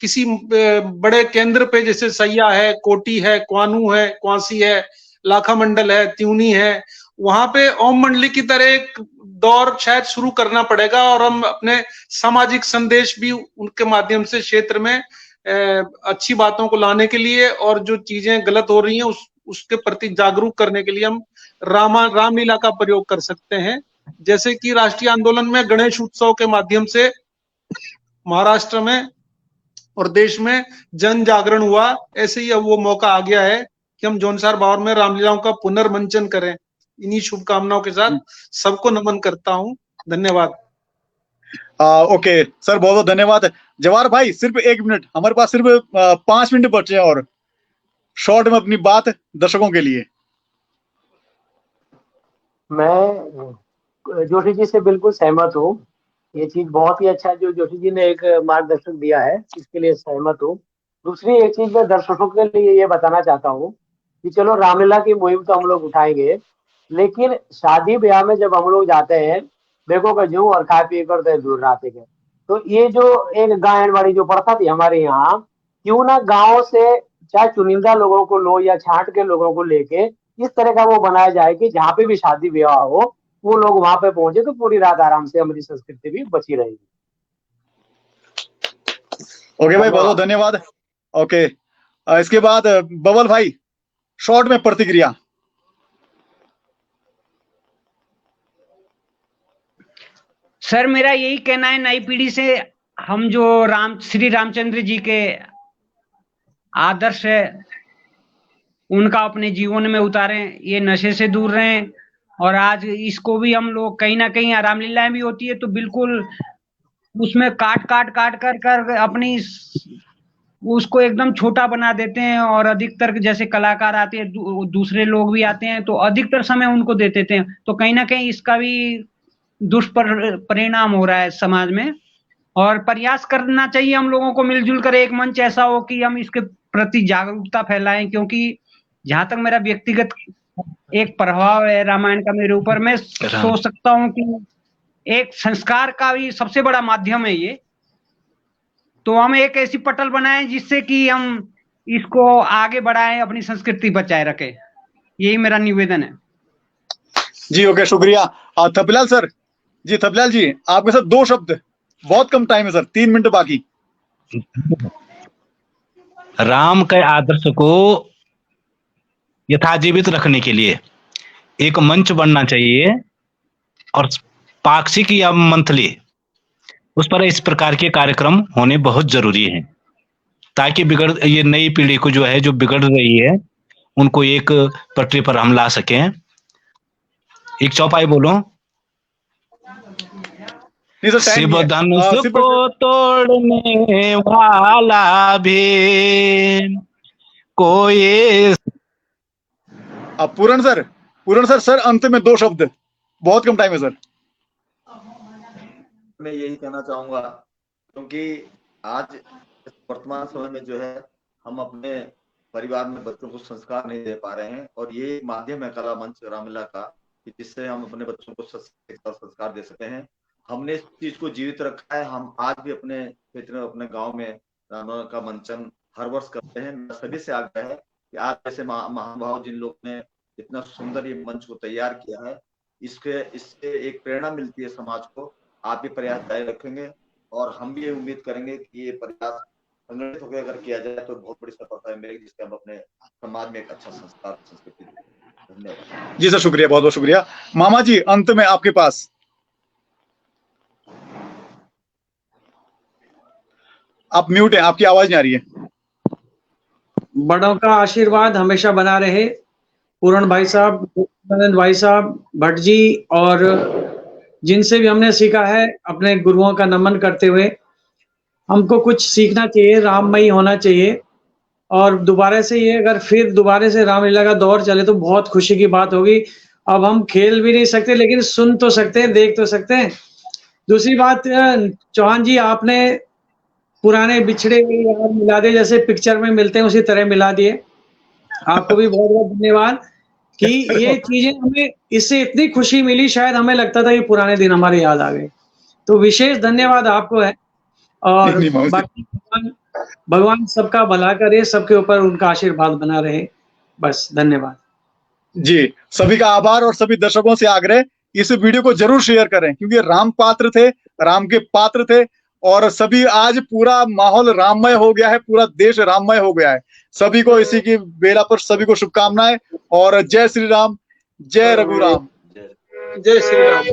किसी बड़े केंद्र पे, जैसे सैया है, कोटी है, क्वानू है, क्वासी है, लाखा मंडल है, त्यूनी है, वहां पे ओम मंडली की तरह एक दौर शायद शुरू करना पड़ेगा और हम अपने सामाजिक संदेश भी उनके माध्यम से क्षेत्र में अच्छी बातों को लाने के लिए और जो चीजें गलत हो रही हैं उसके प्रति जागरूक करने के लिए हम रामलीला का प्रयोग कर सकते हैं। जैसे कि राष्ट्रीय आंदोलन में गणेश उत्सव के माध्यम से महाराष्ट्र में और देश में जन जागरण हुआ, ऐसे ही अब वो मौका आ गया है कि हम जौनसार बावर में रामलीलाओं का पुनर्मंचन करें। इन्हीं शुभकामनाओं के साथ सबको नमन करता हूं। धन्यवाद। ओके सर, बहुत बहुत धन्यवाद। जवाहर भाई, सिर्फ 1 मिनट, हमारे पास सिर्फ 5 मिनट बचे हैं और शॉर्ट में अपनी बात दर्शकों के लिए। मैं जोशी जी से बिल्कुल सहमत हूँ। ये चीज बहुत ही अच्छा है जो जोशी जी ने एक मार्गदर्शन दिया है, इसके लिए सहमत हूँ। दूसरी एक चीज मैं दर्शकों के लिए ये बताना चाहता हूँ कि चलो रामलीला की मुहिम तो हम लोग उठाएंगे, लेकिन शादी ब्याह में जब हम लोग जाते हैं, देखो का जूं और खा पी कर दूर रहते हैं। तो ये जो एक गायन वाली जो प्रथा थी हमारे यहाँ, क्यों ना गांव से चाहे चुनिंदा लोगों को लो या छांट के लोगों को लेके इस तरह का वो बनाया जाए कि जहाँ पे भी शादी ब्याह हो वो लोग वहां पे पहुंचे, तो पूरी रात आराम से हमारी संस्कृति भी बची रहेगी। ओके भाई, बहुत बहुत धन्यवाद। ओके, इसके बाद बबल भाई, शॉर्ट में प्रतिक्रिया। सर मेरा यही कहना है, नई पीढ़ी से हम जो श्री रामचंद्र जी के आदर्श है उनका अपने जीवन में उतारें, ये नशे से दूर रहें। और आज इसको भी हम लोग कहीं ना कहीं रामलीलाएं भी होती है तो बिल्कुल उसमें काट कर अपनी उसको एकदम छोटा बना देते हैं, और अधिकतर जैसे कलाकार आते हैं, दूसरे लोग भी आते हैं तो अधिकतर समय उनको दे देते हैं, तो कहीं ना कहीं इसका भी दुष्परिणाम हो रहा है समाज में। और प्रयास करना चाहिए हम लोगों को मिलजुल कर, एक मंच ऐसा हो कि हम इसके प्रति जागरूकता फैलाएं, क्योंकि जहां तक मेरा व्यक्तिगत एक प्रभाव है रामायण का मेरे ऊपर, मैं सोच सकता हूं कि एक संस्कार का भी सबसे बड़ा माध्यम है ये। तो हम एक ऐसी पटल बनाएं जिससे कि हम इसको आगे बढ़ाएं, अपनी संस्कृति बचाए रखें, यही मेरा निवेदन है। जी ओके, शुक्रिया। थपलाल सर जी, थपलाल जी आपके साथ 2 शब्द, बहुत कम टाइम है सर, 3 मिनट बाकी। राम के आदर्श को यथाजीवित रखने के लिए एक मंच बनना चाहिए, और पाक्षिक या मंथली उस पर इस प्रकार के कार्यक्रम होने बहुत जरूरी हैं, ताकि ये नई पीढ़ी को जो है, जो बिगड़ रही है, उनको एक पटरी पर हम ला सकें। एक चौपाई बोलो, शिव धनुष को तोड़ने वाला भी कोई। अब पूर्ण सर अंत में 2 शब्द, बहुत कम टाइम है सर। मैं यही कहना चाहूंगा, क्योंकि आज वर्तमान समय में जो है हम अपने परिवार में बच्चों को संस्कार नहीं दे पा रहे हैं, और ये एक माध्यम है कला मंच रामलीला का, कि जिससे हम अपने बच्चों को संस्कार दे सकते हैं। हमने इस चीज को जीवित रखा है। हम आज भी अपने क्षेत्र में, अपने गांव में रामलीला का मंचन हर वर्ष करते हैं। मेरा सभी से आग्रह है कि आज जैसे महानुभाव जिन लोग ने इतना सुंदर ये मंच को तैयार किया है, इससे एक प्रेरणा मिलती है समाज को। आप ये प्रयास जारी रखेंगे, और हम भी ये उम्मीद करेंगे कि ये प्रयास संगठित होकर अगर किया जाए तो बहुत बड़ी सफलता मिलेगी, जिससे हम अपने समाज में एक अच्छा संस्कार संस्कृति। धन्यवाद जी सर, शुक्रिया, बहुत बहुत शुक्रिया। मामा जी अंत में आपके पास। आप म्यूट हैं, आपकी आवाज नहीं आ रही है। बड़ों का आशीर्वाद हमेशा बना रहे। पूर्ण भाई साहब, आनंद भाई साहब, भट्ट जी, और जिनसे भी हमने सीखा है, अपने गुरुओं का नमन करते हुए हमको कुछ सीखना चाहिए, राममयी होना चाहिए। और दोबारा से ये अगर फिर दोबारा से रामलीला का दौर चले तो बहुत खुशी की बात होगी। अब हम खेल भी नहीं सकते, लेकिन सुन तो सकते हैं, देख तो सकते हैं। दूसरी बात, चौहान जी आपने पुराने बिछड़े हुए यार मिला दिए, जैसे पिक्चर में मिलते हैं उसी तरह मिला दिए। आपको भी बहुत बहुत धन्यवाद कि ये चीजें हमें, इससे इतनी खुशी मिली, शायद हमें लगता था कि पुराने दिन हमारे याद आ गए। तो विशेष धन्यवाद आपको है। और बाकी भगवान सबका भला करे, सबके ऊपर उनका आशीर्वाद बना रहे। बस धन्यवाद जी। सभी का आभार, और सभी दर्शकों से आग्रह, इस वीडियो को जरूर शेयर करें, क्योंकि राम पात्र थे, राम के पात्र थे, और सभी आज पूरा माहौल राममय हो गया है, पूरा देश राममय हो गया है। सभी को इसी की बेला पर सभी को शुभकामनाएं, और जय श्री राम, जय रघुराम, जय श्री राम।